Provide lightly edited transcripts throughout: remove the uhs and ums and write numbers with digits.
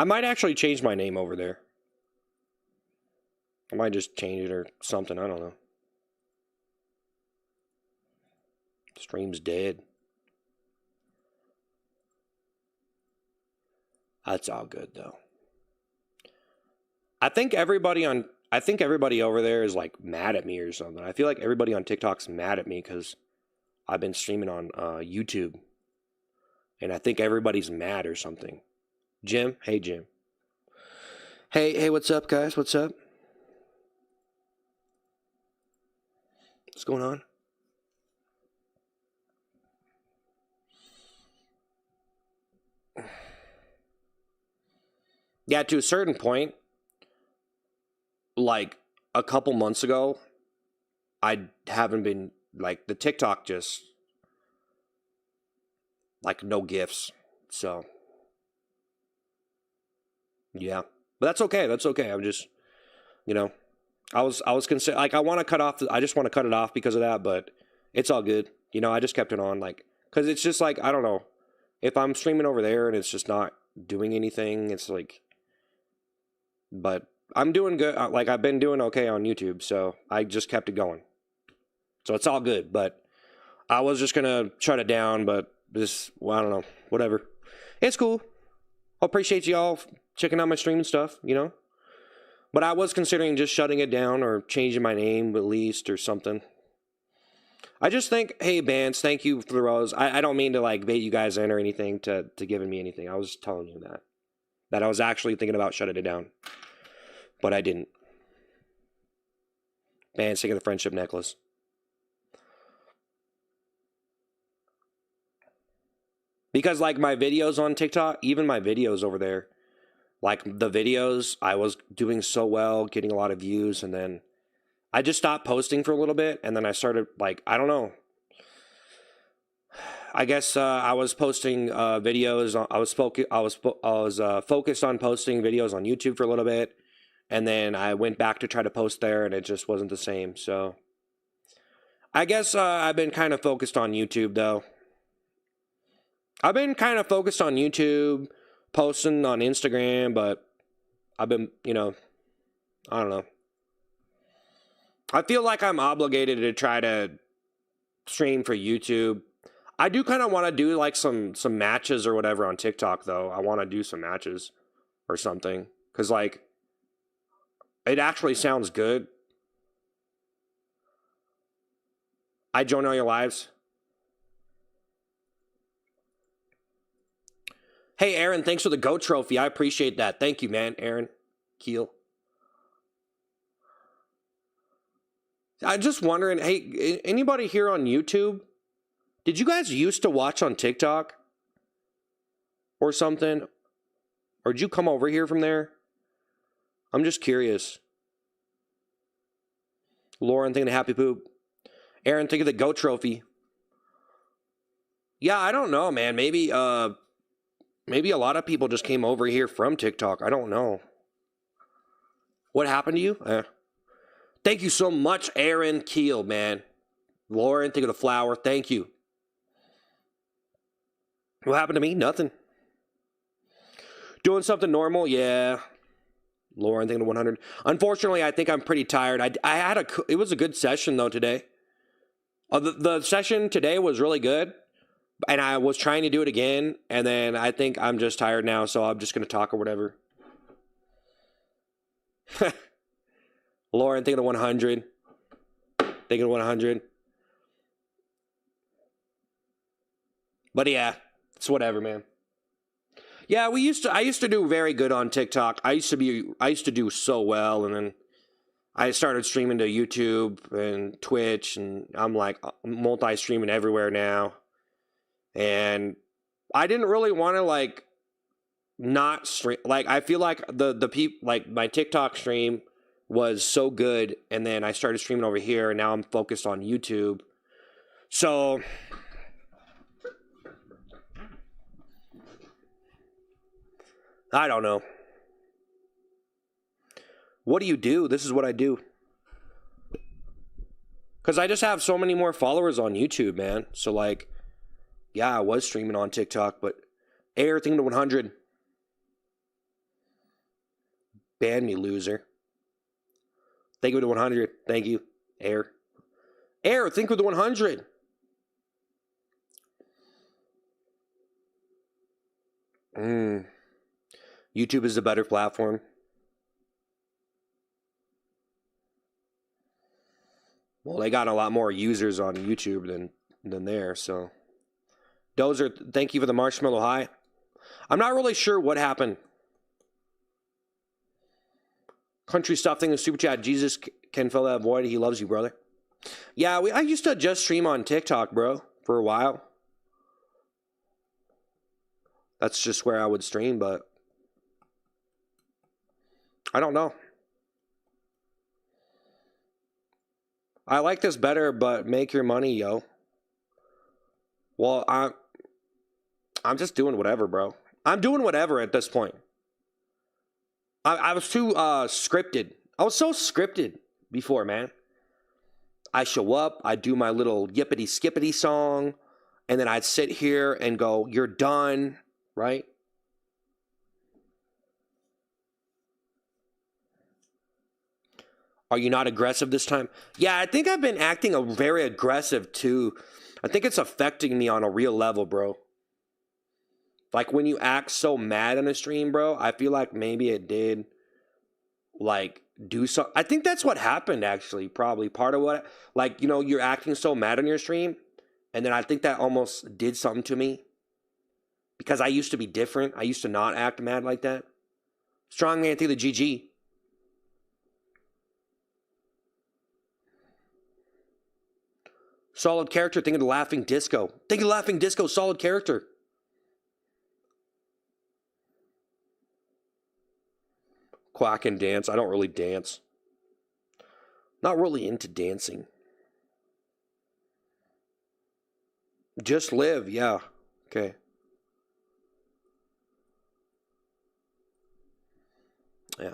I might actually change my name over there. I might just change it or something. I don't know. Stream's dead. That's all good though. I think everybody over there is like mad at me or something. I feel like everybody on TikTok's mad at me because I've been streaming on YouTube. And I think everybody's mad or something. Jim? Hey, Jim. Hey, what's up, guys? What's up? What's going on? Yeah, to a certain point, like a couple months ago, I haven't been, like, the TikTok just, like, no gifts. So, yeah. But that's okay. That's okay. I'm just, you know, I was considering, like, I want to cut off, I just want to cut it off because of that, but it's all good. You know, I just kept it on, like, because it's just like, I don't know. If I'm streaming over there and it's just not doing anything, it's like, but I'm doing good. Like, I've been doing okay on YouTube, so I just kept it going. So it's all good, but I was just going to shut it down, but this, well, I don't know, whatever. It's cool. I appreciate y'all checking out my stream and stuff, you know? But I was considering just shutting it down or changing my name at least or something. I just think, hey, Bance, thank you for the rose. I don't mean to, like, bait you guys in or anything to giving me anything. I was telling you that I was actually thinking about shutting it down. But I didn't. Bance, taking the friendship necklace. Because, like, my videos on TikTok, even my videos over there, like, the videos, I was doing so well, getting a lot of views, and then I just stopped posting for a little bit, and then I started, like, I don't know. I guess I was posting videos. I was focused on posting videos on YouTube for a little bit, and then I went back to try to post there, and it just wasn't the same. So I guess I've been kind of focused on YouTube, though. I've been kind of focused on YouTube, posting on Instagram, but I've been, you know, I don't know. I feel like I'm obligated to try to stream for YouTube. I do kind of want to do like some matches or whatever on TikTok, though. I want to do some matches or something because, like, it actually sounds good. I join all your lives. Hey, Aaron, thanks for the GOAT trophy. I appreciate that. Thank you, man, Aaron Keel. I'm just wondering, hey, anybody here on YouTube? Did you guys used to watch on TikTok or something? Or did you come over here from there? I'm just curious. Lauren, thinking of Happy Poop. Aaron, think of the GOAT trophy. Yeah, I don't know, man. Maybe a lot of people just came over here from TikTok. I don't know. What happened to you? Thank you so much, Aaron Keel, man. Lauren, think of the flower. Thank you. What happened to me? Nothing. Doing something normal? Yeah. Lauren, thinking of 100. Unfortunately, I think I'm pretty tired. It was a good session, though, today. The session today was really good. And I was trying to do it again. And then I think I'm just tired now, so I'm just going to talk or whatever. Lauren, thinking of 100. Thinking of 100. But yeah, it's whatever, man. Yeah, I used to do very good on TikTok. I used to do so well, and then I started streaming to YouTube and Twitch, and I'm like multi-streaming everywhere now. And I didn't really want to like not stream. Like, I feel like the people, like, my TikTok stream was so good, and then I started streaming over here, and now I'm focused on YouTube. So I don't know. What do you do? This is what I do. Because I just have so many more followers on YouTube, man. So, like, yeah, I was streaming on TikTok, but everything to 100. Ban me, loser. Thank you for the 100. Thank you. Air. Air, thank you for the 100. YouTube is the better platform. Well, they got a lot more users on YouTube than there, so. Dozer, thank you for the marshmallow high. I'm not really sure what happened. Country stuff thing in super chat. Jesus can fill that void. He loves you, brother. Yeah, I used to just stream on TikTok, bro, for a while. That's just where I would stream, but I don't know. I like this better, but make your money, yo. Well, I'm just doing whatever, bro. I'm doing whatever at this point. I was too scripted. I was so scripted before, man. I show up, I do my little yippity skippity song, and then I'd sit here and go, "You're done," right? Are you not aggressive this time? Yeah, I think I've been acting very aggressive too. I think it's affecting me on a real level, bro. Like when you act so mad on a stream, bro, I feel like maybe it did like do something. I think that's what happened actually, probably part of what, like, you know, you're acting so mad on your stream. And then I think that almost did something to me because I used to be different. I used to not act mad like that. Strong man through the GG. Solid character, think of the laughing disco. Think of laughing disco, solid character. Quack and dance. I don't really dance. Not really into dancing. Just live, yeah. Okay. Yeah.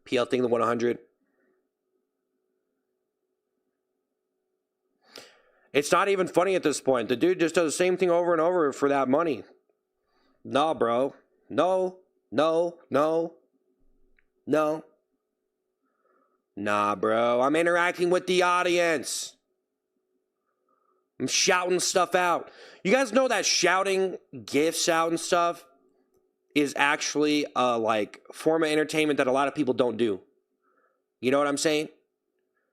PL thing the 100. It's not even funny at this point. The dude just does the same thing over and over for that money. No, bro. No. No. No. No. Nah, bro. I'm interacting with the audience. I'm shouting stuff out. You guys know that shouting gifts out and stuff is actually a like form of entertainment that a lot of people don't do. You know what I'm saying?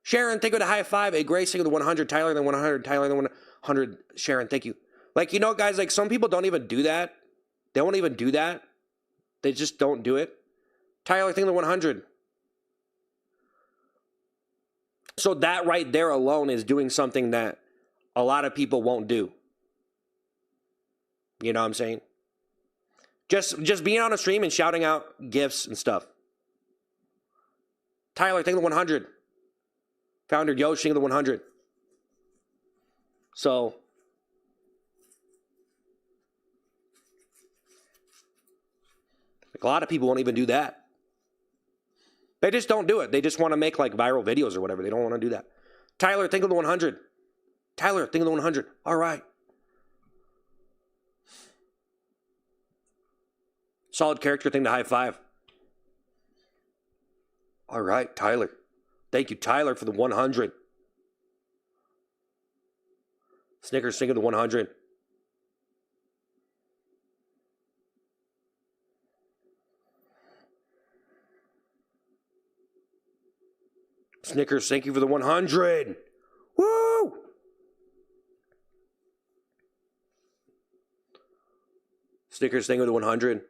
Sharon, thank you for the high five. A Grace, thank you for the 100. Tyler, the 100. Tyler, the 100. Sharon, thank you. Like, you know, guys, like some people don't even do that. They won't even do that. They just don't do it. Tyler, thank you for the 100. So that right there alone is doing something that a lot of people won't do. You know what I'm saying? Just being on a stream and shouting out gifts and stuff. Tyler, thank you for the 100. Founder Yoshi, the 100. So, like a lot of people won't even do that. They just don't do it. They just want to make like viral videos or whatever. They don't want to do that. Tyler, think of the 100. Tyler, think of the 100. All right. Solid character thing to high five. All right, Tyler. Thank you, Tyler, for the 100. Snickers, think of the 100. Snickers, thank you for the 100. Woo! Snickers, thank you for the 100.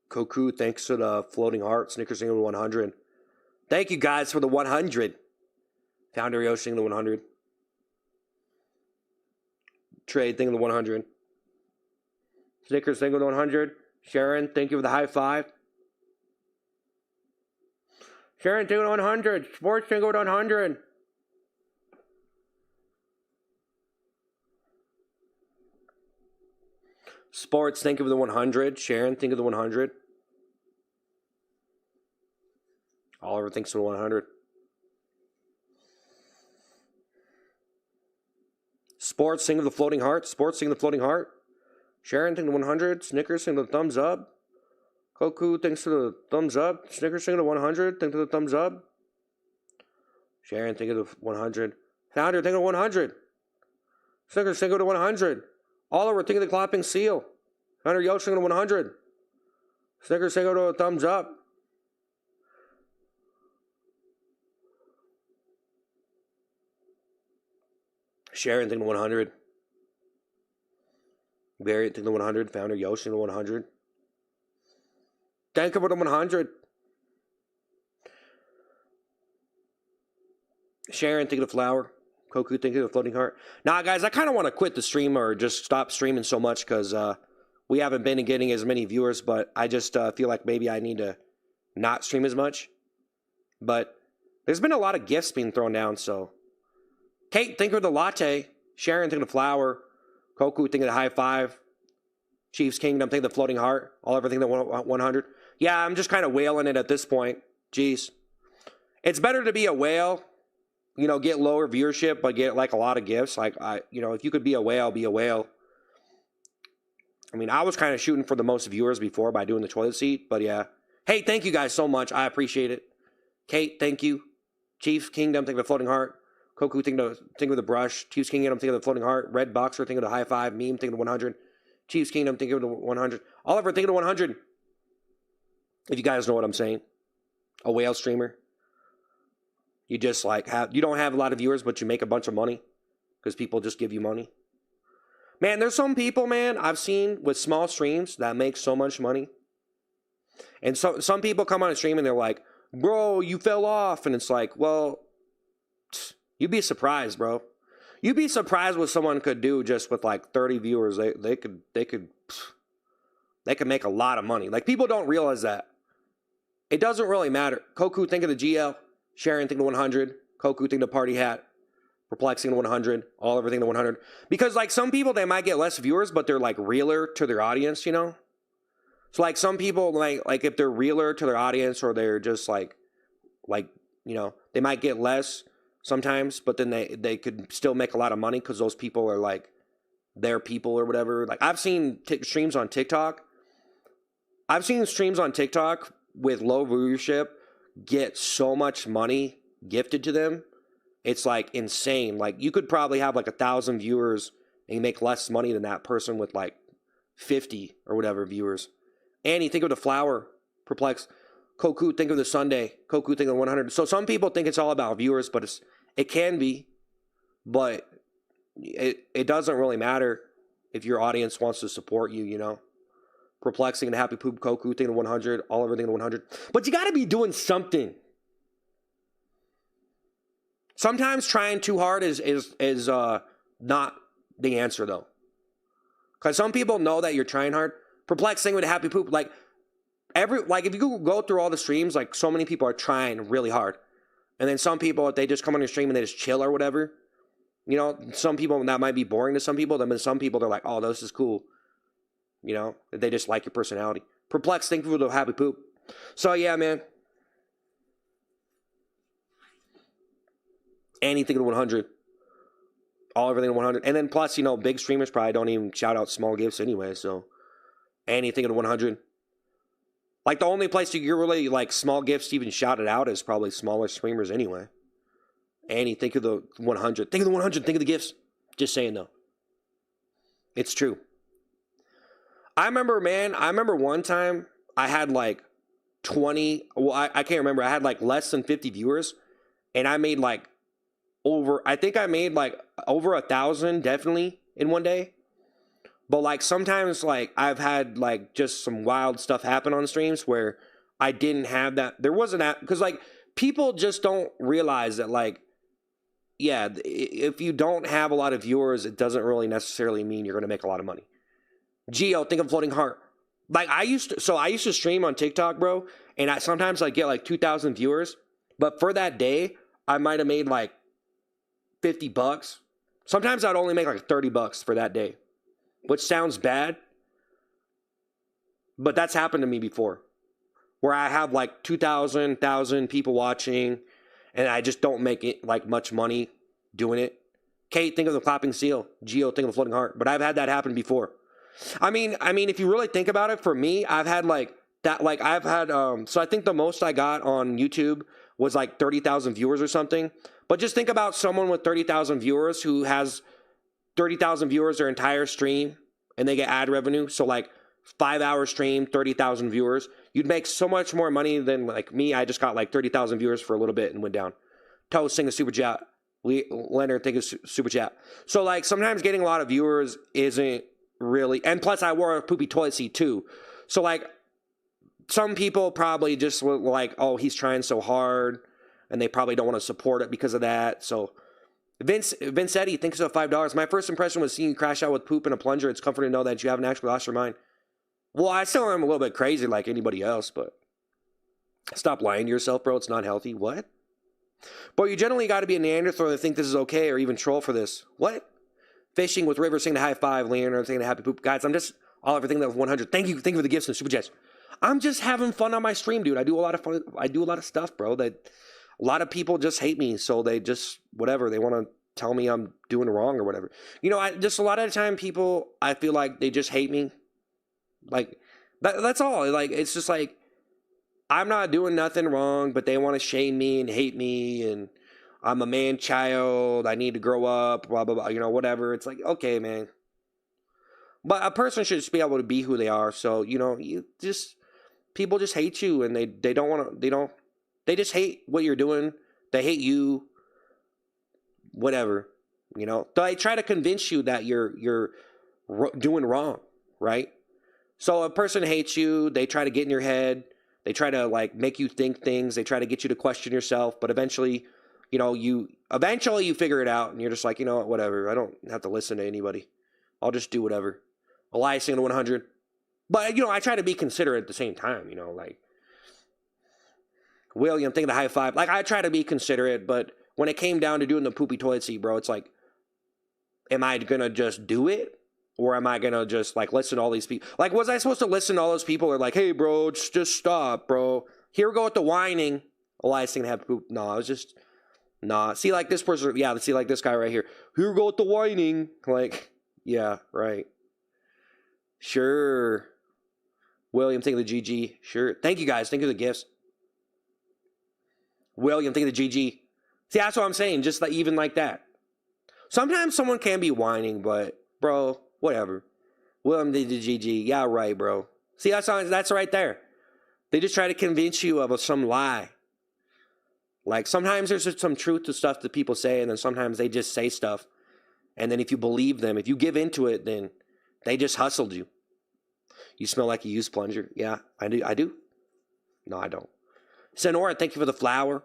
Koku, thanks for the floating heart. Snickers, thank you for the 100. Thank you guys for the 100. Founder Yoshi, thank you for the 100. Trade, thank you for the 100. Snickers, thank you for the 100. Sharon, thank you for the high five. Sharon, thank you for the 100. Sports, thank you for the 100. Sports, thank you for the 100. Sharon, thank you for the 100. Oliver, thanks for the 100. Sports, think of the floating heart. Sports, think of the floating heart. Sharon, think of the 100. Snickers, think of the thumbs up. Koku, thinks of the thumbs up. Snickers, think of the 100. Think of the thumbs up. Sharon, think of the 100. Founder, think of the 100. Snickers, think of the 100. Oliver, think of the clapping seal. Founder, Yosh, think of the 100. Snickers, think of the thumbs up. Sharon, think of the 100. Barry, think of the 100. Founder, Yosh, think of the 100. Thank you for the 100. Sharon, think of the flower. Koku, think of the floating heart. Nah, guys, I kind of want to quit the stream or just stop streaming so much because we haven't been getting as many viewers, but I just feel like maybe I need to not stream as much. But there's been a lot of gifts being thrown down, so. Kate, think of the latte. Sharon, think of the flower. Koku, think of the high five. Chiefs Kingdom, think of the floating heart. All everything that 100. Yeah, I'm just kind of wailing it at this point. Jeez. It's better to be a whale, you know, get lower viewership, but get like a lot of gifts. Like, you know, if you could be a whale, be a whale. I mean, I was kind of shooting for the most viewers before by doing the toilet seat, but yeah. Hey, thank you guys so much. I appreciate it. Kate, thank you. Chiefs Kingdom, think of the floating heart. Koku, think of the brush. Chiefs Kingdom, think of the floating heart. Red Boxer, think of the high five. Meme, think of the 100. Chiefs Kingdom, think of the 100. Oliver, think of the 100. If you guys know what I'm saying. A whale streamer. You just like you don't have a lot of viewers, but you make a bunch of money because people just give you money. Man, there's some people, man, I've seen with small streams that make so much money. And so some people come on a stream and they're like, bro, you fell off. And it's like, well, you'd be surprised, bro. You'd be surprised what someone could do just with like 30 viewers. They could make a lot of money. Like, people don't realize that. It doesn't really matter. Koku, think of the GL. Sharon, think of the 100. Koku, think of the party hat. Perplexing, the 100. All everything, the 100. Because like some people, they might get less viewers, but they're like realer to their audience, you know? So like some people, like if they're realer to their audience, or they're just like, you know, they might get less sometimes, but then they could still make a lot of money because those people are like their people or whatever. Like, I've seen streams on TikTok. I've seen streams on TikTok with low viewership get so much money gifted to them. It's like insane. Like, you could probably have like 1,000 viewers and you make less money than that person with like 50 or whatever viewers. Annie, think of the flower. Perplex. Koku, think of the Sunday. Koku, think of the 100. So some people think it's all about viewers, but it can be. But it doesn't really matter if your audience wants to support you, you know. Perplexing and happy poop. Koku, think of the 100. All everything the 100. But you got to be doing something. Sometimes trying too hard is not the answer, though. Because some people know that you're trying hard. Perplexing with a happy poop. Like if you go through all the streams, like, so many people are trying really hard. And then some people, if they just come on your stream and they just chill or whatever. You know, some people, that might be boring to some people. Then some people, they're like, oh, this is cool. You know, they just like your personality. Perplexed, thank you for the happy poop. So, yeah, man. Anything to 100. Everything to 100. And then plus, you know, big streamers probably don't even shout out small gifts anyway. So, anything to 100. Like, the only place you get really, like, small gifts to even shout it out is probably smaller streamers anyway. Annie, think of the 100. Think of the 100. Think of the gifts. Just saying, though. It's true. I remember one time I had like 20, well, I can't remember. I had like less than 50 viewers, and I made like over 1,000 definitely in one day. But like sometimes like I've had like just some wild stuff happen on streams where I didn't have that. There wasn't that, because like people just don't realize that, like, yeah, if you don't have a lot of viewers, it doesn't really necessarily mean you're going to make a lot of money. Geo, think of floating heart. Like, I used to stream on TikTok, bro, and sometimes I get like 2,000 viewers, but for that day, I might have made like $50. Sometimes I'd only make like $30 for that day, which sounds bad, but that's happened to me before, where I have like 2,000 people watching, and I just don't make it like much money doing it. Kate, think of the clapping seal. Geo, think of the floating heart. But I've had that happen before. I mean, if you really think about it, for me, I've had like that. Like I've had. So I think the most I got on YouTube was like 30,000 viewers or something. But just think about someone with 30,000 viewers who has 30,000 viewers their entire stream, and they get ad revenue. So like 5-hour stream, 30,000 viewers. You'd make so much more money than like me. I just got like 30,000 viewers for a little bit and went down. Toast, sing a super chat. Leonard, think of super chat. So like sometimes getting a lot of viewers isn't really, and plus I wore a poopy toilet seat too. So like some people probably just were like, oh, he's trying so hard, and they probably don't want to support it because of that. So Vincetti, thanks for $5. My first impression was seeing you crash out with poop in a plunger. It's comforting to know that you haven't actually lost your mind. Well, I still am a little bit crazy like anybody else, but stop lying to yourself, bro. It's not healthy. What? But you generally got to be a Neanderthal to think this is okay, or even troll for this. What? Fishing with River saying the high five, Leonard saying the happy poop. Guys, I'm just all everything that was 100. Thank you for the gifts and super chats. I'm just having fun on my stream, dude. I do a lot of fun. I do a lot of stuff, bro. That a lot of people just hate me, so they just whatever they want to tell me I'm doing wrong or whatever. You know, I just a lot of the time people I feel like they just hate me. Like that's all. Like it's just like I'm not doing nothing wrong, but they want to shame me and hate me, and I'm a man child. I need to grow up, blah, blah, blah, you know, whatever. It's like, okay, man. But a person should just be able to be who they are. So, you know, people just hate you, and they don't want to, they just hate what you're doing. They hate you, whatever, you know. They try to convince you that you're doing wrong, right? So a person hates you. They try to get in your head. They try to like make you think things. They try to get you to question yourself. But eventually, you know, you figure it out, and you're just like, you know what, whatever. I don't have to listen to anybody. I'll just do whatever. Elias saying 100. But, you know, I try to be considerate at the same time, you know, like William thinking the high five. Like I try to be considerate, but when it came down to doing the poopy toilet seat, bro, it's like, am I going to just do it? Or am I going to just, like, listen to all these people? Like, was I supposed to listen to all those people who are like, hey, bro, just stop, bro. Here we go with the whining. Elias saying have poop. No, I was just, nah. See, like, this person, yeah, see, like, this guy right here. Here we go with the whining. Like, yeah, right. Sure. William, thank you the GG. Sure. Thank you, guys. Thank you for the gifts. William, thank you the GG. See, that's what I'm saying. Just like, even like that. Sometimes someone can be whining, but, bro, whatever. William did the GG. Yeah, right, bro. See, that's right there. They just try to convince you of some lie. Like, sometimes there's just some truth to stuff that people say, and then sometimes they just say stuff. And then if you believe them, if you give into it, then they just hustled you. You smell like a used plunger. Yeah, I do. No, I don't. Sonora, thank you for the flower.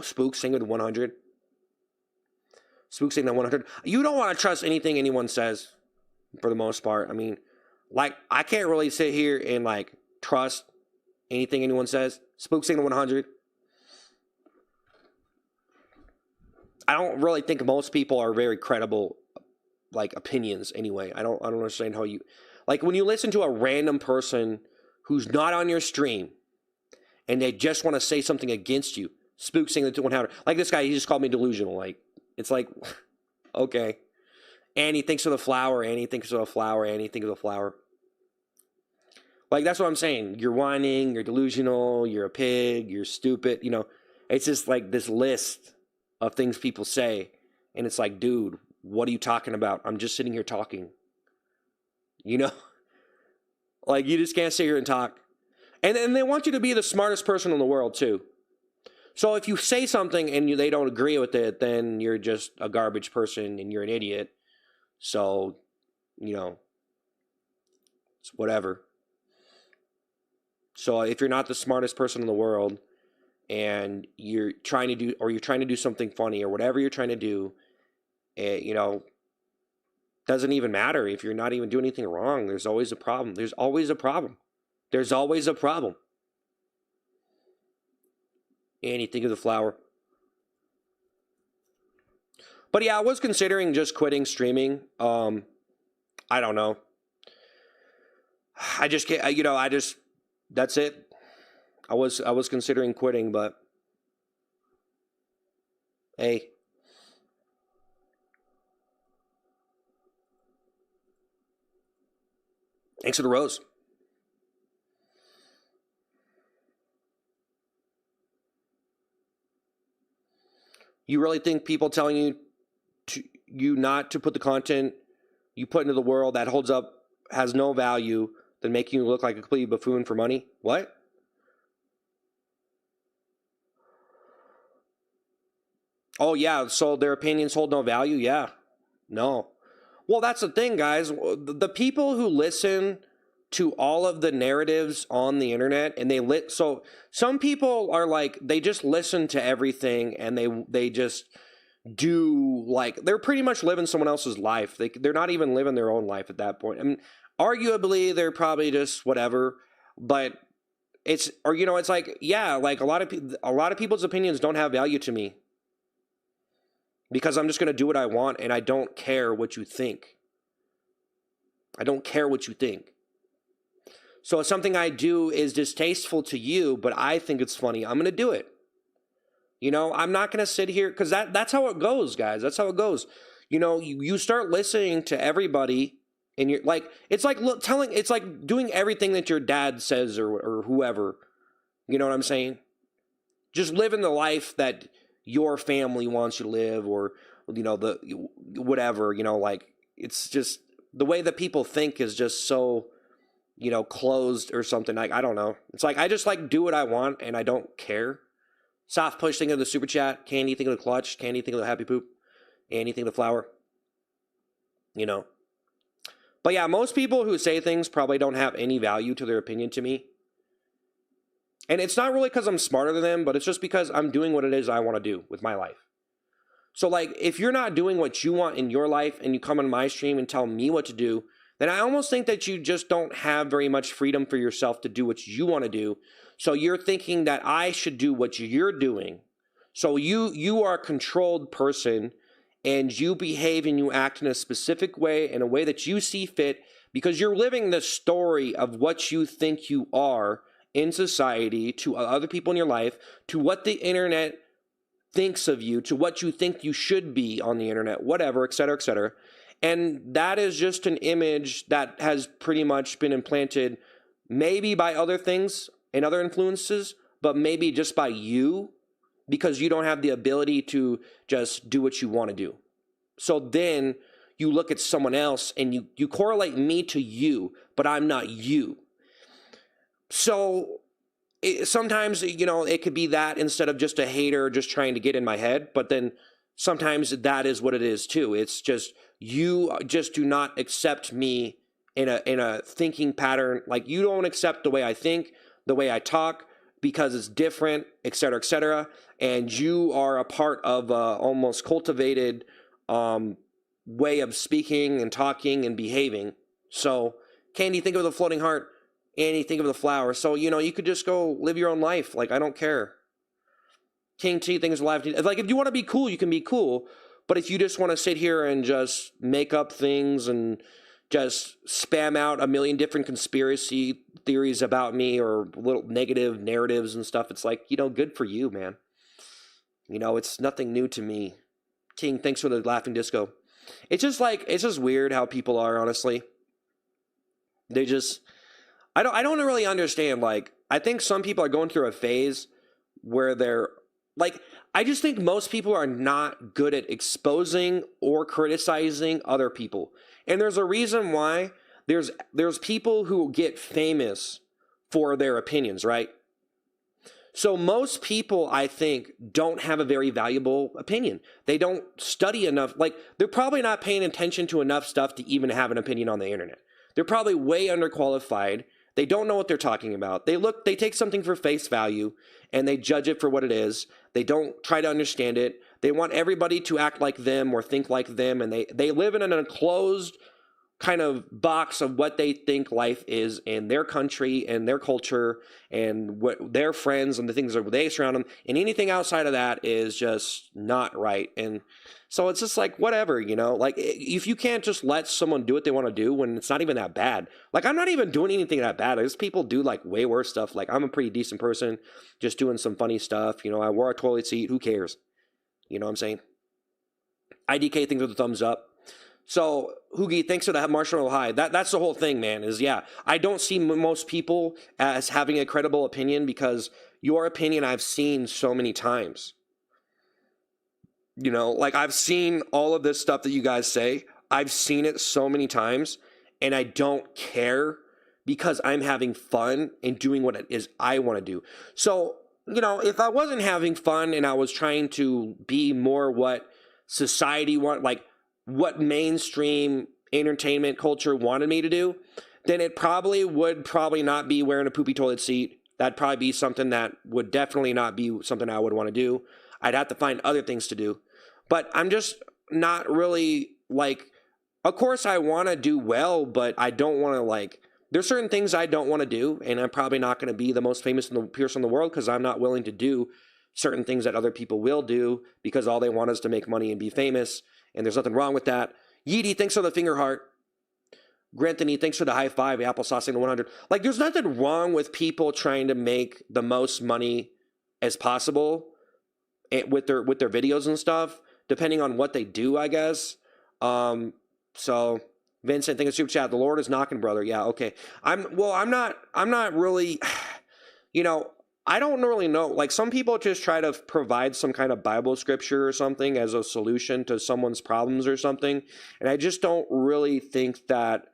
Spook singing to 100. Spook singing to 100. You don't want to trust anything anyone says, for the most part. I mean, like, I can't really sit here and, like, trust anything anyone says. Spook singing to 100. I don't really think most people are very credible, like, opinions anyway. I don't understand how you, like, when you listen to a random person who's not on your stream and they just want to say something against you, Spook singing to 100. Like this guy, he just called me delusional. Like, it's like, okay. Annie thinks of the flower. Annie thinks of the flower. Annie thinks of the flower. Like, that's what I'm saying. You're whining. You're delusional. You're a pig. You're stupid. You know, it's just like this list of things people say. And it's like, dude, what are you talking about? I'm just sitting here talking. You know? Like, you just can't sit here and talk. And they want you to be the smartest person in the world, too. So if you say something and they don't agree with it, then you're just a garbage person and you're an idiot. So, you know, it's whatever. So if you're not the smartest person in the world and you're trying to do something funny or whatever you're trying to do, you know, doesn't even matter if you're not even doing anything wrong. There's always a problem. There's always a problem. There's always a problem. Annie, think of the flower. But yeah, I was considering just quitting streaming. I don't know. I just can't, you know, that's it. I was considering quitting, but hey. Thanks for the rose. You really think people telling you not to put the content you put into the world that holds up has no value than making you look like a complete buffoon for money? What? Oh yeah, so their opinions hold no value? Yeah. No. Well, that's the thing, guys. The people who listen to all of the narratives on the internet and so some people are like they just listen to everything and they just do like they're pretty much living someone else's life. They're not even living their own life at that point. I mean, arguably they're probably just whatever, but it's or you know it's like yeah, like a lot of people's opinions don't have value to me because I'm just going to do what I want and I don't care what you think. I don't care what you think. So if something I do is distasteful to you, but I think it's funny, I'm going to do it. You know, I'm not going to sit here because that's how it goes, guys. That's how it goes. You know, you start listening to everybody and you're like, it's like it's like doing everything that your dad says or whoever. You know what I'm saying? Just living the life that your family wants you to live or, you know, whatever, you know, like it's just the way that people think is just so, you know, closed or something. Like, I don't know. It's like, I just like do what I want and I don't care. Soft push, think of the super chat. Candy, think of the clutch. Candy, think of the happy poop. Andy, think of the flower. You know. But yeah, most people who say things probably don't have any value to their opinion to me. And it's not really because I'm smarter than them, but it's just because I'm doing what it is I want to do with my life. So like, if you're not doing what you want in your life and you come on my stream and tell me what to do, then I almost think that you just don't have very much freedom for yourself to do what you want to do. So you're thinking that I should do what you're doing. So you are a controlled person and you behave and you act in a specific way, in a way that you see fit, because you're living the story of what you think you are in society, to other people in your life, to what the internet thinks of you, to what you think you should be on the internet, whatever, et cetera, et cetera. And that is just an image that has pretty much been implanted maybe by other things and other influences, but maybe just by you because you don't have the ability to just do what you want to do. So then you look at someone else and you correlate me to you, but I'm not you. So sometimes, you know, it could be that instead of just a hater just trying to get in my head, but then sometimes that is what it is too. It's just you just do not accept me in a thinking pattern. Like you don't accept the way I think, the way I talk, because it's different, et cetera, and you are a part of a almost cultivated way of speaking and talking and behaving. So, Candy, think of the floating heart. Annie, think of the flower. So, you know, you could just go live your own life. Like, I don't care. King T thinks life. Like, if you want to be cool, you can be cool. But if you just want to sit here and just make up things and just spam out a million different conspiracy theories about me or little negative narratives and stuff, it's like, you know, good for you, man. You know, it's nothing new to me. King, thanks for the laughing disco. It's just like, it's just weird how people are, honestly. They just, I don't really understand. Like, I think some people are going through a phase where they're like, I just think most people are not good at exposing or criticizing other people. And there's a reason why. There's people who get famous for their opinions, right? So most people, I think, don't have a very valuable opinion. They don't study enough. Like, they're probably not paying attention to enough stuff to even have an opinion on the internet. They're probably way underqualified. They don't know what they're talking about. They take something for face value and they judge it for what it is. They don't try to understand it. They want everybody to act like them or think like them, and they live in an enclosed kind of box of what they think life is in their country and their culture and what their friends and the things that they surround them. And anything outside of that is just not right. And so it's just like, whatever, you know, like if you can't just let someone do what they want to do when it's not even that bad. Like, I'm not even doing anything that bad. There's people do like way worse stuff. Like, I'm a pretty decent person, just doing some funny stuff. You know, I wore a toilet seat. Who cares? You know what I'm saying? IDK thinks with a thumbs up. So Hoogie, thanks for that marshmallow high. That's the whole thing, man. Is yeah, I don't see most people as having a credible opinion because your opinion I've seen so many times. You know, like I've seen all of this stuff that you guys say. I've seen it so many times, and I don't care because I'm having fun and doing what it is I want to do. So, you know, if I wasn't having fun and I was trying to be more what society like what mainstream entertainment culture wanted me to do, then it would not be wearing a poopy toilet seat. That'd probably be something that would definitely not be something I would want to do. I'd have to find other things to do. But I'm just not really like, of course I want to do well, but I don't want to like, there's certain things I don't want to do. And I'm probably not going to be the most famous person in the world because I'm not willing to do certain things that other people will do because all they want is to make money and be famous. And there's nothing wrong with that. Yeety, thanks for the finger heart. Granthony, thanks for the high five. Applesauce in the 100. Like, there's nothing wrong with people trying to make the most money as possible with their videos and stuff, depending on what they do, I guess. So Vincent, thank you super chat. The Lord is knocking, brother. Yeah, okay. I'm not really, you know, I don't really know. Like, some people just try to provide some kind of Bible scripture or something as a solution to someone's problems or something. And I just don't really think that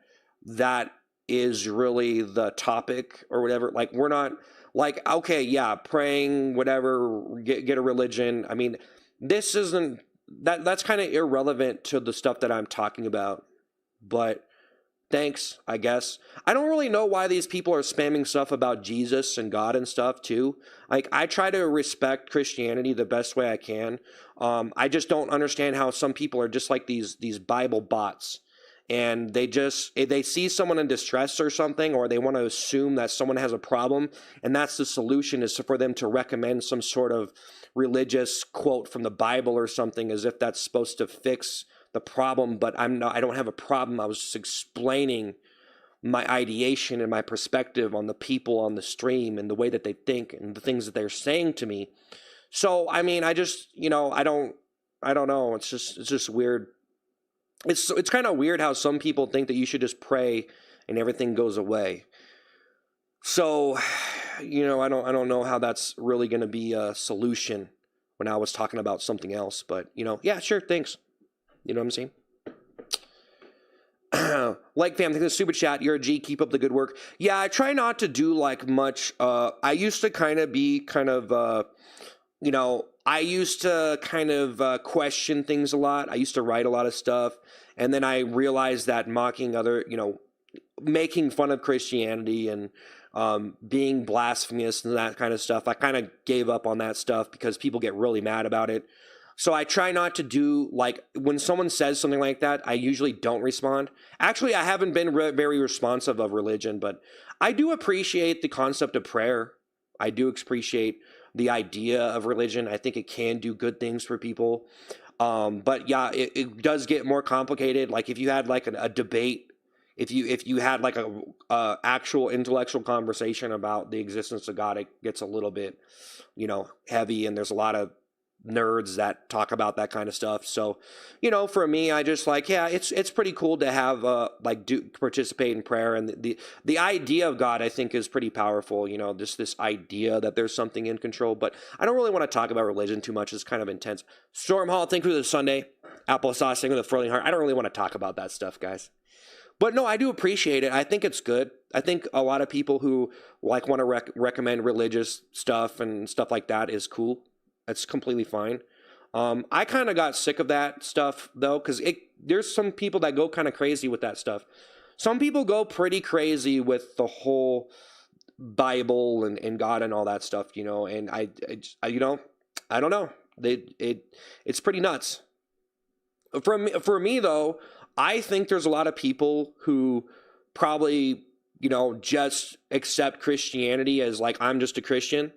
is really the topic or whatever. Like, we're not like, okay, yeah, praying, whatever, get a religion. I mean, this isn't, that's kind of irrelevant to the stuff that I'm talking about. But thanks, I guess. I don't really know why these people are spamming stuff about Jesus and God and stuff too. Like, I try to respect Christianity the best way I can. I just don't understand how some people are just like these Bible bots. And if they see someone in distress or something, or they want to assume that someone has a problem, and that's the solution, is for them to recommend some sort of religious quote from the Bible or something, as if that's supposed to fix the problem. But I don't have a problem. I was just explaining my ideation and my perspective on the people on the stream and the way that they think and the things that they're saying to me. So, I mean, I just, you know, I don't know. It's just weird. It's kind of weird how some people think that you should just pray and everything goes away. So, you know, I don't know how that's really going to be a solution when I was talking about something else. But, you know, yeah, sure, thanks. You know what I'm saying? Like, fam, thanks for the super chat. You're a G. Keep up the good work. Yeah, I try not to do like much. I used to kind of be you know, I used to kind of question things a lot. I used to write a lot of stuff. And then I realized that mocking you know, making fun of Christianity and being blasphemous and that kind of stuff, I kind of gave up on that stuff because people get really mad about it. So I try not to do, like, when someone says something like that, I usually don't respond. Actually, I haven't been very responsive of religion, but I do appreciate the concept of prayer. I do appreciate the idea of religion. I think it can do good things for people. But yeah, it does get more complicated. Like, if you had like a debate, if you had like a actual intellectual conversation about the existence of God, it gets a little bit, you know, heavy, and there's a lot of nerds that talk about that kind of stuff. So, you know, for me, I just like, yeah, it's pretty cool to have participate in prayer, and the idea of God, I think, is pretty powerful. You know, this idea that there's something in control. But I don't really want to talk about religion too much. It's kind of intense. Storm Hall, thank you for the Sunday. Applesauce, thank you for the Furling Heart. I don't really want to talk about that stuff, guys. But no, I do appreciate it. I think it's good. I think a lot of people who like want to recommend religious stuff and stuff like that is cool. That's completely fine. I kind of got sick of that stuff, though, because there's some people that go kind of crazy with that stuff. Some people go pretty crazy with the whole Bible and God and all that stuff, you know. And I you know, I don't know. It's pretty nuts. For me, though, I think there's a lot of people who probably, you know, just accept Christianity as like, I'm just a Christian.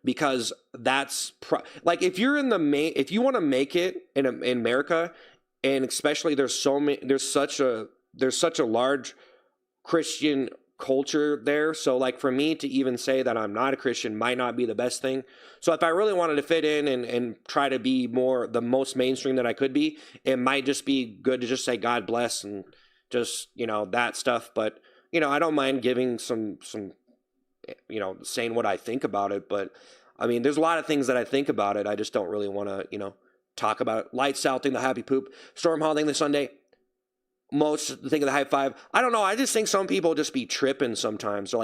Because that's like, if you want to make it in America, and especially there's such a large Christian culture there. So like for me to even say that I'm not a Christian might not be the best thing. So if I really wanted to fit in and try to be more the most mainstream that I could be, it might just be good to just say God bless and just, that stuff. But, I don't mind giving some, saying what I think about it. But I mean, there's a lot of things that I think about it. I just don't really want to, talk about it. Lights out thing, the happy poop, storm hall thing this Sunday. Most think of the high five. I don't know. I just think some people just be tripping sometimes.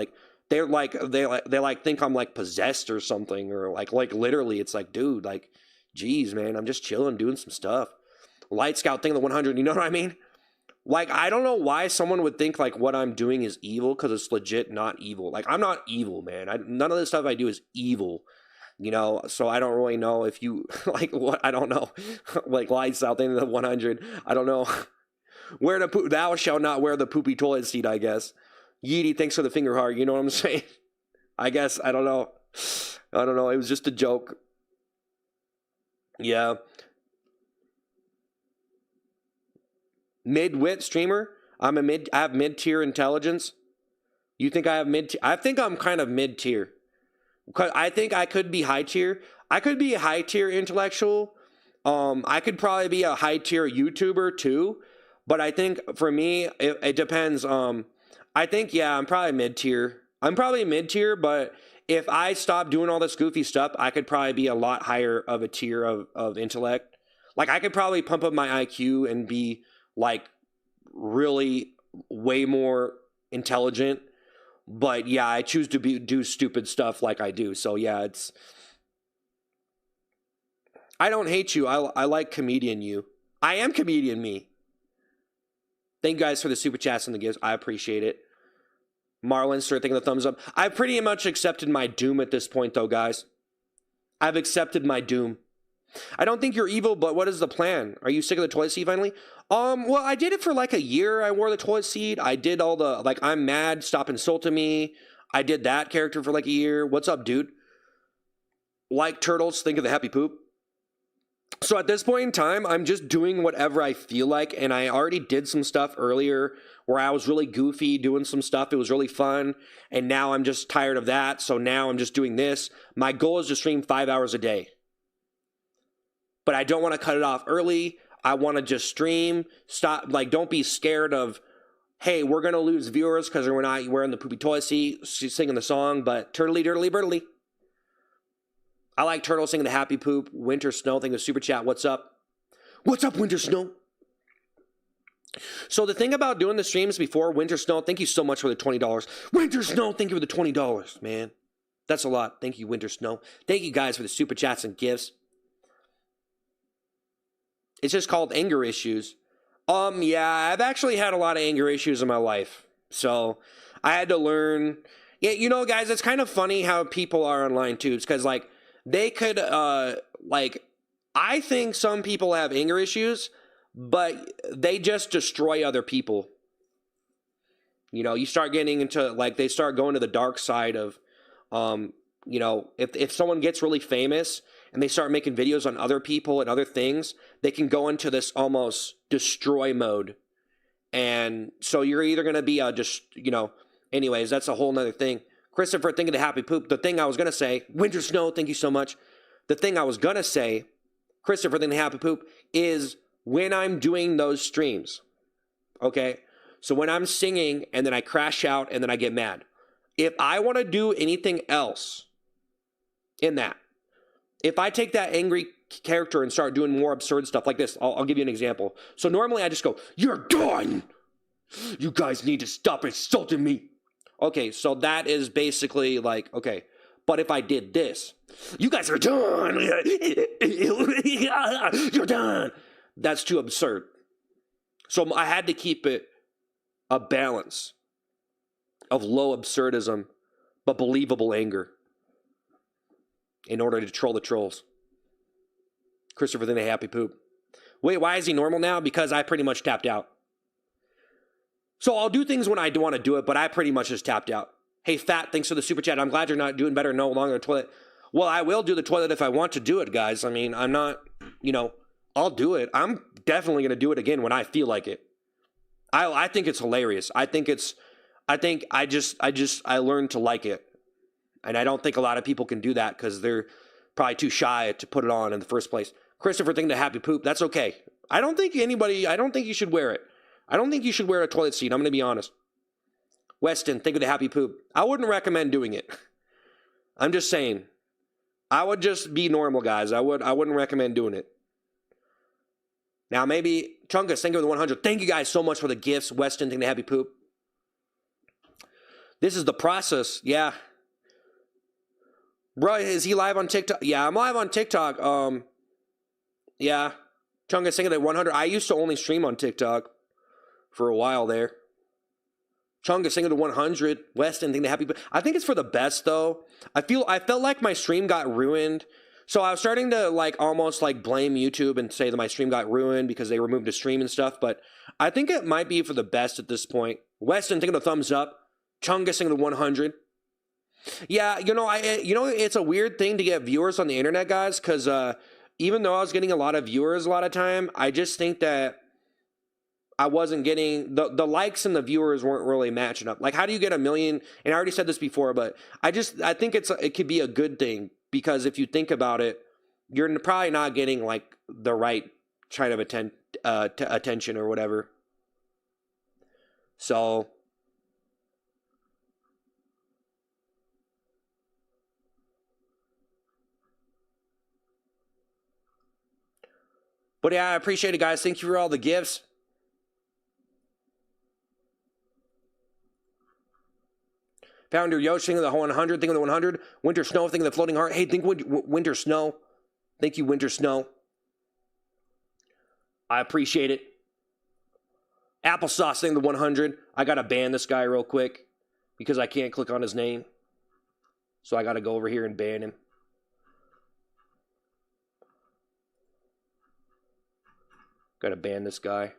They're like they think I'm like possessed or something, or like literally. It's like, dude, like, geez, man, I'm just chilling, doing some stuff. Light scout thing of the 100. You know what I mean? Like, I don't know why someone would think like what I'm doing is evil, because it's legit not evil. Like, I'm not evil, man. None of the stuff I do is evil. So I don't really know if you like what, I don't know. Like lights out thing of the 100. I don't know. Thou shalt not wear the poopy toilet seat, I guess. Yeety, thanks for the finger heart. You know what I'm saying? I guess. I don't know. It was just a joke. Yeah. Mid-wit streamer? I have mid-tier intelligence. You think I have mid-tier? I think I'm kind of mid-tier. I think I could be high-tier. I could be a high-tier intellectual. I could probably be a high-tier YouTuber too. But I think for me, it depends. I think, yeah, I'm probably mid-tier. But if I stop doing all this goofy stuff, I could probably be a lot higher of a tier of intellect. Like, I could probably pump up my IQ and be, like, really way more intelligent. But, yeah, I choose to do stupid stuff like I do. So, yeah, I don't hate you. I like comedian you. I am comedian me. Thank you guys for the super chats and the gifts. I appreciate it. Marlon, sir, thank you for the thumbs up. I've pretty much accepted my doom at this point, though, guys. I've accepted my doom. I don't think you're evil, but what is the plan? Are you sick of the toilet seat finally? Well, I did it for like a year. I wore the toilet seat. I did all the, like, I'm mad, stop insulting me. I did that character for like a year. What's up, dude? Like turtles, think of the happy poop. So at this point in time, I'm just doing whatever I feel like, and I already did some stuff earlier where I was really goofy doing some stuff. It was really fun, and now I'm just tired of that, so now I'm just doing this. My goal is to stream 5 hours a day. But I don't want to cut it off early. I want to just stream. Stop, like, don't be scared of, hey, we're going to lose viewers because we're not wearing the poopy toilet seat, singing the song, but turtley, dirtly, birdly. I like Turtle singing the happy poop. Winter Snow, thank you super chat. What's up? What's up, Winter Snow? So the thing about doing the streams before Winter Snow, thank you so much for the $20. Winter Snow, thank you for the $20, man. That's a lot. Thank you, Winter Snow. Thank you guys for the super chats and gifts. It's just called anger issues. Yeah, I've actually had a lot of anger issues in my life. So I had to learn. Yeah, guys, it's kind of funny how people are online too. It's because, like, they could, I think some people have anger issues, but they just destroy other people. You start getting into, like, they start going to the dark side of, if someone gets really famous and they start making videos on other people and other things, they can go into this almost destroy mode. And so you're either going to be anyways, that's a whole nother thing. Christopher, thinking the happy poop. The thing I was going to say, Winter Snow, thank you so much. The thing I was going to say, Christopher, thinking the happy poop, is when I'm doing those streams, okay? So when I'm singing and then I crash out and then I get mad. If I want to do anything else in that, if I take that angry character and start doing more absurd stuff like this, I'll give you an example. So normally I just go, you're done. You guys need to stop insulting me. Okay, so that is basically like, okay, but if I did this, you guys are done. You're done. That's too absurd. So I had to keep it a balance of low absurdism, but believable anger in order to troll the trolls. Christopher, then a happy poop. Wait, why is he normal now? Because I pretty much tapped out. So I'll do things when I want to do it, but I pretty much just tapped out. Hey, Fat, thanks for the super chat. I'm glad you're not doing better no longer the toilet. Well, I will do the toilet if I want to do it, guys. I mean, I'm not, I'll do it. I'm definitely going to do it again when I feel like it. I think it's hilarious. I think it's I think I learned to like it. And I don't think a lot of people can do that because they're probably too shy to put it on in the first place. Christopher, think the happy poop. That's okay. I don't think you should wear it. I don't think you should wear a toilet seat. I'm going to be honest. Weston, think of the happy poop. I wouldn't recommend doing it. I'm just saying. I would just be normal, guys. I wouldn't recommend doing it. Now, maybe Chungus, think of the 100. Thank you guys so much for the gifts. Weston, think of the happy poop. This is the process. Yeah. Bro, is he live on TikTok? Yeah, I'm live on TikTok. Yeah. Chungus, think of the 100. I used to only stream on TikTok for a while there. Chungus, think of the 100. Weston, think the happy. I think it's for the best though. I felt like my stream got ruined. So I was starting to like almost like blame YouTube and say that my stream got ruined because they removed the stream and stuff. But I think it might be for the best at this point. Weston, think of the thumbs up. Chungus, think of the 100. Yeah, it's a weird thing to get viewers on the internet, guys, because even though I was getting a lot of viewers a lot of time, I just think that I wasn't getting the likes and the viewers weren't really matching up. Like, how do you get a million? And I already said this before, but I think it could be a good thing because if you think about it, you're probably not getting like the right kind of attention or whatever. So. But yeah, I appreciate it, guys. Thank you for all the gifts. Founder Yosh, think of the 100. Think of the 100. Winter Snow, think of the floating heart. Hey, think Winter Snow. Thank you, Winter Snow. I appreciate it. Applesauce, think of the 100. I got to ban this guy real quick because I can't click on his name. So I got to go over here and ban him. Got to ban this guy.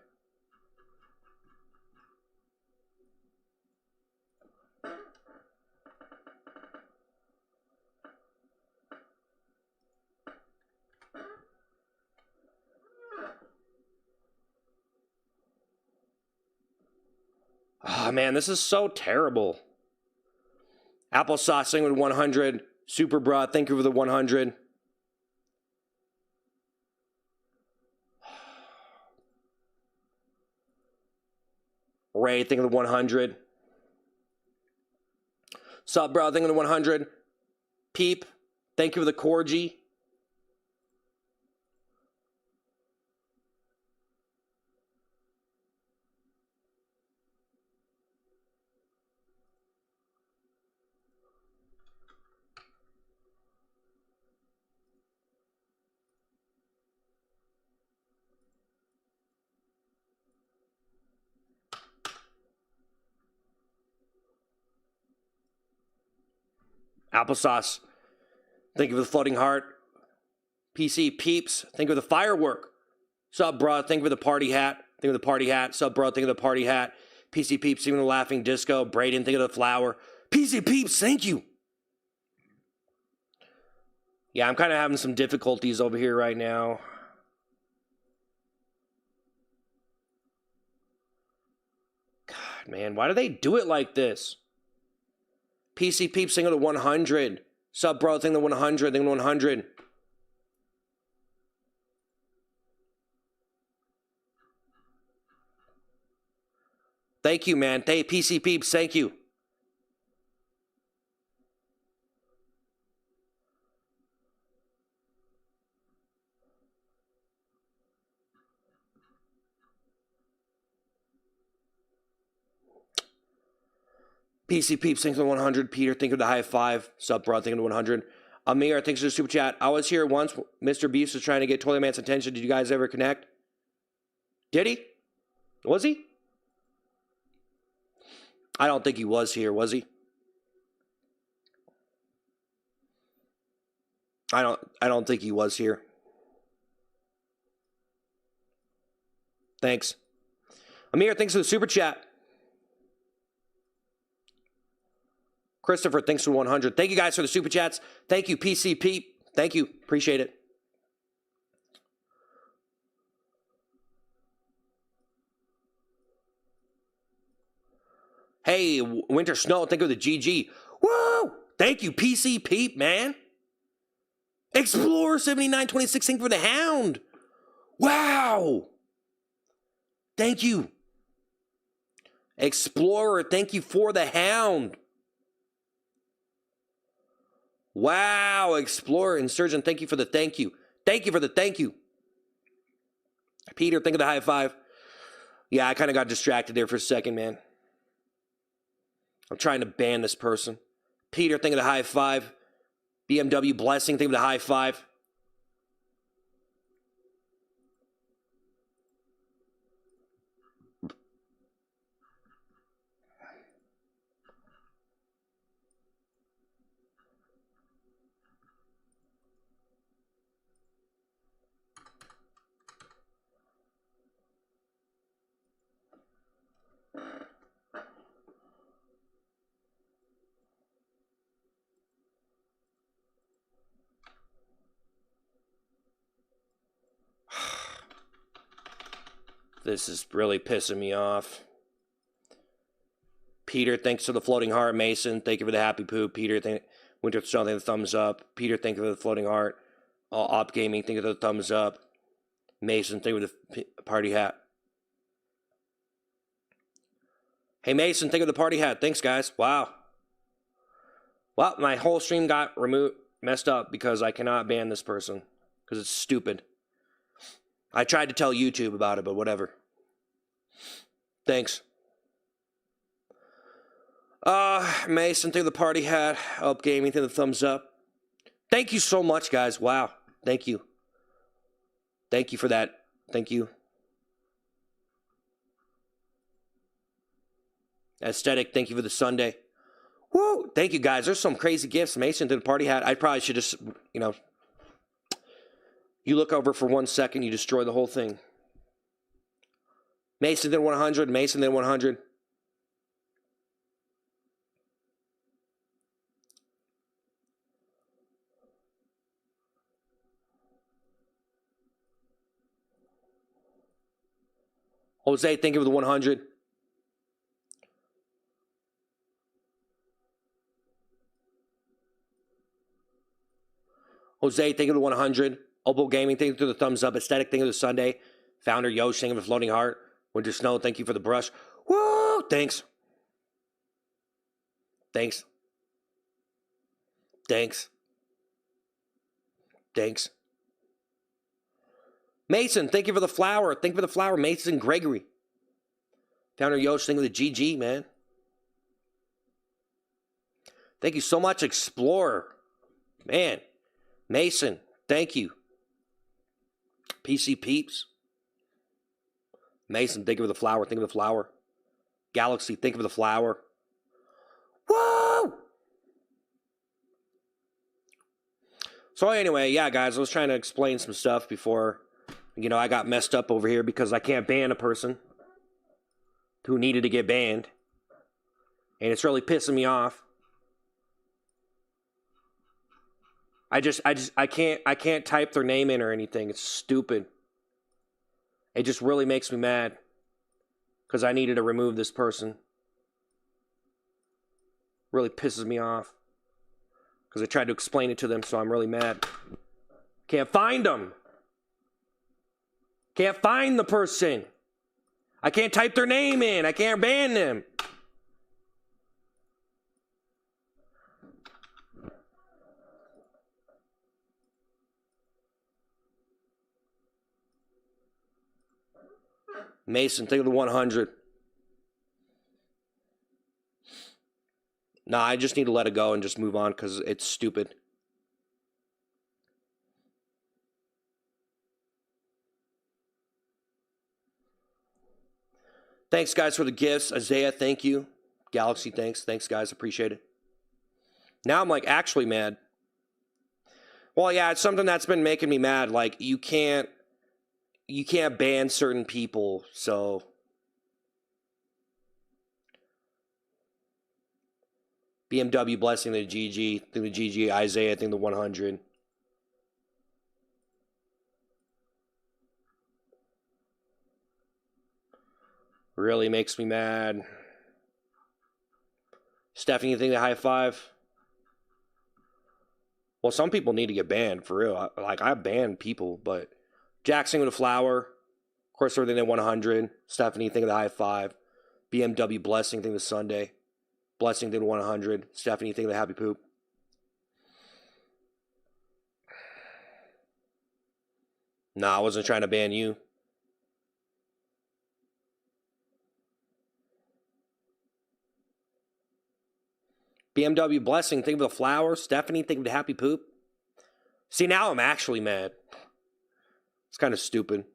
Oh, man, this is so terrible. Applesauce, thing with 100. Super Bra, thank you for the 100. Ray, think of the 100. Sup, bro, think of the 100. Peep, thank you for the Corgi. Applesauce, think of the floating heart. PC Peeps, think of the firework. Sub bro, think of the party hat. Think of the party hat. Sub bro, think of the party hat. PC Peeps, think of the laughing disco. Braden, think of the flower. PC Peeps, thank you. Yeah, I'm kind of having some difficulties over here right now. God, man, why do they do it like this? PC Peeps, think of the 100. Sub bro, think of the 100. Think of the 100. Thank you, man. Hey, PC Peeps, thank you. PC Peeps, thanks for the 100. Peter, think of the high five. Sub bro, think of the 100. Amir, thanks for the super chat. I was here once. Mr. Beast was trying to get Toilet Man's attention. Did you guys ever connect? Did he? Was he? I don't think he was here, was he? I don't think he was here. Thanks. Amir, thanks for the super chat. Christopher, thanks for 100. Thank you guys for the super chats. Thank you, PC Peep. Thank you. Appreciate it. Hey, Winter Snow, thank you for the GG. Woo! Thank you, PC Peep, man. Explorer 7926, thank you for the hound. Wow. Thank you. Explorer, thank you for the hound. Wow, Explorer, Insurgent, thank you for the thank you. Thank you for the thank you. Peter, think of the high five. Yeah, I kind of got distracted there for a second, man. I'm trying to ban this person. Peter, think of the high five. BMW Blessing, think of the high five. This is really pissing me off. Peter, thanks for the floating heart. Mason, thank you for the happy poop. Peter, Winter Snow, thank you for the thumbs up. Peter, thank you for the floating heart. Op Gaming, thank you for the thumbs up. Mason, thank you for the party hat. Hey, Mason, thank you for the party hat. Thanks, guys. Wow. Well, my whole stream got messed up because I cannot ban this person because it's stupid. I tried to tell YouTube about it, but whatever. Thanks. Mason, thank you for the party hat. Up Gaming, thank you for the thumbs up. Thank you so much, guys. Wow. Thank you. Thank you for that. Thank you. Aesthetic, thank you for the Sunday. Woo! Thank you, guys. There's some crazy gifts. Mason to the party hat. I probably should just, you look over for 1 second, you destroy the whole thing. Mason did 100. Mason did 100. Jose, thank you for the 100. Jose, thank you for the 100. Opal Gaming, thank you for the thumbs up. Aesthetic, thank you for the Sunday. Founder Yosh, thank you for the floating heart. Winter Snow, thank you for the brush. Woo! Thanks. Thanks. Thanks. Thanks. Mason, thank you for the flower. Thank you for the flower. Mason Gregory. Founder Yosh, thank you for the GG, man. Thank you so much, Explorer. Man. Mason, thank you. PC Peeps. Mason, thank you for the flower. Thank you for the flower. Galaxy, thank you for the flower. Woo! So anyway, yeah, guys, I was trying to explain some stuff before, I got messed up over here because I can't ban a person who needed to get banned. And it's really pissing me off. I can't type their name in or anything. It's stupid. It just really makes me mad because I needed to remove this person. Really pisses me off because I tried to explain it to them, so I'm really mad. Can't find them. Can't find the person. I can't type their name in. I can't ban them. Mason, think of the 100. Nah, I just need to let it go and just move on because it's stupid. Thanks, guys, for the gifts. Isaiah, thank you. Galaxy, thanks. Thanks, guys. Appreciate it. Now I'm actually mad. Well, yeah, it's something that's been making me mad. You can't ban certain people, so BMW Blessing the GG, through the GG, Isaiah, I think the 100. Really makes me mad. Stephanie, you think the high five? Well, some people need to get banned, for real. I banned people, but Jackson with a flower. Of course, everything at 100. Stephanie, think of the high five. BMW Blessing, think of the Sunday. Blessing, think of 100. Stephanie, think of the happy poop. Nah, I wasn't trying to ban you. BMW Blessing, think of the flower. Stephanie, think of the happy poop. See, now I'm actually mad. It's kind of stupid.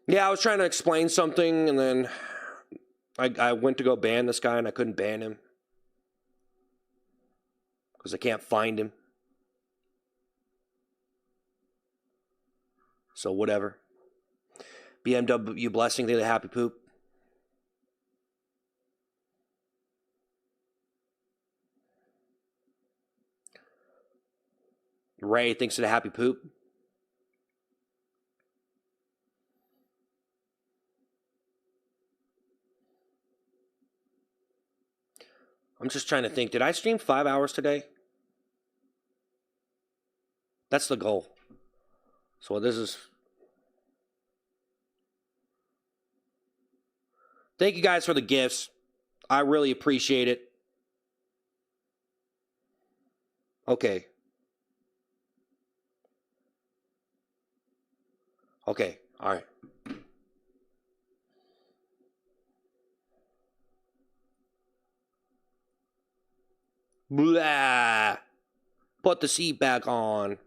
Yeah, I was trying to explain something, and then I went to go ban this guy, and I couldn't ban him. Because I can't find him. So whatever. BMW Blessing, think of the happy poop. Ray thinks of the happy poop. I'm just trying to think. Did I stream 5 hours today? That's the goal. So this is... Thank you guys for the gifts. I really appreciate it. Okay. Okay. All right. Blah. Put the seat back on.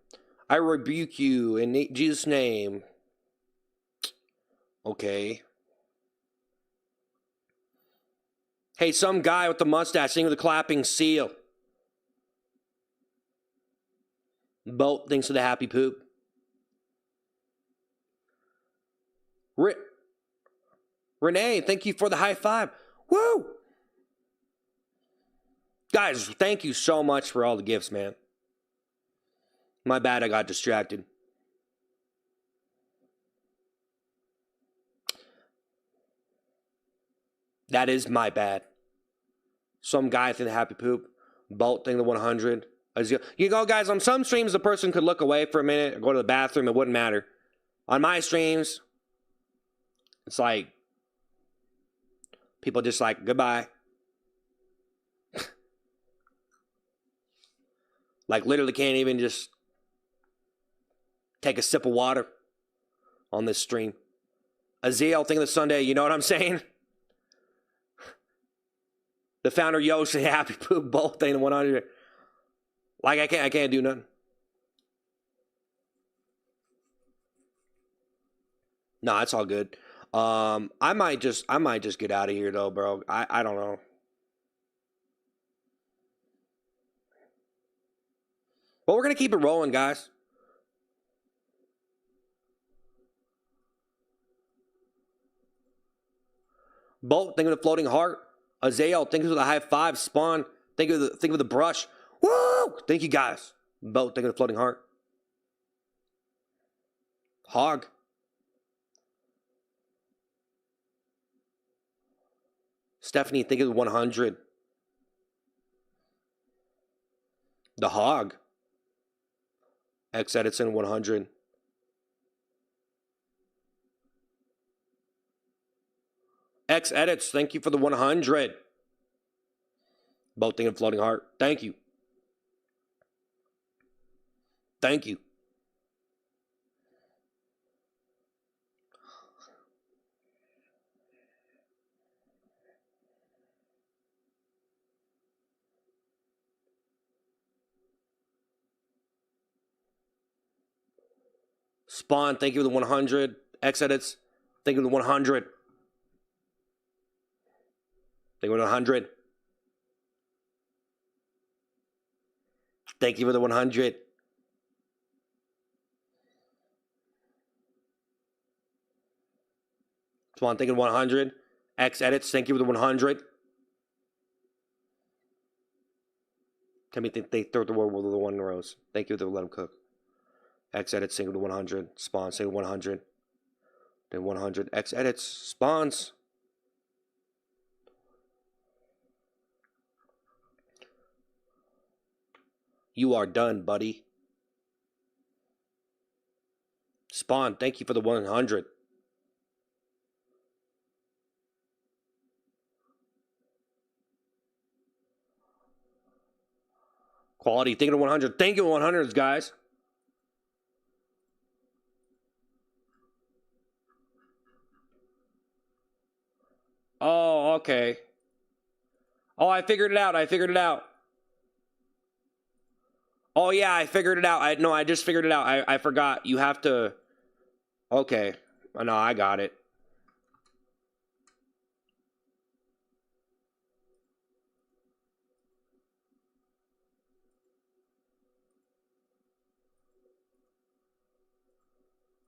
I rebuke you in Jesus' name. Okay. Hey, some guy with the mustache singing with the clapping seal. Boat thinks of the happy poop. Renee, thank you for the high five. Woo! Guys, thank you so much for all the gifts, man. My bad, I got distracted. That is my bad. Some guy think the happy poop. Bolt think the 100. You go, guys, on some streams, the person could look away for a minute or go to the bathroom. It wouldn't matter. On my streams, it's like, people just like, goodbye. Like, literally can't even just take a sip of water on this stream. Aziel, think of the Sunday, you know what I'm saying? The founder Yoshi, happy poop, both thing 100. Like, I can't do nothing. No, it's all good. I might just get out of here though, bro. I don't know. But we're gonna keep it rolling, guys. Bolt, think of the floating heart. Azael, think of the high five. Spawn, think of the brush. Woo! Thank you guys. Bolt, think of the floating heart. Hog. Stephanie, think of the 100. The hog. X Edison 100. X Edits, thank you for the 100. Both thing and floating heart. Thank you. Thank you. Spawn, thank you for the 100. X Edits, thank you for the 100. Thank you for the 100. Thank you for the 100. Spawn, thank you for the 100. X Edits, thank you for the 100. Tell me they throw the word with the one rose. Thank you for the let them cook. X edits single to 100. Spawn single 100. Then 100. X edits. Spawns. You are done, buddy. Spawn, thank you for the 100. Quality, thank you to 100. Thank you to 100s, guys. Oh, okay. Oh, I figured it out. I figured it out. Oh, yeah, I figured it out. I just figured it out. I forgot. You have to... Okay. No, I got it.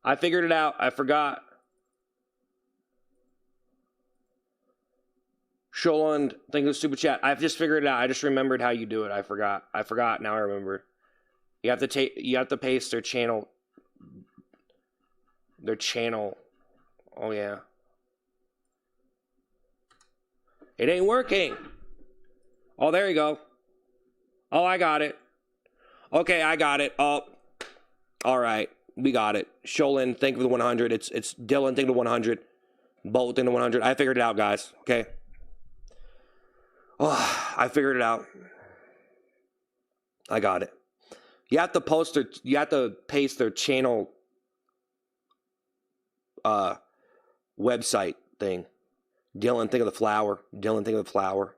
I figured it out. I forgot. Sholand, thank you for super chat. I've just figured it out. I just remembered how you do it. I forgot. Now I remember. You have to paste their channel. Their channel. Oh yeah. It ain't working. Oh, there you go. Oh, I got it. Okay, I got it. Oh. All right. We got it. Sholin, thank you for the 100. It's Dylan, thank you for the 100. Bolt, thank you for the 100. I figured it out, guys. Okay. Oh, I figured it out. I got it. You have to paste their channel website thing. Dylan, think of the flower. Dylan, think of the flower.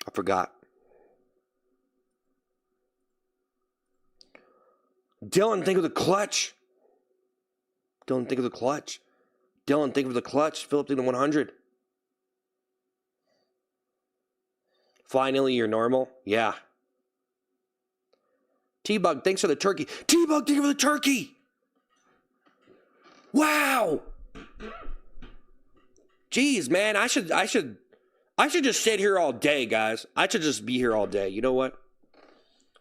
I forgot. Dylan, think of the clutch. Dylan, think of the clutch. Dylan, think of the clutch. Philip, think of the 100. Finally, you're normal. Yeah. T-Bug, thanks for the turkey. T-Bug, thank you for the turkey. Wow. Jeez, man, I should just sit here all day, guys. I should just be here all day. You know what?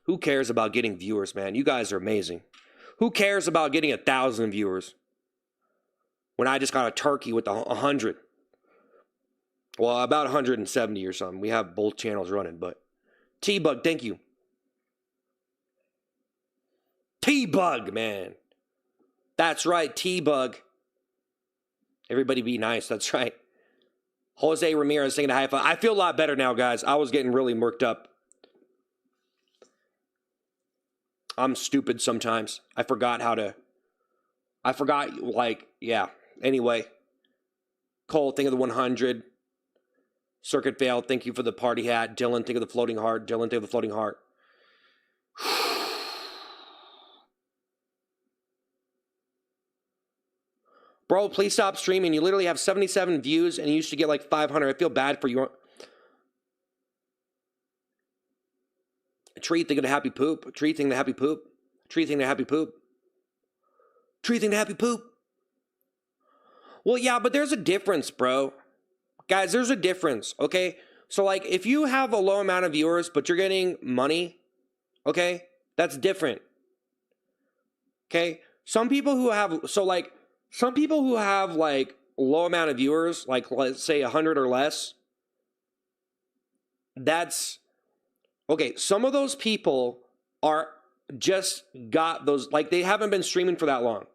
Who cares about getting viewers, man? You guys are amazing. Who cares about getting 1,000 viewers when I just got a turkey with 100? Well, about 170 or something. We have both channels running, but T-Bug, thank you. T-Bug, man. That's right, T-Bug. Everybody be nice. That's right. Jose Ramirez singing a high five. I feel a lot better now, guys. I was getting really murked up. I'm stupid sometimes. I forgot, like, yeah. Anyway. Cole, think of the 100. Circuit failed. Thank you for the party hat. Dylan, think of the floating heart. Dylan, think of the floating heart. Bro, please stop streaming. You literally have 77 views and you used to get like 500. I feel bad for you. Tree, think of the happy poop. Tree, think of the happy poop. Tree, think of the happy poop. Tree, think of the happy poop. Well, yeah, but there's a difference, bro. Guys, there's a difference, okay? So, like, if you have a low amount of viewers, but you're getting money, okay? That's different. Okay? Some people who have low amount of viewers, like let's say 100 or less, that's okay. Some of those people are just got those, like they haven't been streaming for that long.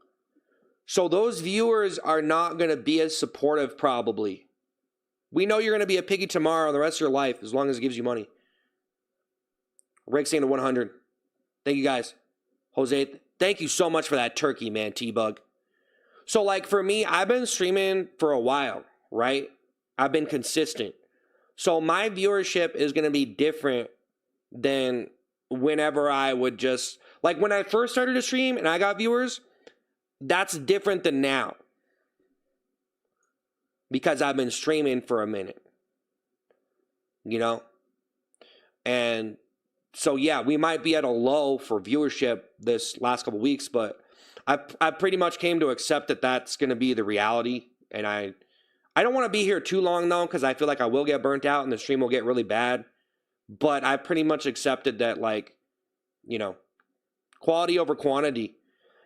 So those viewers are not going to be as supportive probably. We know you're going to be a piggy tomorrow and the rest of your life as long as it gives you money. Rick saying to 100. Thank you guys. Jose, thank you so much for that turkey, man, T-Bug. So, like, for me, I've been streaming for a while, right? I've been consistent. So, my viewership is going to be different than whenever I would just... Like, when I first started to stream and I got viewers, that's different than now. Because I've been streaming for a minute. You know? And so, yeah, we might be at a low for viewership this last couple weeks, but... I pretty much came to accept that that's going to be the reality, and I don't want to be here too long, though, because I feel like I will get burnt out and the stream will get really bad, but I pretty much accepted that, like, you know, quality over quantity.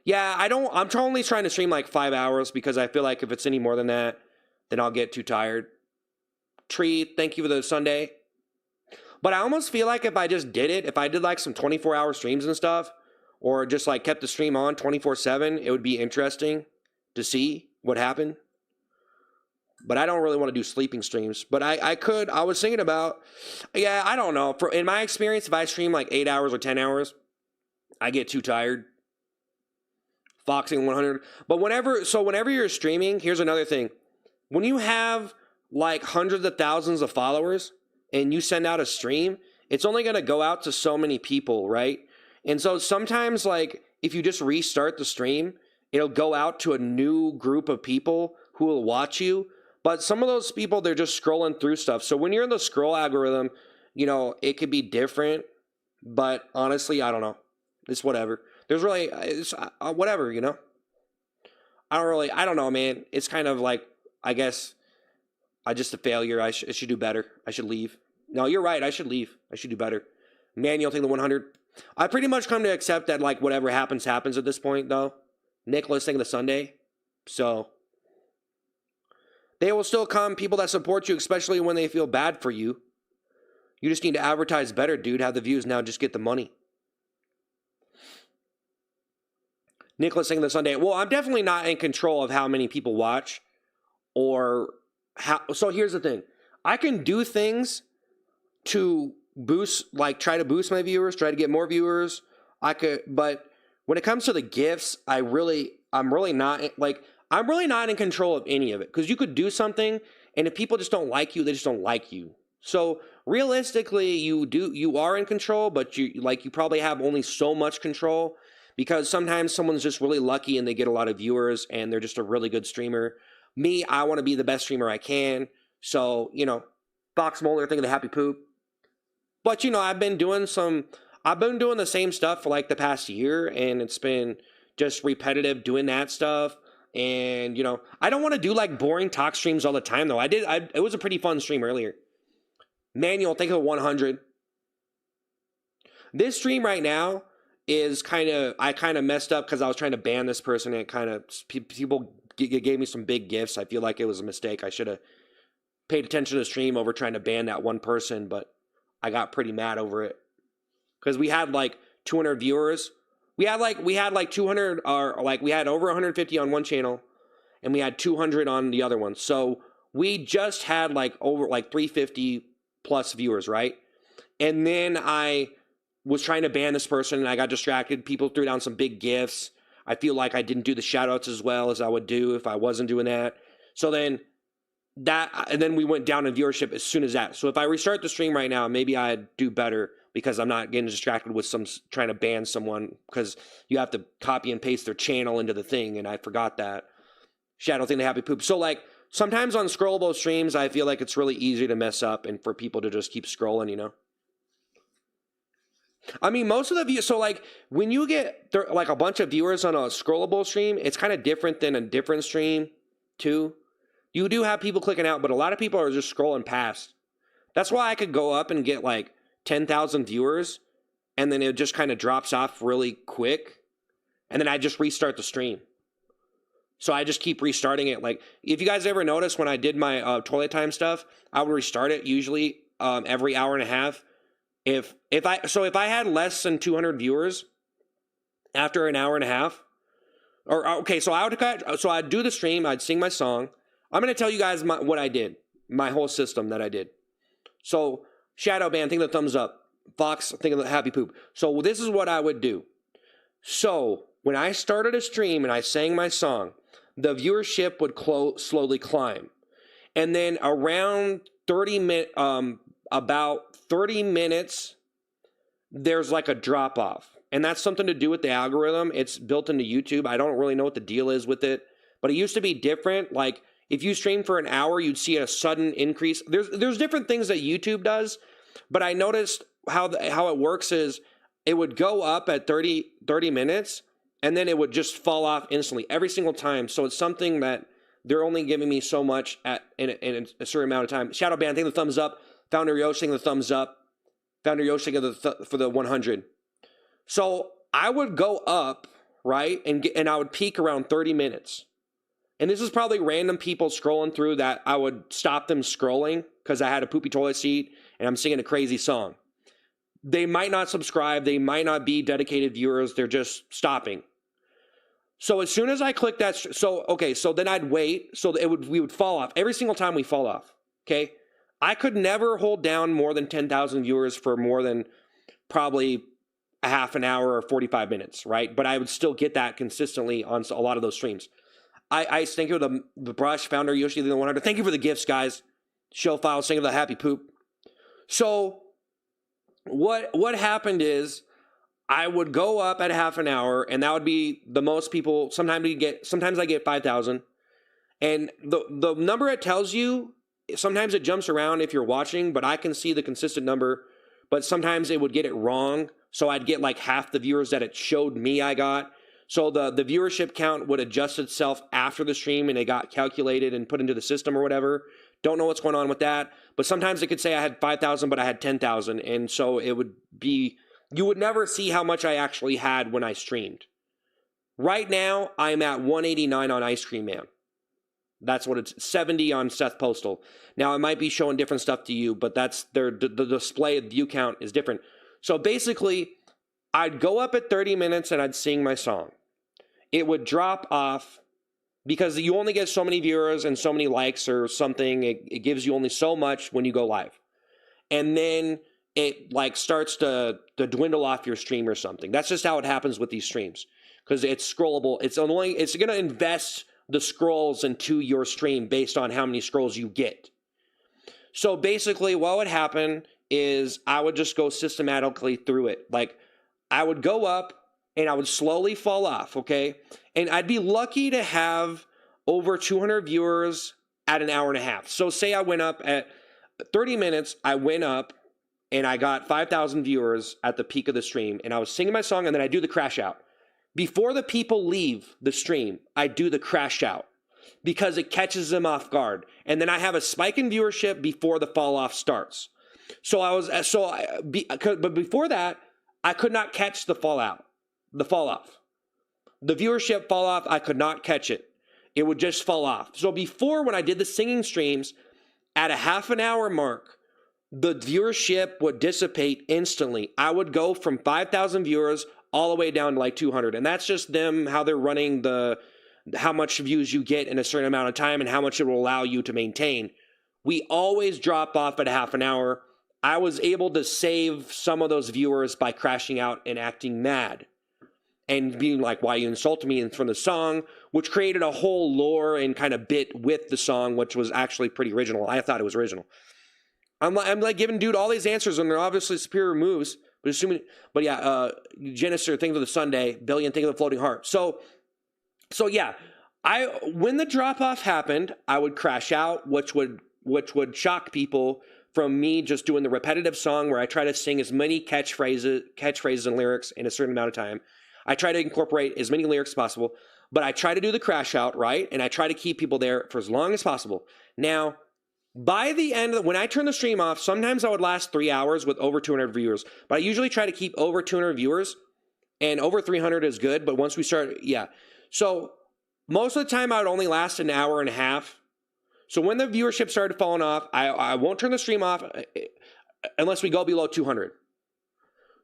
Yeah, I'm only trying to stream like 5 hours because I feel like if it's any more than that, then I'll get too tired. Tree, thank you for the Sunday. But I almost feel like if I just did it, if I did like some 24-hour streams and stuff, or just like kept the stream on 24/7, it would be interesting to see what happened. But I don't really want to do sleeping streams. But I was thinking about, yeah, I don't know. In my experience, if I stream like 8 hours or 10 hours, I get too tired. Foxing 100. But whenever you're streaming, here's another thing. When you have like hundreds of thousands of followers and you send out a stream, it's only going to go out to so many people, right? And so sometimes, like, if you just restart the stream, it'll go out to a new group of people who will watch you. But some of those people, they're just scrolling through stuff. So when you're in the scroll algorithm, you know, it could be different. But honestly, I don't know. It's whatever. It's whatever, you know? I don't know, man. It's kind of like, I guess, I just a failure. I should do better. I should leave. No, you're right. I should leave. I should do better. Manual thing, the 100. I pretty much come to accept that, like, whatever happens at this point, though. Nicholas thing, the Sunday. So, they will still come, people that support you, especially when they feel bad for you. You just need to advertise better, dude. Have the views now. Just get the money. Nicholas saying the Sunday. Well, I'm definitely not in control of how many people watch or how. So here's the thing. I can do things to boost, like try to boost my viewers, try to get more viewers. But when it comes to the gifts, I'm really not in control of any of it. Because you could do something, and if people just don't like you, they just don't like you. So realistically, you are in control, but you probably have only so much control. Because sometimes someone's just really lucky and they get a lot of viewers and they're just a really good streamer. Me, I want to be the best streamer I can. So, you know, Fox Molar thing of the happy poop. But, you know, I've been doing the same stuff for like the past year, and it's been just repetitive doing that stuff. And, you know, I don't want to do like boring talk streams all the time though. It was a pretty fun stream earlier. Manual, think of 100. This stream right now is I kind of messed up because I was trying to ban this person, and people gave me some big gifts. I feel like it was a mistake. I should have paid attention to the stream over trying to ban that one person, but I got pretty mad over it because we had like 200 viewers. We had like 200, or like we had over 150 on one channel, and we had 200 on the other one. So we just had like over like 350 plus viewers, right? And then I was trying to ban this person, and I got distracted. People threw down some big gifts. I feel like I didn't do the shoutouts as well as I would do if I wasn't doing that. So then we went down in viewership as soon as that. So if I restart the stream right now, maybe I'd do better because I'm not getting distracted with trying to ban someone, because you have to copy and paste their channel into the thing, and I forgot that. Shadow thing, the happy poop. So like sometimes on scrollable streams, I feel like it's really easy to mess up and for people to just keep scrolling, you know? I mean, most of the views, so like when you get like a bunch of viewers on a scrollable stream, it's kind of different than a different stream too. You do have people clicking out, but a lot of people are just scrolling past. That's why I could go up and get like 10,000 viewers, and then it just kind of drops off really quick, and then I just restart the stream. So I just keep restarting it. Like, if you guys ever notice when I did my toilet time stuff, I would restart it usually every hour and a half. If I had less than 200 viewers after an hour and a half, so I'd do the stream, I'd sing my song. I'm gonna tell you guys what I did, my whole system that I did. So Shadow Band, think of the thumbs up. Fox, think of the happy poop. So this is what I would do. So when I started a stream and I sang my song, the viewership would slowly climb, and then around about 30 minutes, there's like a drop off. And that's something to do with the algorithm. It's built into YouTube. I don't really know what the deal is with it, but it used to be different. Like if you stream for an hour, you'd see a sudden increase. There's different things that YouTube does, but I noticed how it works is it would go up at 30 minutes, and then it would just fall off instantly every single time. So it's something that they're only giving me so much in a certain amount of time. Shadow Band, think of the thumbs up. Founder Yoshi, the thumbs up. Founder Yoshi for the 100. So I would go up, right, and I would peak around 30 minutes. And this is probably random people scrolling through that I would stop them scrolling because I had a poopy toilet seat and I'm singing a crazy song. They might not subscribe. They might not be dedicated viewers. They're just stopping. So as soon as I click that, so then I'd wait. So we would fall off every single time we fall off. Okay. I could never hold down more than 10,000 viewers for more than probably a half an hour or 45 minutes. Right. But I would still get that consistently on a lot of those streams. I thank you to the Brush founder, Yoshi the 100. Thank you for the gifts, guys. Show files, thank you for the happy poop. So what happened is I would go up at half an hour, and that would be the most people. Sometimes I get 5,000, and the number it tells you, sometimes it jumps around if you're watching, but I can see the consistent number. But sometimes it would get it wrong, so I'd get like half the viewers that it showed me I got. So the viewership count would adjust itself after the stream and it got calculated and put into the system or whatever. Don't know what's going on with that. But sometimes it could say I had 5,000, but I had 10,000. And so it would be, you would never see how much I actually had when I streamed. Right now, I'm at 189 on Ice Cream Man. That's what it's, 70 on Seth Postal. Now, it might be showing different stuff to you, but that's the display view count is different. So basically, I'd go up at 30 minutes and I'd sing my song. It would drop off because you only get so many viewers and so many likes or something. It gives you only so much when you go live. And then it like starts to dwindle off your stream or something. That's just how it happens with these streams because it's scrollable. It's going to invest the scrolls into your stream based on how many scrolls you get. So basically what would happen is I would just go systematically through it. Like I would go up and I would slowly fall off, okay? And I'd be lucky to have over 200 viewers at an hour and a half. So say I went up at 30 minutes, I went up and I got 5,000 viewers at the peak of the stream and I was singing my song and then I do the crash out. Before the people leave the stream, I do the crash out because it catches them off guard. And then I have a spike in viewership before the fall off starts. But before that, I could not catch the fall off. The viewership fall off, I could not catch it. It would just fall off. So before, when I did the singing streams, at a half an hour mark, the viewership would dissipate instantly. I would go from 5,000 viewers all the way down to like 200. And that's just them, how they're running how much views you get in a certain amount of time and how much it will allow you to maintain. We always drop off at a half an hour. I was able to save some of those viewers by crashing out and acting mad and being like, why you insulted me in front of the song, which created a whole lore and kind of bit with the song, which was actually pretty original. I thought it was original. I'm like giving dude all these answers and they're obviously superior moves, but yeah, Genesis, think of the Sunday, Billion, think of the floating heart. So yeah, when the drop off happened, I would crash out, which shock people from me just doing the repetitive song where I try to sing as many catchphrases and lyrics in a certain amount of time. I try to incorporate as many lyrics as possible, but I try to do the crash out, right? And I try to keep people there for as long as possible. Now, by the end, when I turn the stream off, sometimes I would last 3 hours with over 200 viewers, but I usually try to keep over 200 viewers, and over 300 is good, but once we start, yeah. So most of the time I would only last an hour and a half. So when the viewership started falling off, I won't turn the stream off unless we go below 200.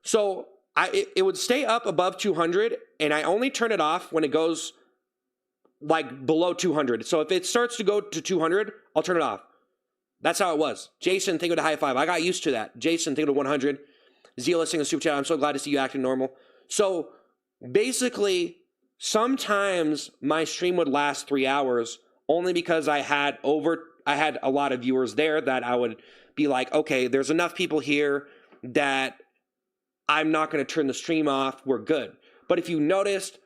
So it would stay up above 200, and I only turn it off when it goes like below 200. So if it starts to go to 200, I'll turn it off. That's how it was. Jason, think of the high five. I got used to that. Jason, think of the 100. Zealous in the super chat. I'm so glad to see you acting normal. So basically, sometimes my stream would last 3 hours only because I had a lot of viewers there that I would be like, okay, there's enough people here that I'm not going to turn the stream off. We're good. But if you noticed,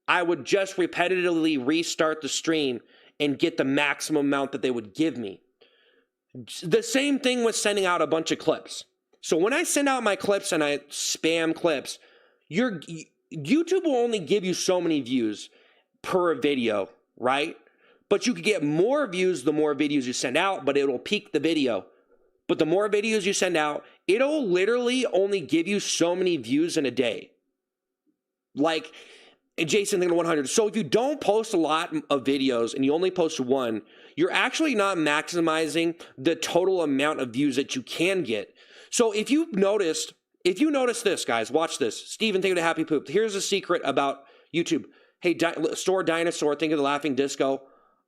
I would just repetitively restart the stream and get the maximum amount that they would give me. The same thing with sending out a bunch of clips. So when I send out my clips and I spam clips, YouTube will only give you so many views per video, right? But you could get more views the more videos you send out, but it'll peak the video. But the more videos you send out, it'll literally only give you so many views in a day. Like, and Jason, think of 100. So if you don't post a lot of videos and you only post one, you're actually not maximizing the total amount of views that you can get. So if you notice this, guys, watch this. Steven, think of the happy poop. Here's a secret about YouTube. Hey, store dinosaur, think of the laughing disco.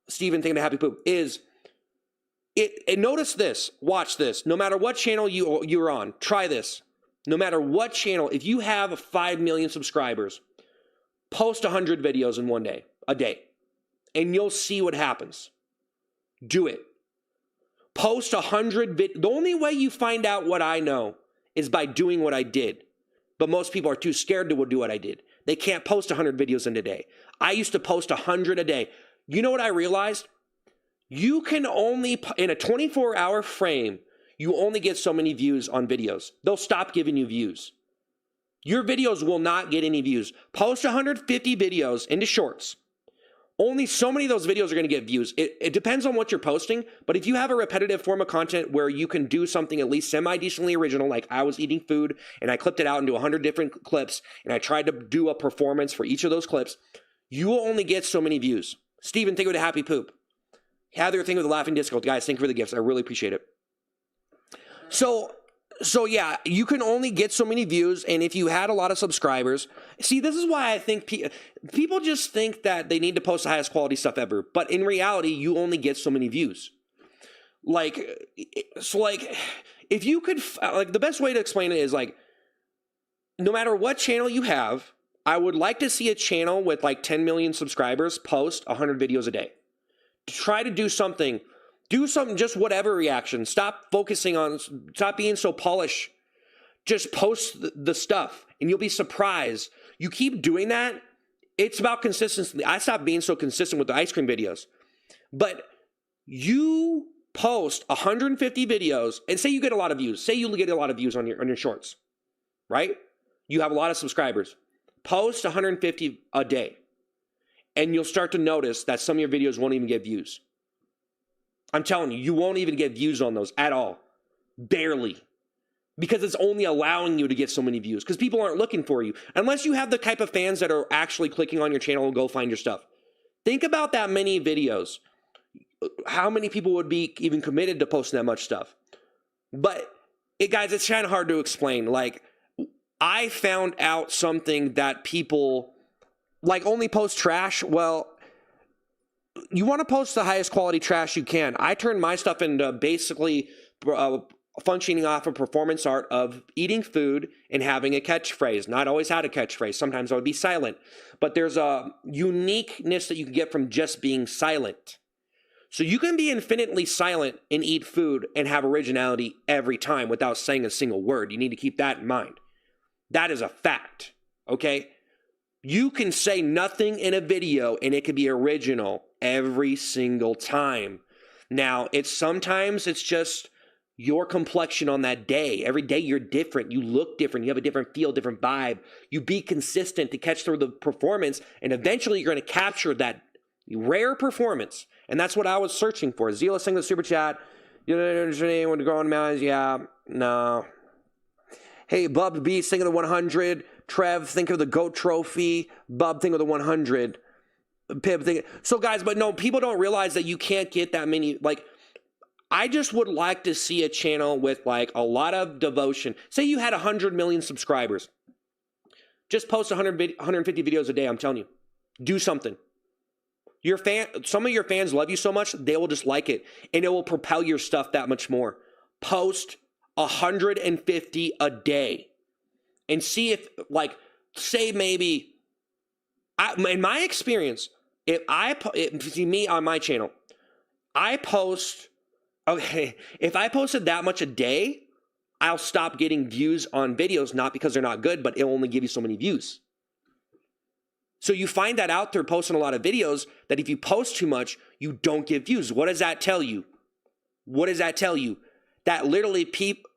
Steven, think of the happy poop. And notice this, watch this. No matter what channel you're on, try this. No matter what channel, if you have 5 million subscribers, post 100 videos in a day, and you'll see what happens. Do it. Post 100 The only way you find out what I know is by doing what I did. But most people are too scared to do what I did. They can't post 100 videos in a day. I used to post 100 a day. You know what I realized? You can only, in a 24-hour frame, you only get so many views on videos. They'll stop giving you views. Your videos will not get any views. Post 150 videos into shorts. Only so many of those videos are going to get views. It depends on what you're posting, but if you have a repetitive form of content where you can do something at least semi-decently original, like I was eating food and I clipped it out into 100 different clips and I tried to do a performance for each of those clips, you will only get so many views. Steven, think of the happy poop. Heather, think of the laughing disco. Guys, thank you for the gifts. I really appreciate it. So yeah, you can only get so many views, and if you had a lot of subscribers, see, this is why I think people just think that they need to post the highest quality stuff ever, but in reality, you only get so many views. Like, if you could, the best way to explain it is no matter what channel you have, I would like to see a channel with 10 million subscribers post 100 videos a day. Try to do something, just whatever reaction. Stop being so polished. Just post the stuff and you'll be surprised. You keep doing that. It's about consistency. I stopped being so consistent with the ice cream videos. But you post 150 videos and say you get a lot of views. Say you get a lot of views on your shorts, right? You have a lot of subscribers. Post 150 a day. And you'll start to notice that some of your videos won't even get views. I'm telling you, you won't even get views on those at all. Barely. Because it's only allowing you to get so many views. Because people aren't looking for you. Unless you have the type of fans that are actually clicking on your channel and go find your stuff. Think about that many videos. How many people would be even committed to posting that much stuff? But, guys, it's kind of hard to explain. I found out something that people, only post trash. Well, you want to post the highest quality trash you can. I turned my stuff into basically functioning off of performance art of eating food and having a catchphrase. Not always had a catchphrase. Sometimes I would be silent. But there's a uniqueness that you can get from just being silent. So you can be infinitely silent and eat food and have originality every time without saying a single word. You need to keep that in mind. That is a fact, okay? You can say nothing in a video and it can be original every single time. Now, sometimes it's just your complexion on that day. Every day you're different. You look different. You have a different feel, different vibe. You be consistent to catch through the performance, and eventually you're going to capture that rare performance. And that's what I was searching for. Zila, sing the super chat. You don't understand when the growing mountains? Yeah, no. Hey, Bub B, think of the 100. Trev, think of the GOAT trophy. Bub, think of the 100. Pip, think. So, guys, but no, people don't realize that you can't get that many. I just would like to see a channel with a lot of devotion. Say you had 100 million subscribers. Just post 150 videos a day. I'm telling you, do something. Some of your fans love you so much they will just like it, and it will propel your stuff that much more. Post 150 a day and see if say maybe in my experience, see me on my channel, if I posted that much a day, I'll stop getting views on videos, not because they're not good, but it'll only give you so many views. So you find that out there posting a lot of videos that if you post too much, you don't get views. What does that tell you? What does that tell you? That literally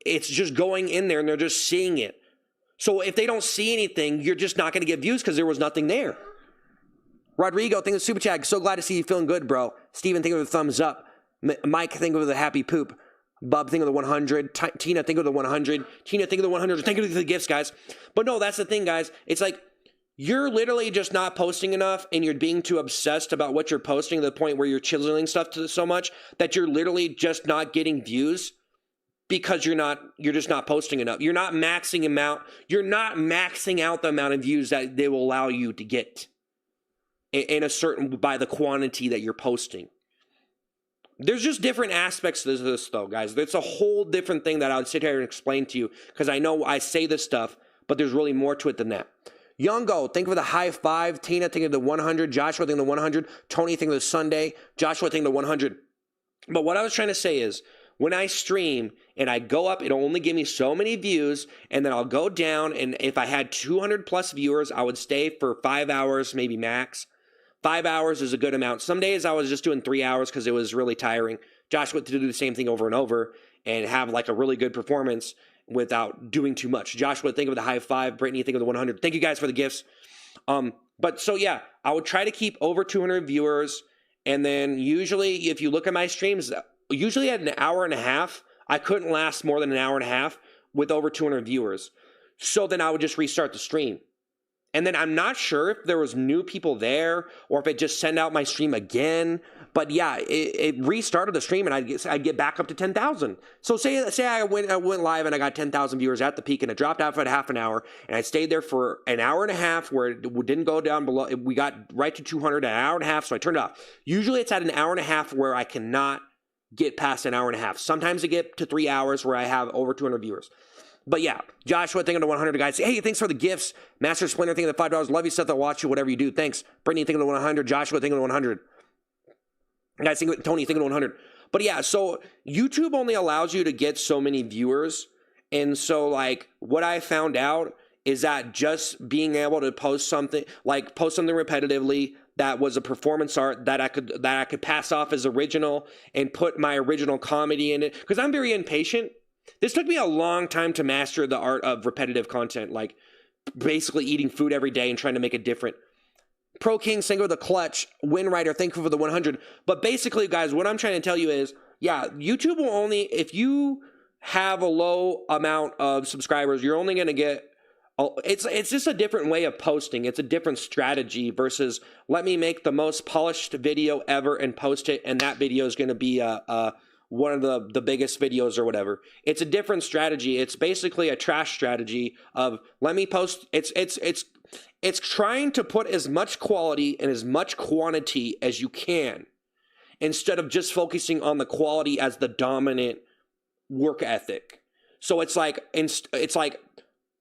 it's just going in there and they're just seeing it. So if they don't see anything, you're just not going to get views because there was nothing there. Rodrigo, think of the super chat. So glad to see you feeling good, bro. Steven, think of the thumbs up. Mike, think of the happy poop. Bub, think of the 100. Tina, think of the 100. Tina, think of the 100. Think of the gifts, guys. But no, that's the thing, guys. It's you're literally just not posting enough, and you're being too obsessed about what you're posting to the point where you're chiseling stuff to so much that you're literally just not getting views because you're just not posting enough. You're not maxing out the amount of views that they will allow you to get in a certain, by the quantity that you're posting. There's just different aspects to this though, guys. It's a whole different thing that I would sit here and explain to you, because I know I say this stuff, but there's really more to it than that. Youngo, think of the high five. Tina, think of the 100. Joshua, think of the 100. Tony, think of the Sunday. Joshua, think of the 100. But what I was trying to say is, when I stream and I go up, it'll only give me so many views, and then I'll go down, and if I had 200 plus viewers, I would stay for 5 hours, maybe max. 5 hours is a good amount. Some days I was just doing 3 hours because it was really tiring. Joshua to do the same thing over and over and have like a really good performance without doing too much. Joshua, think of the high five. Brittany, think of the 100. Thank you guys for the gifts. But so yeah, I would try to keep over 200 viewers. And then usually if you look at my streams, usually at an hour and a half, I couldn't last more than an hour and a half with over 200 viewers. So then I would just restart the stream. And then I'm not sure if there was new people there or if it just sent out my stream again. But yeah, it restarted the stream, and I'd get back up to 10,000. So say I went live and I got 10,000 viewers at the peak, and it dropped out for half an hour, and I stayed there for an hour and a half where it didn't go down below. We got right to 200 at an hour and a half, so I turned it off. Usually it's at an hour and a half where I cannot get past an hour and a half. Sometimes I get to 3 hours where I have over 200 viewers. But yeah, Joshua, thinking of the 100 guys. Hey, thanks for the gifts. Master Splinter, thinking of the $5. Love you, Seth. I'll watch you, whatever you do. Thanks. Brittany, thinking of the 100. Joshua, thinking of the 100. Guys, Tony, thinking of the 100. But yeah, so YouTube only allows you to get so many viewers. And so like what I found out is that just being able to post something repetitively that was a performance art that I could pass off as original and put my original comedy in it. Because I'm very impatient. This took me a long time to master the art of repetitive content, like basically eating food every day and trying to make it different. Pro King, Singer, the Clutch, Winwriter, thankful for the 100. But basically, guys, what I'm trying to tell you is, yeah, YouTube will only, if you have a low amount of subscribers, you're only going to get, it's just a different way of posting. It's a different strategy versus let me make the most polished video ever and post it, and that video is going to be one of the biggest videos or whatever. It's a different strategy. It's basically a trash strategy of let me post. It's trying to put as much quality and as much quantity as you can instead of just focusing on the quality as the dominant work ethic. So it's like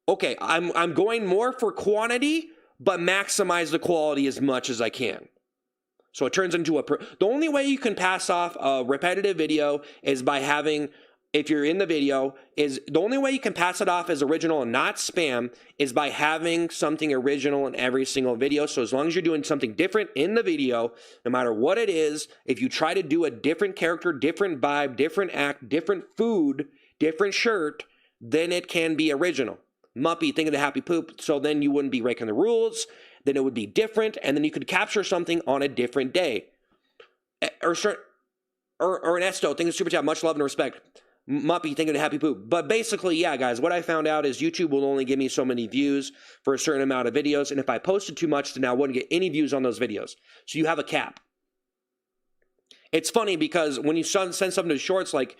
okay, I'm going more for quantity but maximize the quality as much as I can. So it turns into the only way you can pass off a repetitive video is by having, if you're in the video, is the only way you can pass it off as original and not spam is by having something original in every single video. So as long as you're doing something different in the video, no matter what it is, if you try to do a different character, different vibe, different act, different food, different shirt, then it can be original. Muppy, think of the happy poop. So then you wouldn't be breaking the rules. Then it would be different, and then you could capture something on a different day. Or Ernesto, think of super chat, much love and respect. Muppy, think of the happy poop. But basically, yeah, guys, what I found out is YouTube will only give me so many views for a certain amount of videos, and if I posted too much, then I wouldn't get any views on those videos. So you have a cap. It's funny because when you send something to shorts, like,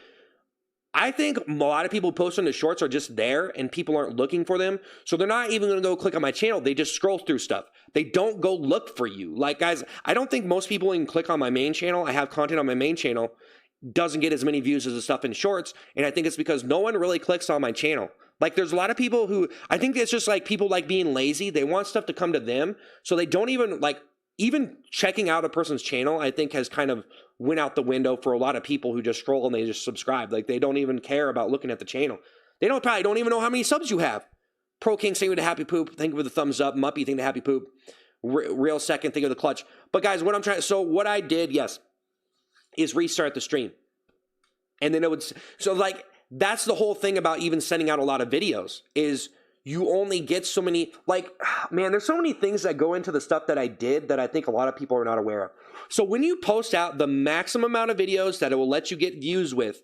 I think a lot of people posting the shorts are just there and people aren't looking for them. So they're not even going to go click on my channel. They just scroll through stuff. They don't go look for you. Like, guys, I don't think most people even click on my main channel. I have content on my main channel. Doesn't get as many views as the stuff in shorts. And I think it's because no one really clicks on my channel. Like, there's a lot of people who, I think it's just like people like being lazy. They want stuff to come to them. So they don't even like, even checking out a person's channel, I think has kind of went out the window for a lot of people who just scroll and they just subscribe. Like, they don't even care about looking at the channel. They probably don't even know how many subs you have. Pro King, think of the happy poop. Think of the thumbs up. Muppy, think of the happy poop. Real second, think of the clutch. But guys, so what I did, yes, is restart the stream. And then it would, so like, that's the whole thing about even sending out a lot of videos is you only get so many, like, man, there's so many things that go into the stuff that I did that I think a lot of people are not aware of. So when you post out the maximum amount of videos that it will let you get views with,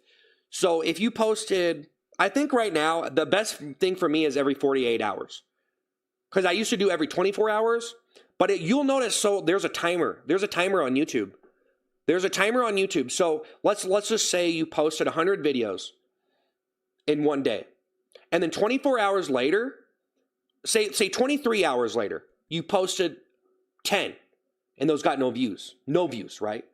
so if you posted, I think right now, the best thing for me is every 48 hours. because I used to do every 24 hours, but you'll notice, so there's a timer. There's a timer on YouTube. There's a timer on YouTube. So let's just say you posted 100 videos in one day. And then 24 hours later, say 23 hours later, you posted 10 and those got no views. No views, right?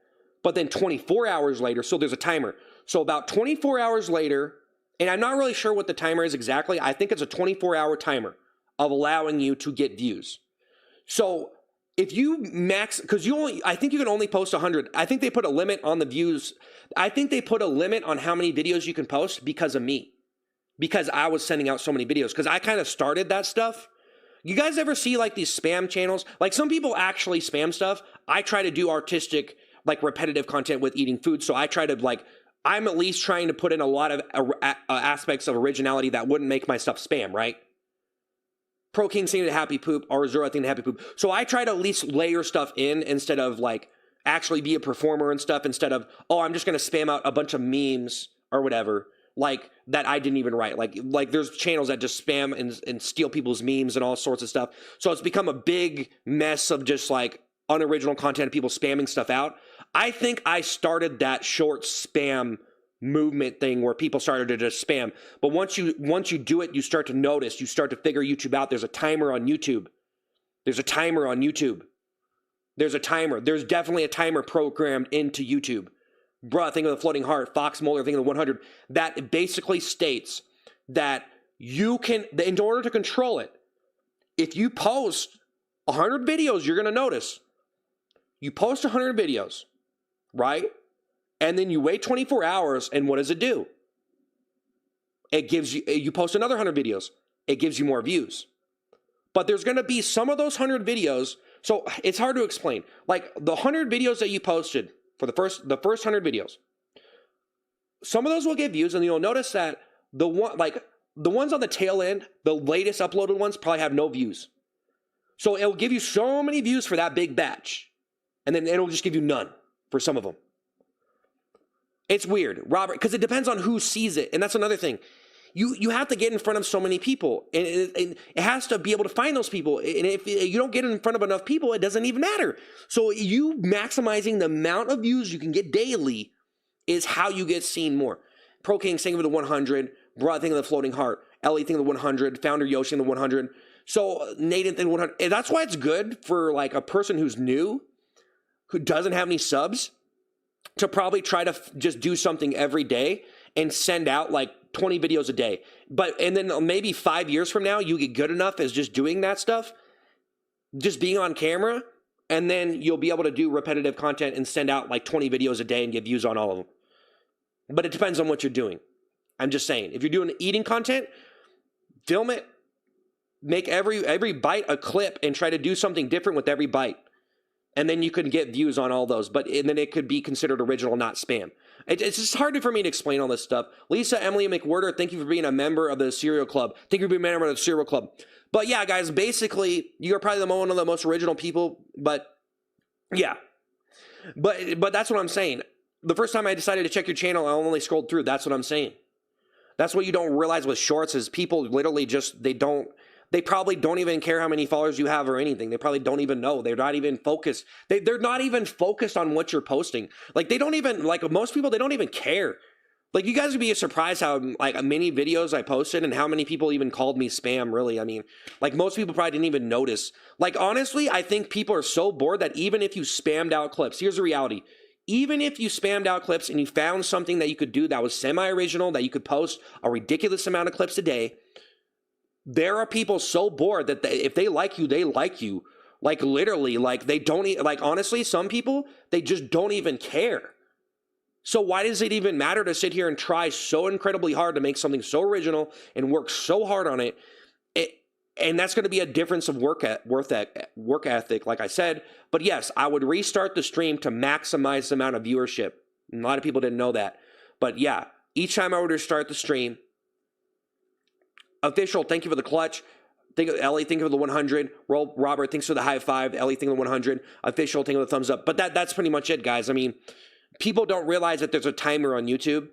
But then 24 hours later, so there's a timer. So about 24 hours later, and I'm not really sure what the timer is exactly. I think it's a 24-hour timer of allowing you to get views. So if you max, because I think you can only post 100. I think they put a limit on the views. I think they put a limit on how many videos you can post because of me. Because I was sending out so many videos. Because I kind of started that stuff. You guys ever see like these spam channels? Like some people actually spam stuff. I try to do artistic, like repetitive content with eating food. So I try to like, I'm at least trying to put in a lot of aspects of originality that wouldn't make my stuff spam, right? Pro King singing to Happy Poop, or Zero thing to Happy Poop. So I try to at least layer stuff in instead of like actually be a performer and stuff, instead of, oh, I'm just going to spam out a bunch of memes or whatever, like that I didn't even write. Like there's channels that just spam and steal people's memes and all sorts of stuff. So it's become a big mess of just like unoriginal content, people spamming stuff out. I think I started that short spam movement thing where people started to just spam. But once you do it, you start to notice, you start to figure YouTube out. There's a timer on YouTube. There's a timer on YouTube. There's a timer. There's definitely a timer programmed into YouTube. Bruh, think of the floating heart, Fox Mulder, think of the 100. That basically states that you can, in order to control it, if you post 100 videos, you're going to notice. You post 100 videos, right? And then you wait 24 hours, and what does it do? It gives you post another 100 videos. It gives you more views. But there's going to be some of those 100 videos, so it's hard to explain. Like the 100 videos that you posted for the first 100 videos, some of those will get views, and you'll notice that the ones on the tail end, the latest uploaded ones, probably have no views. So it'll give you so many views for that big batch, and then it'll just give you none for some of them. It's weird, Robert, because it depends on who sees it. And that's another thing. You have to get in front of so many people. And it has to be able to find those people. And if you don't get in front of enough people, it doesn't even matter. So you maximizing the amount of views you can get daily is how you get seen more. Pro King think of the 100. Broad think of the floating heart. Ellie think of the 100. Founder Yoshi in the 100. So Nathan think of 100. And that's why it's good for like a person who's new, who doesn't have any subs, to probably try to just do something every day and send out like 20 videos a day. And then maybe 5 years from now, you get good enough as just doing that stuff, just being on camera, and then you'll be able to do repetitive content and send out like 20 videos a day and get views on all of them. But it depends on what you're doing. I'm just saying, if you're doing eating content, film it, make every bite a clip and try to do something different with every bite. And then you can get views on all those. And then it could be considered original, not spam. It's just hard for me to explain all this stuff. Lisa, Emily McWhirter, thank you for being a member of the Cereal Club. Thank you for being a member of the Cereal Club. But yeah, guys, basically, you're probably one of the most original people. But yeah. But that's what I'm saying. The first time I decided to check your channel, I only scrolled through. That's what I'm saying. That's what you don't realize with shorts is people literally just, they probably don't even care how many followers you have or anything. They probably don't even know. They're not even focused. They're not even focused on what you're posting. Like they don't even, like most people, they don't even care. Like you guys would be surprised how like many videos I posted and how many people even called me spam, really. I mean, like most people probably didn't even notice. Like honestly, I think people are so bored that even if you spammed out clips, here's the reality. Even if you spammed out clips and you found something that you could do that was semi-original, that you could post a ridiculous amount of clips a day, there are people so bored that if they like you, they like you. Like literally, like they don't, like honestly, some people, they just don't even care. So why does it even matter to sit here and try so incredibly hard to make something so original and work so hard on it? And that's going to be a difference of work ethic, like I said. But yes, I would restart the stream to maximize the amount of viewership. A lot of people didn't know that. But yeah, each time I would restart the stream, Official, thank you for the clutch. Think of Ellie, think of the 100. Robert, thanks for the high five. Ellie, think of the 100. Official, think of the thumbs up. But that's pretty much it, guys. I mean, people don't realize that there's a timer on YouTube.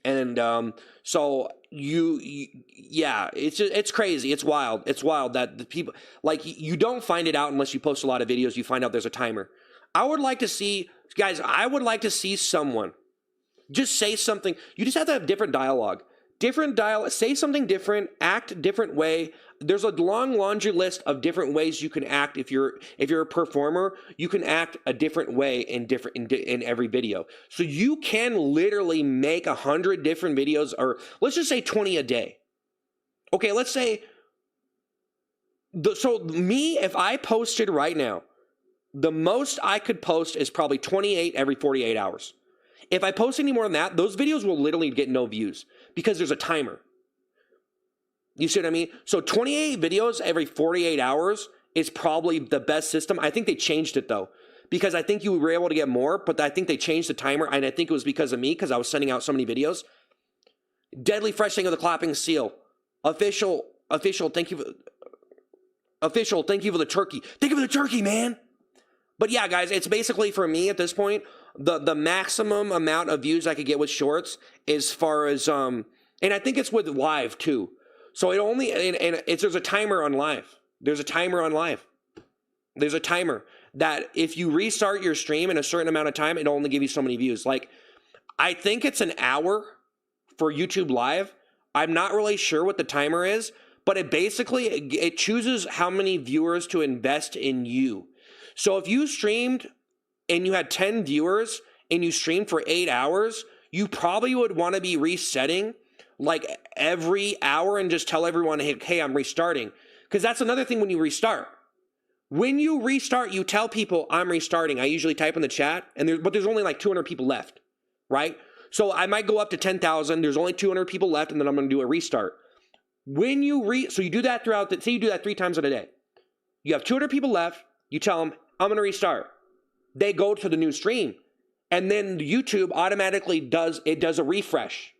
And so yeah, it's crazy. It's wild. It's wild that the people, like, you don't find it out unless you post a lot of videos. You find out there's a timer. I would like to see, guys, I would like to see someone just say something. You just have to have different dialogue. Say something different, act a different way. There's a long laundry list of different ways you can act. If you're a performer, you can act a different way in every video. So you can literally make 100 different videos, or let's just say 20 a day. Okay, let's say if I posted right now, the most I could post is probably 28 every 48 hours. If I post any more than that, those videos will literally get no views because there's a timer. You see what I mean? So 28 videos every 48 hours is probably the best system. I think they changed it though, because I think you were able to get more, but I think they changed the timer, and I think it was because of me, because I was sending out so many videos. Deadly fresh thing of the clapping seal. Official, thank you for the turkey. Thank you for the turkey, man. But yeah, guys, it's basically, for me at this point, the maximum amount of views I could get with shorts, as far as and I think it's with live too. So it only there's a timer on live. There's a timer that if you restart your stream in a certain amount of time, it'll only give you so many views. Like, I think it's an hour for YouTube Live. I'm not really sure what the timer is, but it chooses how many viewers to invest in you. So if you streamed and you had 10 viewers and you streamed for 8 hours, you probably would want to be resetting like every hour and just tell everyone, hey, I'm restarting. Because that's another thing when you restart. When you restart, you tell people, I'm restarting. I usually type in the chat, but there's only like 200 people left, right? So I might go up to 10,000. There's only 200 people left, and then I'm going to do a restart. When you so you do that say you do that 3 times in a day. You have 200 people left. You tell them, I'm going to restart. They go to the new stream, and then YouTube automatically does a refresh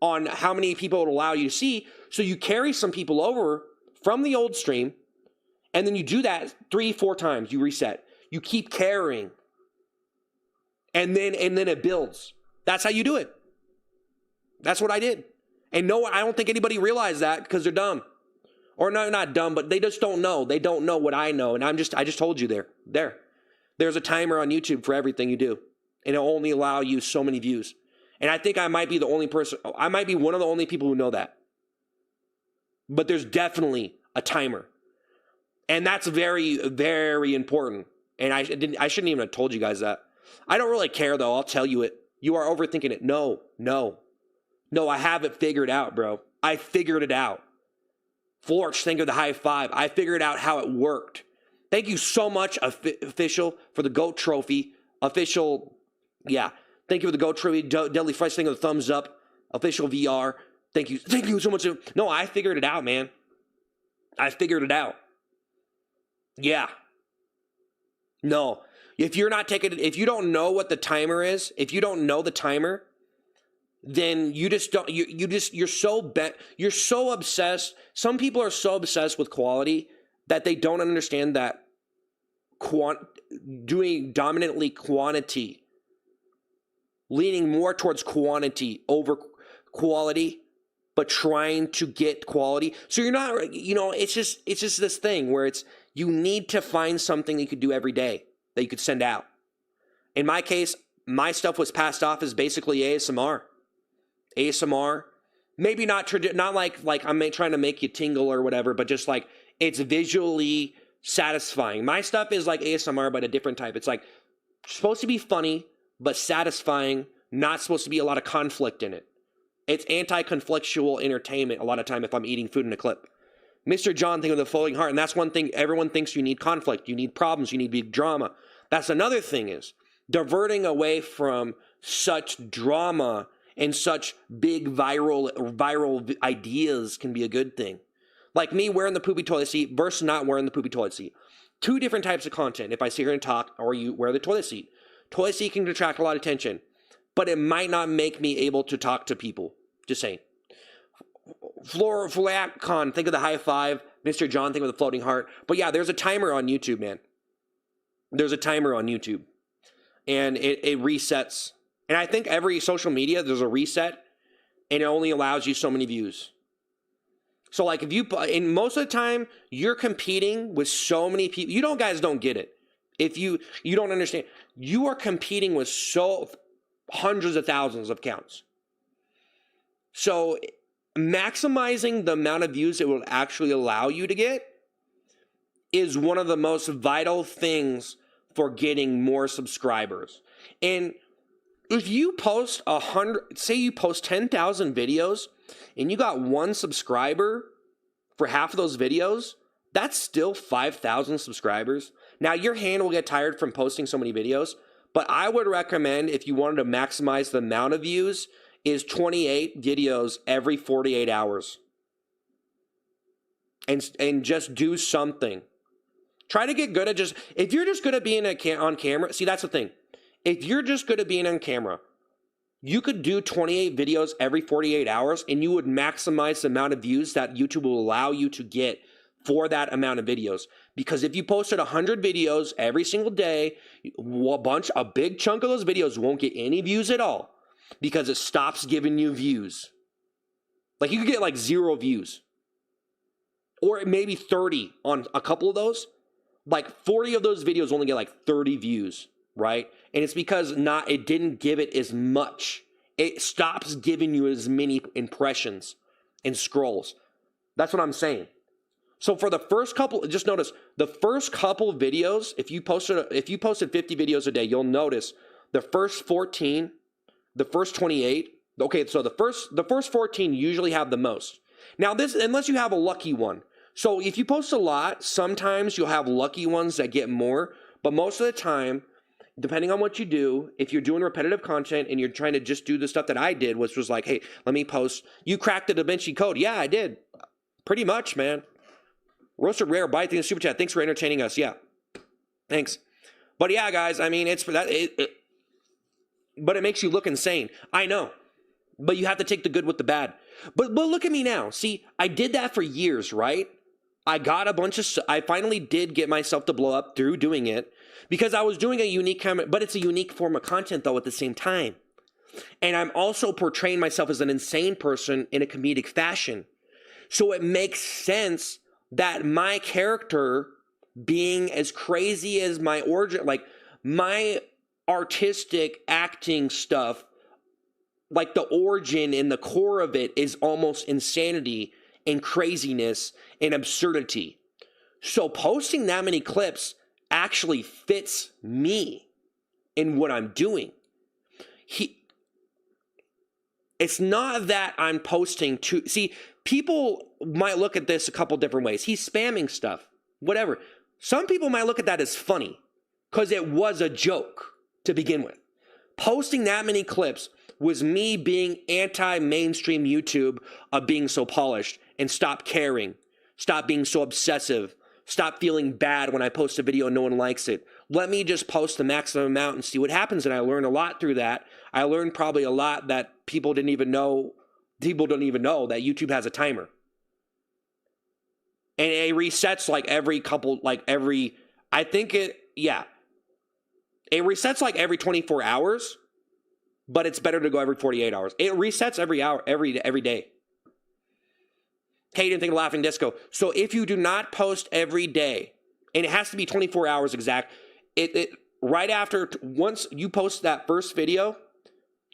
on how many people it will allow you to see. So you carry some people over from the old stream, and then you do that 3-4 times. You reset. You keep carrying, and then it builds. That's how you do it. That's what I did. And no, I don't think anybody realized that, because they're dumb. Or no, not dumb, but they just don't know. They don't know what I know. And I just told you there. There's a timer on YouTube for everything you do. And it'll only allow you so many views. And I think I might be the only person, I might be one of the only people who know that. But there's definitely a timer. And that's very, very important. And I shouldn't even have told you guys that. I don't really care though. I'll tell you it. You are overthinking it. No, I have it figured out, bro. I figured it out. Florch, think of the high five. I figured out how it worked. Thank you so much, Official, for the GOAT trophy. Official, yeah. Thank you for the GOAT trophy. Deadly Fresh, thing of the thumbs up. Official VR. Thank you so much. No, I figured it out, man. I figured it out. Yeah. No. If you don't know what the timer is, if you don't know the timer, then you're so obsessed. Some people are so obsessed with quality that they don't understand that doing dominantly quantity, leaning more towards quantity over quality, but trying to get quality. So you're not, it's just this thing where you need to find something that you could do every day that you could send out. In my case, my stuff was passed off as basically ASMR. Maybe not like I'm trying to make you tingle or whatever, but just like it's visually satisfying. My stuff is like ASMR, but a different type. It's like supposed to be funny, but satisfying, not supposed to be a lot of conflict in it. It's anti-conflictual entertainment a lot of time if I'm eating food in a clip. Mr. John, think of the floating heart. And that's one thing. Everyone thinks you need conflict. You need problems. You need big drama. That's another thing, is diverting away from such drama and such big viral ideas can be a good thing. Like me wearing the poopy toilet seat versus not wearing the poopy toilet seat. 2 different types of content. If I sit here and talk, or you wear the toilet seat. Toilet seat can attract a lot of attention, but it might not make me able to talk to people. Just saying. Flatcon, think of the high five. Mr. John, think of the floating heart. But yeah, there's a timer on YouTube, man. There's a timer on YouTube. And it resets. And I think every social media, there's a reset. and it only allows you so many views. So like if you, and most of the time you're competing with so many people. You guys don't get it. If you don't understand, you are competing with hundreds of thousands of accounts. So maximizing the amount of views it will actually allow you to get is one of the most vital things for getting more subscribers. And if you post say you post 10,000 videos and you got 1 subscriber for half of those videos, that's still 5,000 subscribers. Now, your hand will get tired from posting so many videos, but I would recommend, if you wanted to maximize the amount of views, is 28 videos every 48 hours. And just do something. Try to get good at if you're just good at being on camera, see, that's the thing. If you're just good at being on camera, you could do 28 videos every 48 hours and you would maximize the amount of views that YouTube will allow you to get for that amount of videos. Because if you posted 100 videos every single day, a big chunk of those videos won't get any views at all because it stops giving you views. Like you could get like 0 views or maybe 30 on a couple of those. Like 40 of those videos only get like 30 views, right? And it's because it didn't give it as much. It stops giving you as many impressions and scrolls. That's what I'm saying. So for the first couple, just notice the first couple of videos, if you posted 50 videos a day, you'll notice the first 14, the first 28. Okay, so the first 14 usually have the most. Now this, unless you have a lucky one. So if you post a lot, sometimes you'll have lucky ones that get more, but most of the time, depending on what you do, if you're doing repetitive content and you're trying to just do the stuff that I did, which was like, hey, let me post, you cracked the Da Vinci Code. Yeah, I did. Pretty much, man. Roasted Rare, bye, thanks for the super chat. Thanks for entertaining us. Yeah, thanks. But yeah, guys, I mean, it's for that. But it makes you look insane. I know. But you have to take the good with the bad. But look at me now. See, I did that for years, right? I got I finally did get myself to blow up through doing it because I was doing a unique but it's a unique form of content though at the same time. And I'm also portraying myself as an insane person in a comedic fashion. So it makes sense that my character being as crazy as my origin, like my artistic acting stuff, like the origin and the core of it is almost insanity and craziness and absurdity. So posting that many clips actually fits me in what I'm doing. It's not that I'm posting to, see, people might look at this a couple different ways. He's spamming stuff, whatever. Some people might look at that as funny because it was a joke to begin with. Posting that many clips was me being anti-mainstream YouTube of being so polished and stop caring, stop being so obsessive, stop feeling bad when I post a video and no one likes it. Let me just post the maximum amount and see what happens. And I learned a lot through that. I learned probably a lot that people don't even know that YouTube has a timer. And it resets like it resets like every 24 hours, but it's better to go every 48 hours. It resets every hour, every day. Hayden, think of Laughing Disco. So if you do not post every day, and it has to be 24 hours exact, right after, once you post that first video,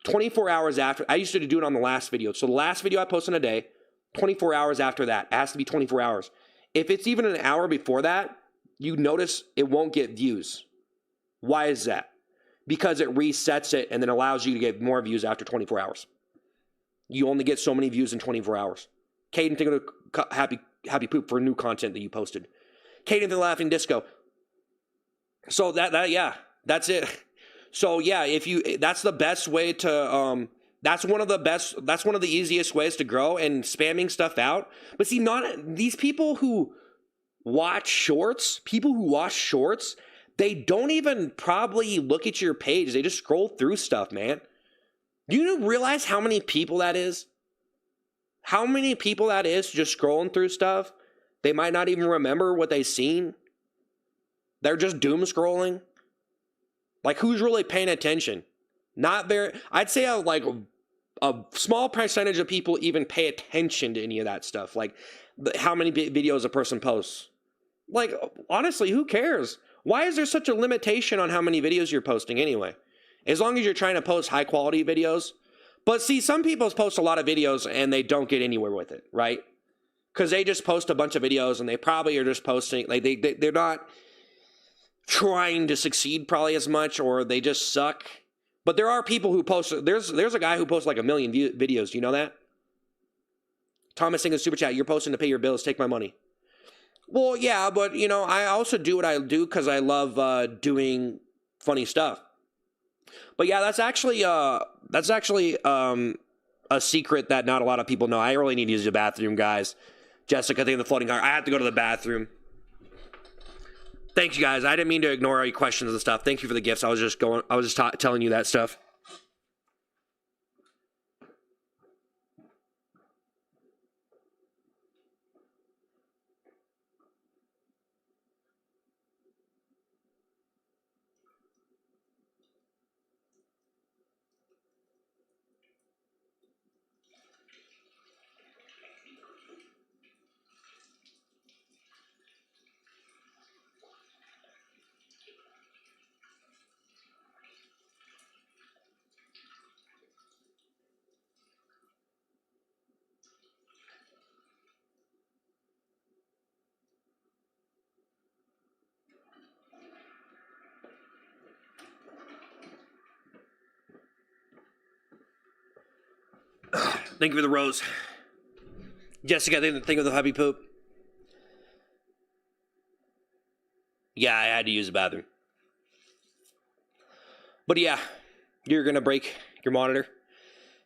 24 hours after, I used to do it on the last video. So the last video I post in a day, 24 hours after that, it has to be 24 hours. If it's even an hour before that, you notice it won't get views. Why is that? Because it resets it and then allows you to get more views after 24 hours. You only get so many views in 24 hours. Caden, think of happy poop for new content that you posted. Caden, the Laughing Disco. So that's it. So yeah, that's the best way to, that's one of the easiest ways to grow, and spamming stuff out. But see, not these people who watch shorts, they don't even probably look at your page. They just scroll through stuff, man. Do you realize how many people that is? How many people that is just scrolling through stuff? They might not even remember what they've seen. They're just doom scrolling. Like, who's really paying attention? Not very. I'd say a small percentage of people even pay attention to any of that stuff. Like how many videos a person posts. Like, honestly, who cares? Why is there such a limitation on how many videos you're posting anyway? As long as you're trying to post high quality videos. But see, some people post a lot of videos and they don't get anywhere with it, right? Because they just post a bunch of videos and they probably are just posting, like they're not trying to succeed probably as much, or they just suck. But there are people who post, there's a guy who posts like 1 million videos. Do you know that? Thomas Singh in Super Chat, you're posting to pay your bills, take my money. Well, yeah, but, you know, I also do what I do because I love doing funny stuff. But yeah, that's actually a secret that not a lot of people know. I really need to use the bathroom, guys. Jessica, thank you for the floating heart. I have to go to the bathroom. Thanks, you guys. I didn't mean to ignore all your questions and stuff. Thank you for the gifts. I was just telling you that stuff. Thank you for the rose. Jessica, think of the happy poop. Yeah, I had to use the bathroom. But yeah, you're going to break your monitor.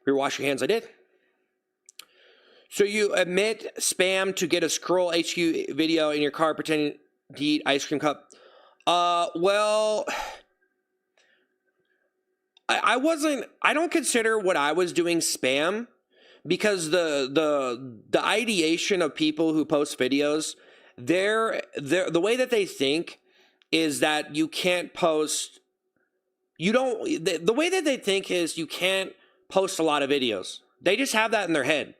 You wash your hands. I did. So you admit spam to get a scroll HQ video in your car pretending to eat ice cream cup. Well, I don't consider what I was doing spam, because the ideation of people who post videos, the way that they think is that you can't post, the way that they think is you can't post a lot of videos. They just have that in their head.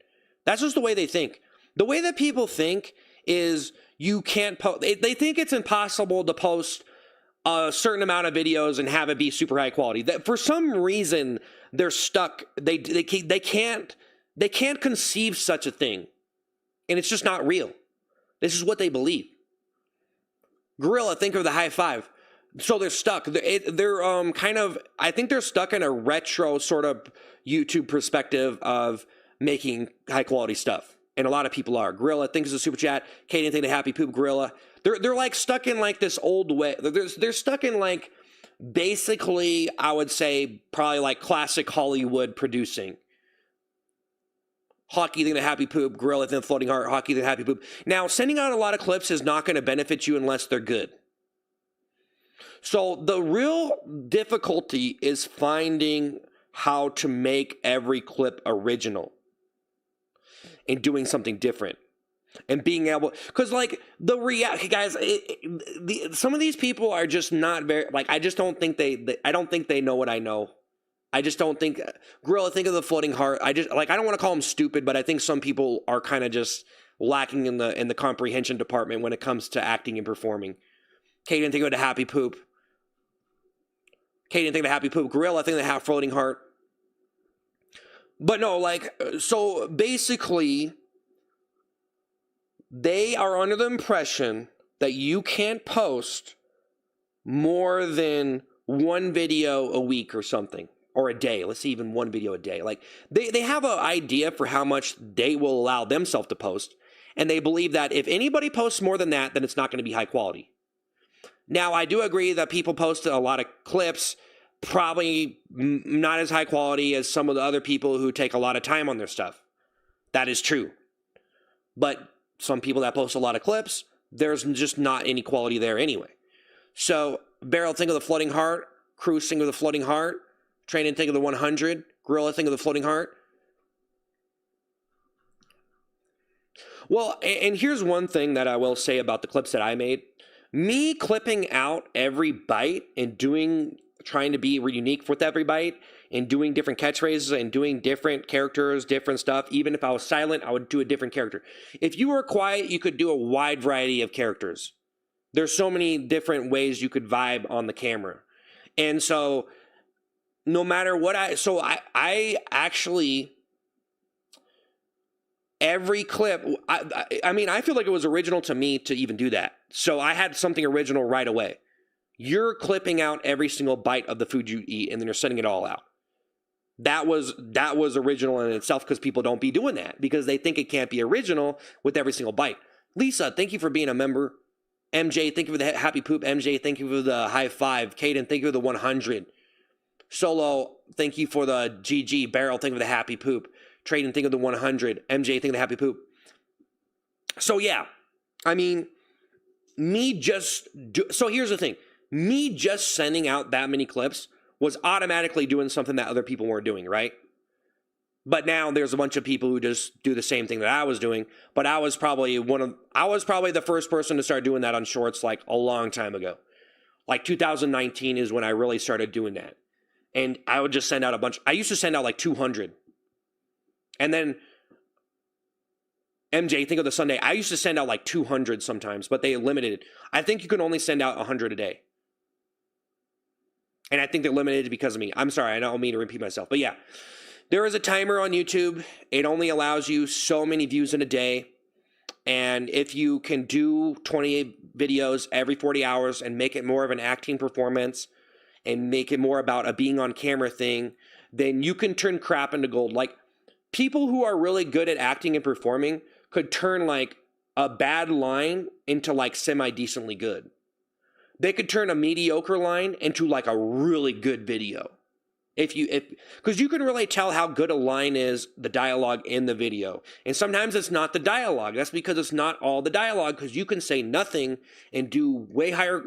That's just the way they think. The way that people think is you can't post, they think it's impossible to post a certain amount of videos and have it be super high quality. That for some reason they're stuck. They can't conceive such a thing, and it's just not real. This is what they believe. Gorilla, think of the high five. So they're stuck. They're kind of, I think they're stuck in a retro sort of YouTube perspective of making high quality stuff, and a lot of people are. Gorilla, thanks for the super chat. Katie, think the happy poop. Gorilla, they're like stuck in like this old way. They're stuck in like basically, I would say probably like classic Hollywood producing. Hockey, think the happy poop. Gorilla, think the floating heart. Hockey, think the happy poop. Now, sending out a lot of clips is not going to benefit you unless they're good. So the real difficulty is finding how to make every clip original and doing something different and being able, because like the reality, guys, some of these people are just not very, like, I just don't think I don't think they know what I know. I just don't think, Gorilla, think of the floating heart. I don't want to call them stupid, but I think some people are kind of just lacking in the comprehension department when it comes to acting and performing. Kaden, think of the happy poop. Kaden, think of the happy poop. Gorilla, think of the half floating heart. But no, like, so basically, they are under the impression that you can't post more than one video a week or something, or a day. Let's see, even one video a day. Like, they have an idea for how much they will allow themselves to post, and they believe that if anybody posts more than that, then it's not going to be high quality. Now, I do agree that people post a lot of clips, probably not as high quality as some of the other people who take a lot of time on their stuff. That is true. But some people that post a lot of clips, there's just not any quality there anyway. So, Barrel, think of the floating heart. Cruz, think of the floating heart. Training, think of the 100. Gorilla, think of the floating heart. Well, and here's one thing that I will say about the clips that I made. Me clipping out every bite and trying to be unique with every bite and doing different catchphrases and doing different characters, different stuff. Even if I was silent, I would do a different character. If you were quiet, you could do a wide variety of characters. There's so many different ways you could vibe on the camera. And so no matter what I actually, every clip, I mean, I feel like it was original to me to even do that. So I had something original right away. You're clipping out every single bite of the food you eat, and then you're sending it all out. That was original in itself, because people don't be doing that because they think it can't be original with every single bite. Lisa, thank you for being a member. MJ, thank you for the happy poop. MJ, thank you for the high five. Caden, thank you for the 100. Solo, thank you for the GG. Barrel, thank you for the happy poop. Traden, think of the 100. MJ, think of the happy poop. So yeah, I mean, so here's the thing. Me just sending out that many clips was automatically doing something that other people weren't doing, right? But now there's a bunch of people who just do the same thing that I was doing. But I was probably the first person to start doing that on shorts like a long time ago. Like 2019 is when I really started doing that. And I would just send out a bunch. I used to send out like 200. And then MJ, think of the Sunday. I used to send out like 200 sometimes, but they limited it. I think you can only send out 100 a day. And I think they're limited because of me. I'm sorry, I don't mean to repeat myself. But yeah, there is a timer on YouTube. It only allows you so many views in a day. And if you can do 28 videos every 40 hours and make it more of an acting performance and make it more about a being on camera thing, then you can turn crap into gold. Like, people who are really good at acting and performing could turn like a bad line into like semi-decently good. They could turn a mediocre line into like a really good video. Because you can really tell how good a line is, the dialogue in the video. And sometimes it's not the dialogue. That's because it's not all the dialogue, because you can say nothing and do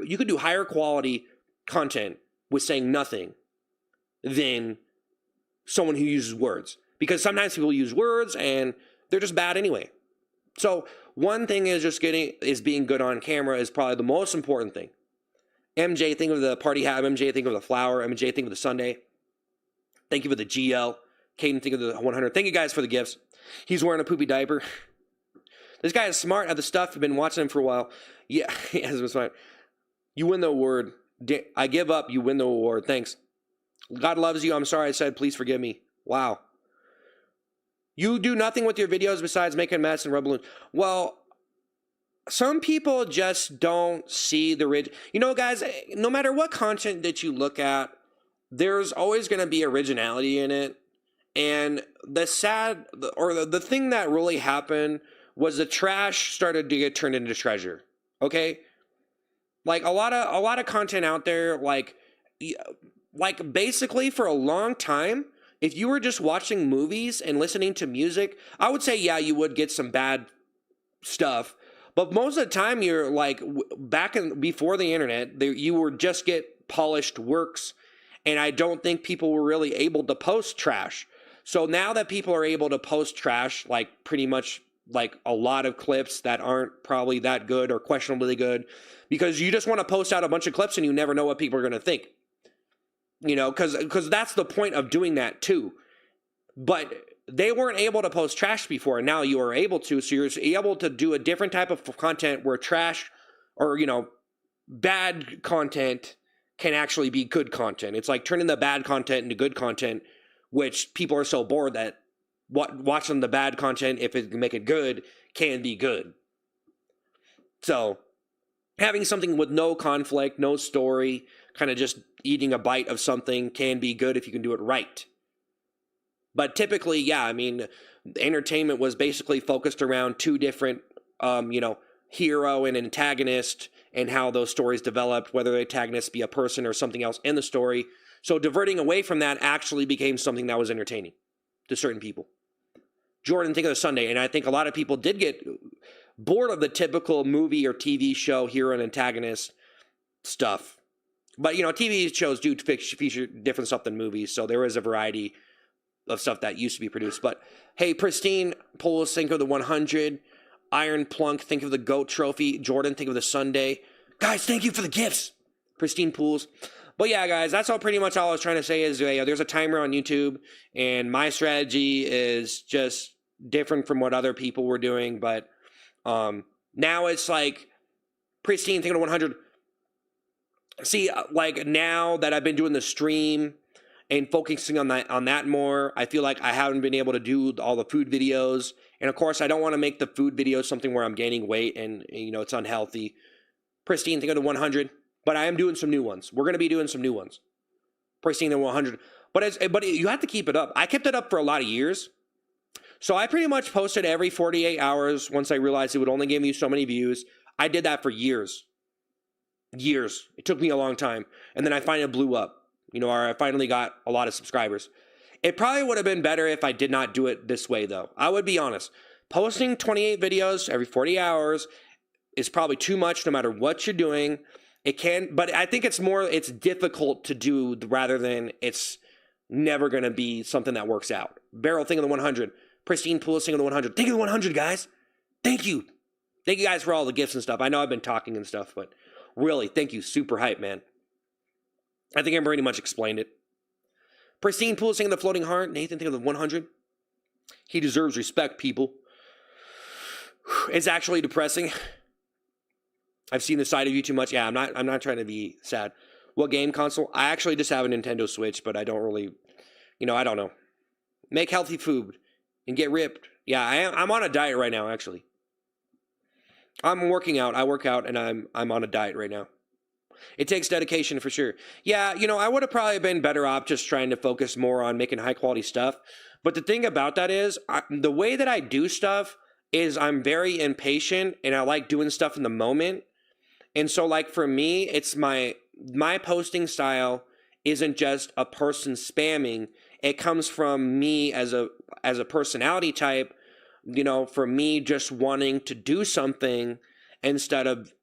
you could do higher quality content with saying nothing than someone who uses words. Because sometimes people use words and they're just bad anyway. So one thing is being good on camera is probably the most important thing. MJ, think of the party hat. MJ, think of the flower. MJ, think of the Sunday. Thank you for the GL. Caden, think of the 100. Thank you guys for the gifts. He's wearing a poopy diaper. This guy is smart at the stuff. I've been watching him for a while. Yeah, he has been smart. You win the award. I give up. You win the award. Thanks. God loves you. I'm sorry I said please forgive me. Wow. You do nothing with your videos besides make a mess and rub balloons. Well, some people just don't see the You know, guys, no matter what content that you look at, there's always going to be originality in it. And the thing that really happened was the trash started to get turned into treasure. Okay? Like a lot of content out there, like basically for a long time, if you were just watching movies and listening to music, I would say, yeah, you would get some bad stuff. But most of the time, you're like, before the internet, you were just get polished works. And I don't think people were really able to post trash. So now that people are able to post trash, like pretty much like a lot of clips that aren't probably that good or questionably good, because you just want to post out a bunch of clips and you never know what people are going to think. You know, because that's the point of doing that too. But they weren't able to post trash before, and now you are able to. So you're able to do a different type of content where trash or, bad content can actually be good content. It's like turning the bad content into good content, which people are so bored that watching the bad content, if it can make it good, can be good. So having something with no conflict, no story, kind of just eating a bite of something can be good if you can do it right. But typically, yeah, I mean, entertainment was basically focused around two different, hero and antagonist, and how those stories developed, whether the antagonist be a person or something else in the story. So diverting away from that actually became something that was entertaining to certain people. Jordan, think of the Sunday, and I think a lot of people did get bored of the typical movie or TV show hero and antagonist stuff. But, TV shows do feature different stuff than movies, so there is a variety of stuff that used to be produced. But, hey, Pristine, Polos, think of the 100. Iron Plunk, think of the GOAT trophy. Jordan, think of the Sunday. Guys, thank you for the gifts. Pristine Pools. But yeah, guys, that's all pretty much all I was trying to say is there's a timer on YouTube, and my strategy is just different from what other people were doing. But now it's like pristine, thinking of 100. See, like now that I've been doing the stream and focusing on that more, I feel like I haven't been able to do all the food videos. And of course, I don't want to make the food videos something where I'm gaining weight and it's unhealthy. Pristine, think of the 100. But I am doing some new ones. We're going to be doing some new ones. Pristine and 100. But you have to keep it up. I kept it up for a lot of years. So I pretty much posted every 48 hours once I realized it would only give you so many views. I did that for years. Years. It took me a long time. And then I finally blew up. Or I finally got a lot of subscribers. It probably would have been better if I did not do it this way, though. I would be honest. Posting 28 videos every 40 hours is probably too much no matter what you're doing. It can, but I think it's difficult to do rather than it's never going to be something that works out. Barrel, think of the 100. Pristine Pool, think of the 100. Think of the 100, guys. Thank you. Thank you guys for all the gifts and stuff. I know I've been talking and stuff, but really, thank you. Super hype, man. I think I pretty much explained it. Pristine Pool, think of the Floating Heart. Nathan, think of the 100. He deserves respect, people. It's actually depressing. I've seen the side of you too much. Yeah, I'm not trying to be sad. What game console? I actually just have a Nintendo Switch, but I don't really, I don't know. Make healthy food and get ripped. Yeah, I'm on a diet right now, actually. I'm working out. I work out, and I'm on a diet right now. It takes dedication for sure. Yeah, I would have probably been better off just trying to focus more on making high-quality stuff. But the thing about that is, the way that I do stuff is I'm very impatient, and I like doing stuff in the moment. And so, like, for me, it's my posting style isn't just a person spamming. It comes from me as a personality type, for me just wanting to do something instead of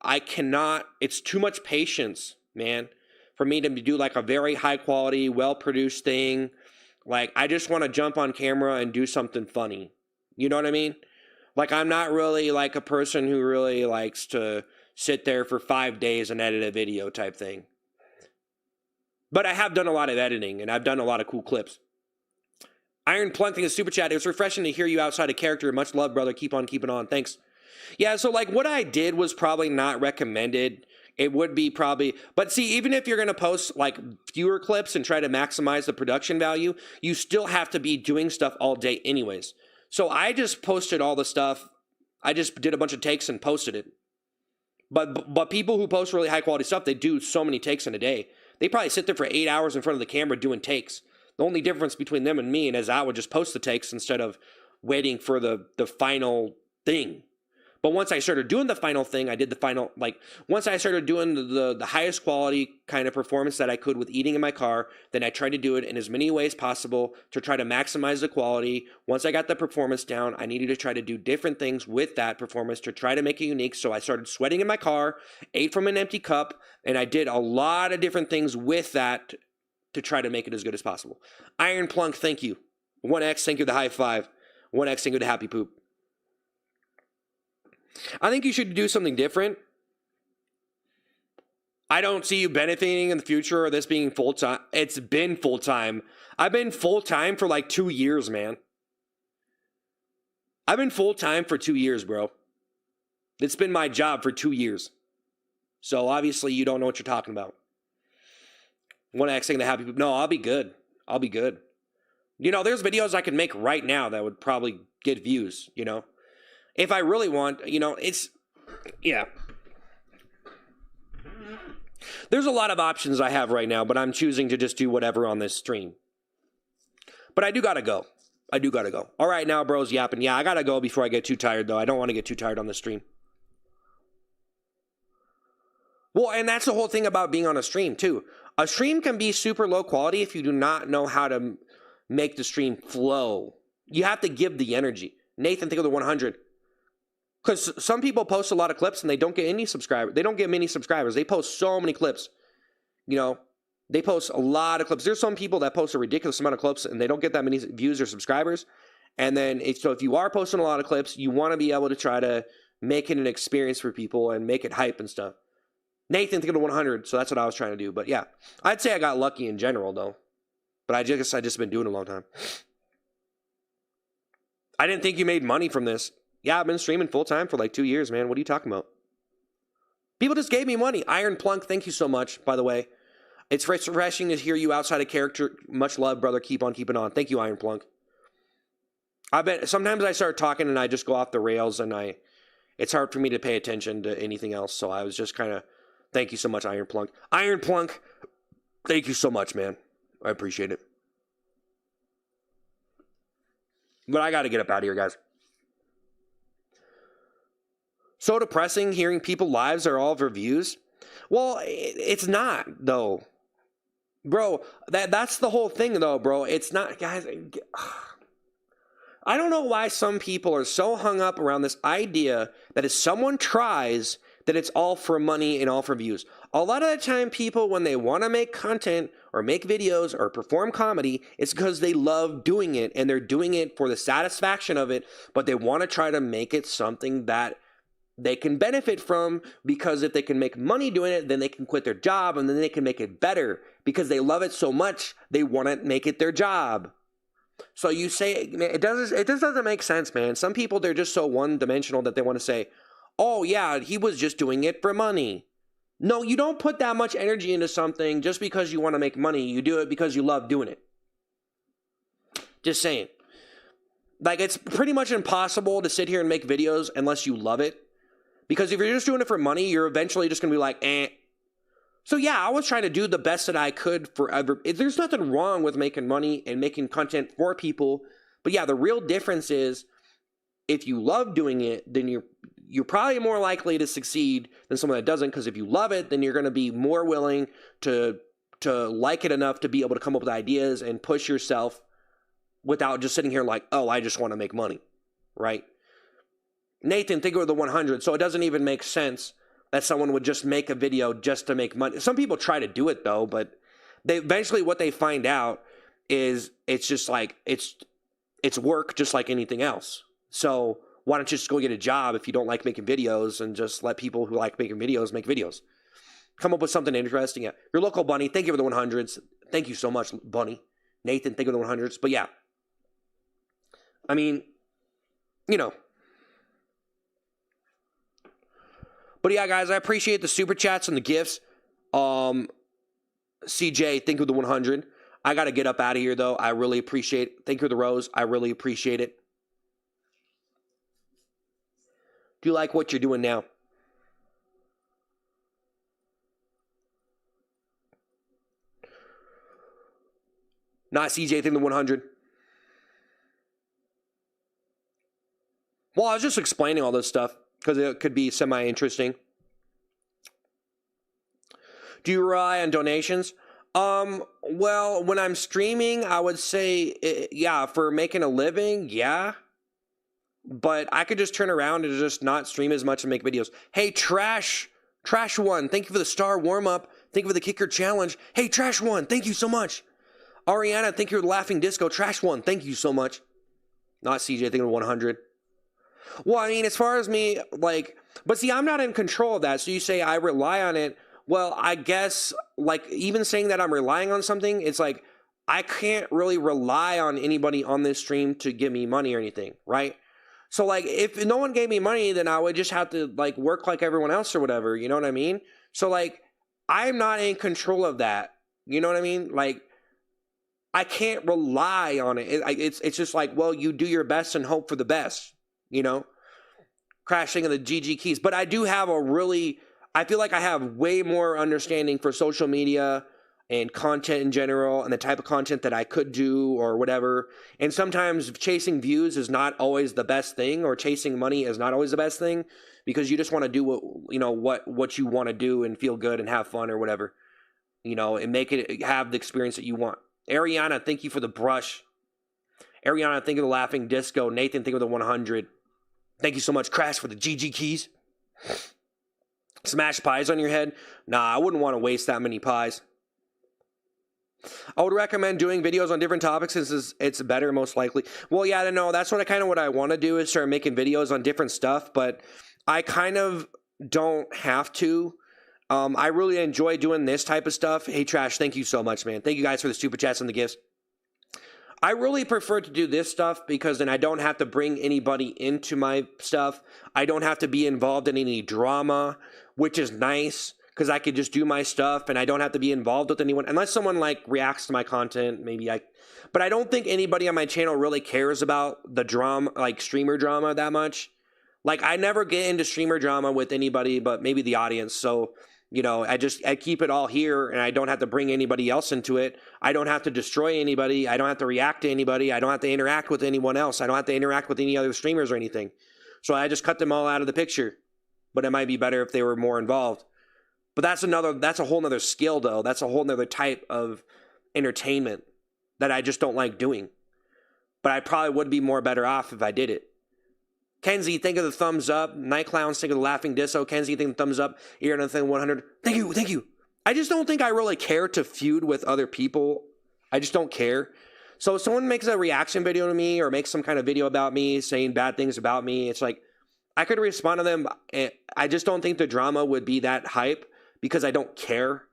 it's too much patience, man, for me to do like a very high quality, well-produced thing. Like, I just want to jump on camera and do something funny. You know what I mean? Like, I'm not really like a person who really likes to sit there for 5 days and edit a video type thing. But I have done a lot of editing, and I've done a lot of cool clips. Iron Plunking is super chat. It was refreshing to hear you outside of character. Much love, brother. Keep on keeping on. Thanks. Yeah, so like what I did was probably not recommended. It would be probably, but see, even if you're going to post like fewer clips and try to maximize the production value, you still have to be doing stuff all day anyways. So I just posted all the stuff. I just did a bunch of takes and posted it. But people who post really high quality stuff, they do so many takes in a day. They probably sit there for 8 hours in front of the camera doing takes. The only difference between them and me is I would just post the takes instead of waiting for the final thing. But once I started doing the final thing, I did the final, like, once I started doing the highest quality kind of performance that I could with eating in my car, then I tried to do it in as many ways possible to try to maximize the quality. Once I got the performance down, I needed to try to do different things with that performance to try to make it unique. So I started sweating in my car, ate from an empty cup, and I did a lot of different things with that to try to make it as good as possible. Iron Plunk, thank you. 1X, thank you, the high five. 1X, thank you, the happy poop. I think you should do something different. I don't see you benefiting in the future or this being full-time. It's been full-time. I've been full-time for like 2 years, man. I've been full-time for 2 years, bro. It's been my job for 2 years. So obviously you don't know what you're talking about. 1X saying the happy poop. No, I'll be good. I'll be good. There's videos I could make right now that would probably get views, If I really want, yeah. There's a lot of options I have right now, but I'm choosing to just do whatever on this stream. But I do gotta go. All right, now bro's yapping. Yeah, I gotta go before I get too tired, though. I don't want to get too tired on the stream. Well, and that's the whole thing about being on a stream, too. A stream can be super low quality if you do not know how to make the stream flow. You have to give the energy. Nathan, think of the 100. Because some people post a lot of clips and they don't get any subscribers. They don't get many subscribers. They post so many clips. They post a lot of clips. There's some people that post a ridiculous amount of clips and they don't get that many views or subscribers. And then, so if you are posting a lot of clips, you want to be able to try to make it an experience for people and make it hype and stuff. Nathan, think of the 100. So that's what I was trying to do. But yeah, I'd say I got lucky in general though. But I just been doing it a long time. I didn't think you made money from this. Yeah, I've been streaming full time for like 2 years, man. What are you talking about? People just gave me money. Iron Plunk, thank you so much, by the way. It's refreshing to hear you outside of character. Much love, brother. Keep on keeping on. Thank you, Iron Plunk. Sometimes I start talking and I just go off the rails and it's hard for me to pay attention to anything else. So I was just kind of, thank you so much, Iron Plunk. Iron Plunk, thank you so much, man. I appreciate it. But I got to get up out of here, guys. So depressing hearing people's lives are all of reviews. Well, it's not, though. Bro, that's the whole thing, though, bro. It's not, guys. I don't know why some people are so hung up around this idea that if someone tries, that it's all for money and all for views. A lot of the time, people, when they want to make content or make videos or perform comedy, it's because they love doing it and they're doing it for the satisfaction of it, but they want to try to make it something that they can benefit from, because if they can make money doing it, then they can quit their job and then they can make it better because they love it so much, they want to make it their job. So you say, it just doesn't make sense, man. Some people, they're just so one-dimensional that they want to say, oh yeah, he was just doing it for money. No, you don't put that much energy into something just because you want to make money. You do it because you love doing it. Just saying. Like, it's pretty much impossible to sit here and make videos unless you love it. Because if you're just doing it for money, you're eventually just going to be like, eh. So yeah, I was trying to do the best that I could forever. There's nothing wrong with making money and making content for people. But yeah, the real difference is if you love doing it, then you're probably more likely to succeed than someone that doesn't. Because if you love it, then you're going to be more willing to like it enough to be able to come up with ideas and push yourself without just sitting here like, oh, I just want to make money, right? Nathan, think of the 100. So it doesn't even make sense that someone would just make a video just to make money. Some people try to do it though, but they eventually what they find out is it's just like it's work just like anything else. So why don't you just go get a job if you don't like making videos and just let people who like making videos make videos? Come up with something interesting. Yeah. Your local bunny, thank you for the 100s. Thank you so much, bunny. Nathan, thank you for the 100s. But yeah, I mean, you know. But yeah, guys, I appreciate the super chats and the gifts. CJ, thank you for the 100. I got to get up out of here, though. I really appreciate it. Thank you for the rose. I really appreciate it. Do you like what you're doing now? Not CJ, thank you for the 100. Well, I was just explaining all this stuff because it could be semi-interesting. Do you rely on donations? Well, when I'm streaming, I would say, yeah, for making a living, yeah. But I could just turn around and just not stream as much and make videos. Hey, Trash One, thank you for the star warm-up. Thank you for the kicker challenge. Hey, Trash One, thank you so much. Ariana, thank you for the laughing disco. Trash One, thank you so much. Not CJ, thank you for 100. Well, I mean, as far as me, like, but see, I'm not in control of that. So you say I rely on it. Well, I guess, like, even saying that I'm relying on something, it's like, I can't really rely on anybody on this stream to give me money or anything, right? So, like, if no one gave me money, then I would just have to, like, work like everyone else or whatever, you know what I mean? So, like, I'm not in control of that, you know what I mean? Like, I can't rely on it. It's just like, well, you do your best and hope for the best. You know, crashing of the GG keys. But I do have I feel like I have way more understanding for social media and content in general and the type of content that I could do or whatever. And sometimes chasing views is not always the best thing, or chasing money is not always the best thing, because you just want to do what you want to do and feel good and have fun or whatever, you know, and have the experience that you want. Ariana, thank you for the brush. Ariana, thank you for the laughing disco. Nathan, thank you for the 100. Thank you so much, Crash, for the GG keys. Smash pies on your head? Nah, I wouldn't want to waste that many pies. I would recommend doing videos on different topics since it's better, most likely. Well, yeah, I don't know. That's what I want to do, is start making videos on different stuff, but I kind of don't have to. I really enjoy doing this type of stuff. Hey, Trash, thank you so much, man. Thank you guys for the super chats and the gifts. I really prefer to do this stuff because then I don't have to bring anybody into my stuff. I don't have to be involved in any drama, which is nice because I could just do my stuff and I don't have to be involved with anyone unless someone like reacts to my content. But I don't think anybody on my channel really cares about the drama, like streamer drama that much. Like I never get into streamer drama with anybody but maybe the audience. So I keep it all here and I don't have to bring anybody else into it. I don't have to destroy anybody. I don't have to react to anybody. I don't have to interact with anyone else. I don't have to interact with any other streamers or anything. So I just cut them all out of the picture. But it might be better if they were more involved. But that's a whole nother skill though. That's a whole nother type of entertainment that I just don't like doing. But I probably would be more better off if I did it. Kenzie, think of the thumbs up. Night Clowns, think of the laughing disso. Kenzie, think of the thumbs up. Ear another thing, 100. Thank you. I just don't think I really care to feud with other people. I just don't care. So if someone makes a reaction video to me or makes some kind of video about me saying bad things about me, it's like I could respond to them. I just don't think the drama would be that hype because I don't care.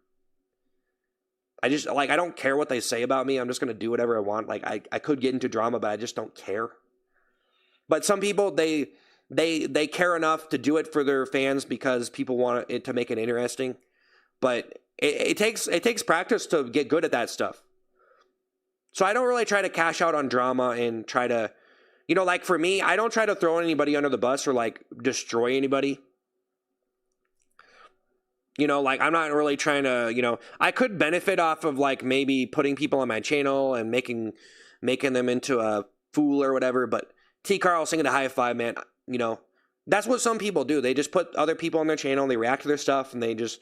I don't care what they say about me. I'm just going to do whatever I want. Like I could get into drama, but I just don't care. But some people, they care enough to do it for their fans because people want it to make it interesting. But it takes practice to get good at that stuff. So I don't really try to cash out on drama and try to, like for me, I don't try to throw anybody under the bus or like destroy anybody. Like I'm not really trying to, I could benefit off of like maybe putting people on my channel and making them into a fool or whatever, but T. Carl singing the high five, man. That's what some people do. They just put other people on their channel, they react to their stuff, and they just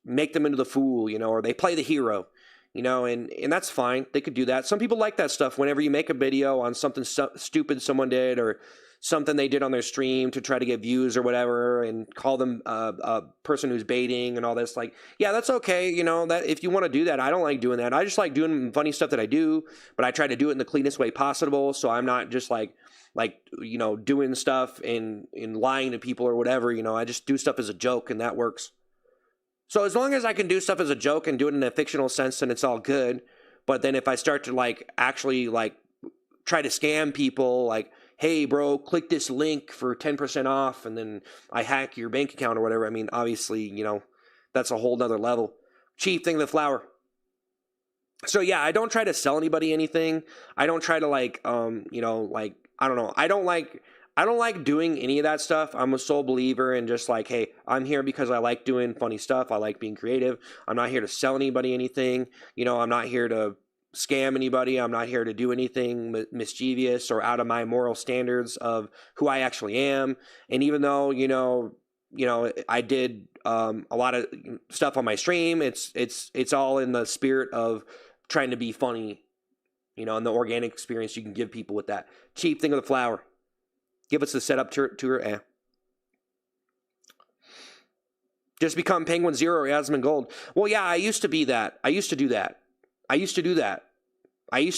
make them into the fool, or they play the hero, and that's fine. They could do that. Some people like that stuff. Whenever you make a video on something stupid someone did or something they did on their stream to try to get views or whatever, and call them a person who's baiting and all this, like, yeah, that's okay. That if you want to do that, I don't like doing that. I just like doing funny stuff that I do, but I try to do it in the cleanest way possible. So I'm not just like doing stuff and lying to people or whatever. I just do stuff as a joke, and that works. So as long as I can do stuff as a joke and do it in a fictional sense, then it's all good. But then if I start to actually try to scam people, like, hey, bro, click this link for 10% off, and then I hack your bank account or whatever. I mean, obviously, that's a whole nother level. Chief, thing of the flower. So, yeah, I don't try to sell anybody anything. I don't try to, I don't know. I don't like doing any of that stuff. I'm a sole believer in just like, hey, I'm here because I like doing funny stuff. I like being creative. I'm not here to sell anybody anything. I'm not here to scam anybody. I'm not here to do anything mischievous or out of my moral standards of who I actually am. And even though I did a lot of stuff on my stream, it's all in the spirit of trying to be funny, and the organic experience you can give people with that. Cheap thing of the flower. Give us the setup tour. Just become Penguin Zero or Yasmin Gold. Well, yeah, I used to be that. I used to do that. I used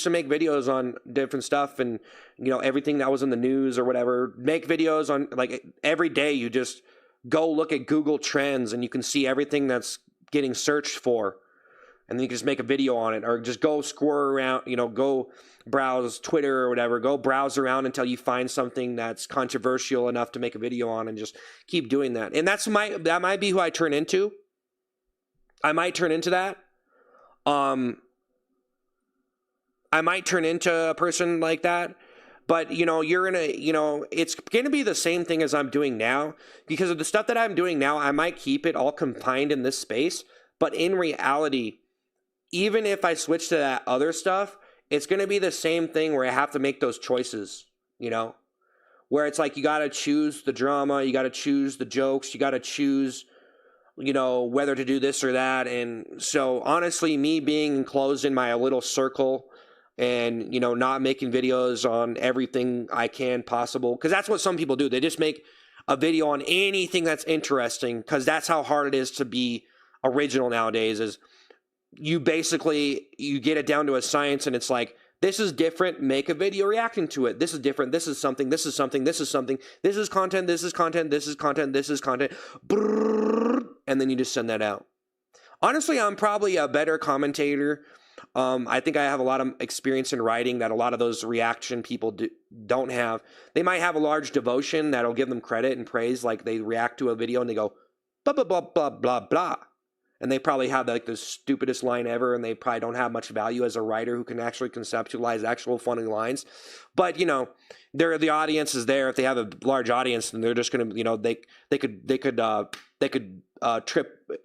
to make videos on different stuff and, everything that was in the news or whatever. Make videos on, every day you just go look at Google Trends and you can see everything that's getting searched for. And then you can just make a video on it or just go scroll around, go browse Twitter or whatever. Go browse around until you find something that's controversial enough to make a video on and just keep doing that. And that might be who I turn into. I might turn into that. I might turn into a person like that, but it's going to be the same thing as I'm doing now because of the stuff that I'm doing now. I might keep it all confined in this space, but in reality, even if I switch to that other stuff, it's going to be the same thing where I have to make those choices, where it's like, you got to choose the drama, you got to choose the jokes, you got to choose, whether to do this or that. And so honestly, me being enclosed in my little circle and, not making videos on everything I can possible, because that's what some people do. They just make a video on anything that's interesting, because that's how hard it is to be original nowadays. Is you get it down to a science, and it's like, this is different, make a video reacting to it. This is different, this is something, this is something, this is something, this is content, this is content, this is content, this is content. Brrr. and then you just send that out. Honestly, I'm probably a better commentator. I think I have a lot of experience in writing that a lot of those reaction people don't have. They might have a large devotion that'll give them credit and praise, like they react to a video and they go, blah, blah, blah, blah, blah, blah. And they probably have like the stupidest line ever, and they probably don't have much value as a writer who can actually conceptualize actual funny lines. But, you know, the audience is there. If they have a large audience, then they're just going to, you know, they could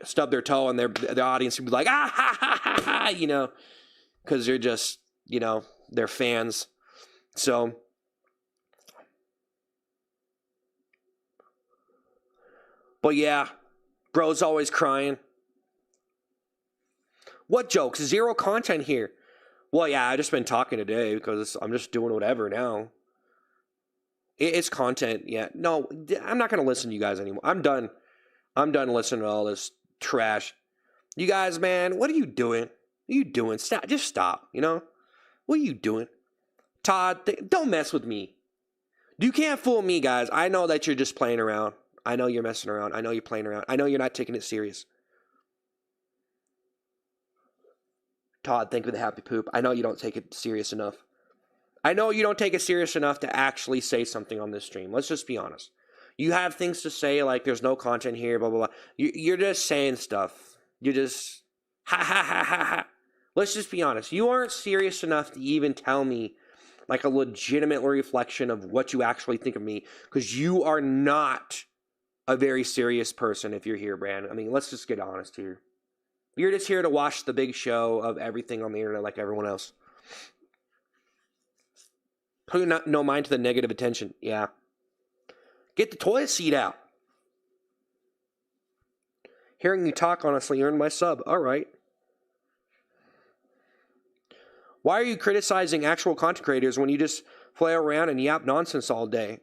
stub their toe, and the audience would be like, ah, ha, ha, ha, ha, you know, because they're just, you know, they're fans. So, but yeah, bro's always crying. What jokes? Zero content here. Well, yeah, I just been talking today because I'm just doing whatever now. It's content. Yeah. No, I'm not going to listen to you guys anymore. I'm done. I'm done listening to all this trash. You guys, man, what are you doing? What are you doing? Stop. Just stop, you know? What are you doing? Todd, don't mess with me. You can't fool me, guys. I know that you're just playing around. I know you're messing around. I know you're playing around. I know you're not taking it serious. Todd, think of the happy poop. I know you don't take it serious enough. I know you don't take it serious enough to actually say something on this stream. Let's just be honest. You have things to say like there's no content here, blah, blah, blah. You're just saying stuff. You're just, ha, ha, ha, ha, ha. Let's just be honest. You aren't serious enough to even tell me like a legitimate reflection of what you actually think of me, because you are not a very serious person if you're here, Brand. I mean, let's just get honest here. You're just here to watch the big show of everything on the internet like everyone else. Put no mind to the negative attention. Yeah. Get the toilet seat out. Hearing you talk honestly earned my sub. All right. Why are you criticizing actual content creators when you just flail around and yap nonsense all day?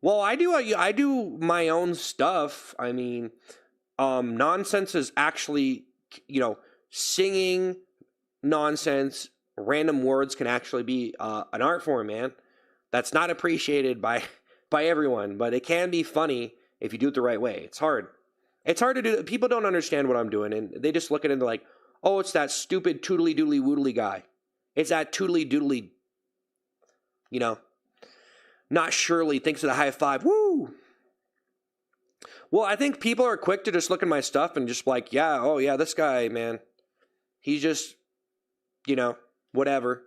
Well, I do my own stuff. I mean, nonsense is actually, you know, singing nonsense, random words can actually be an art form, man. That's not appreciated by everyone, but it can be funny if you do it the right way. It's hard. It's hard to do. People don't understand what I'm doing, and they just look at it and they're like, oh, it's that stupid toodly doodly woodly guy. It's that toodly doodly, you know, not Shirley thinks of the high five. Woo! Well, I think people are quick to just look at my stuff and just like, yeah, oh yeah, this guy, man, he's just, you know, whatever.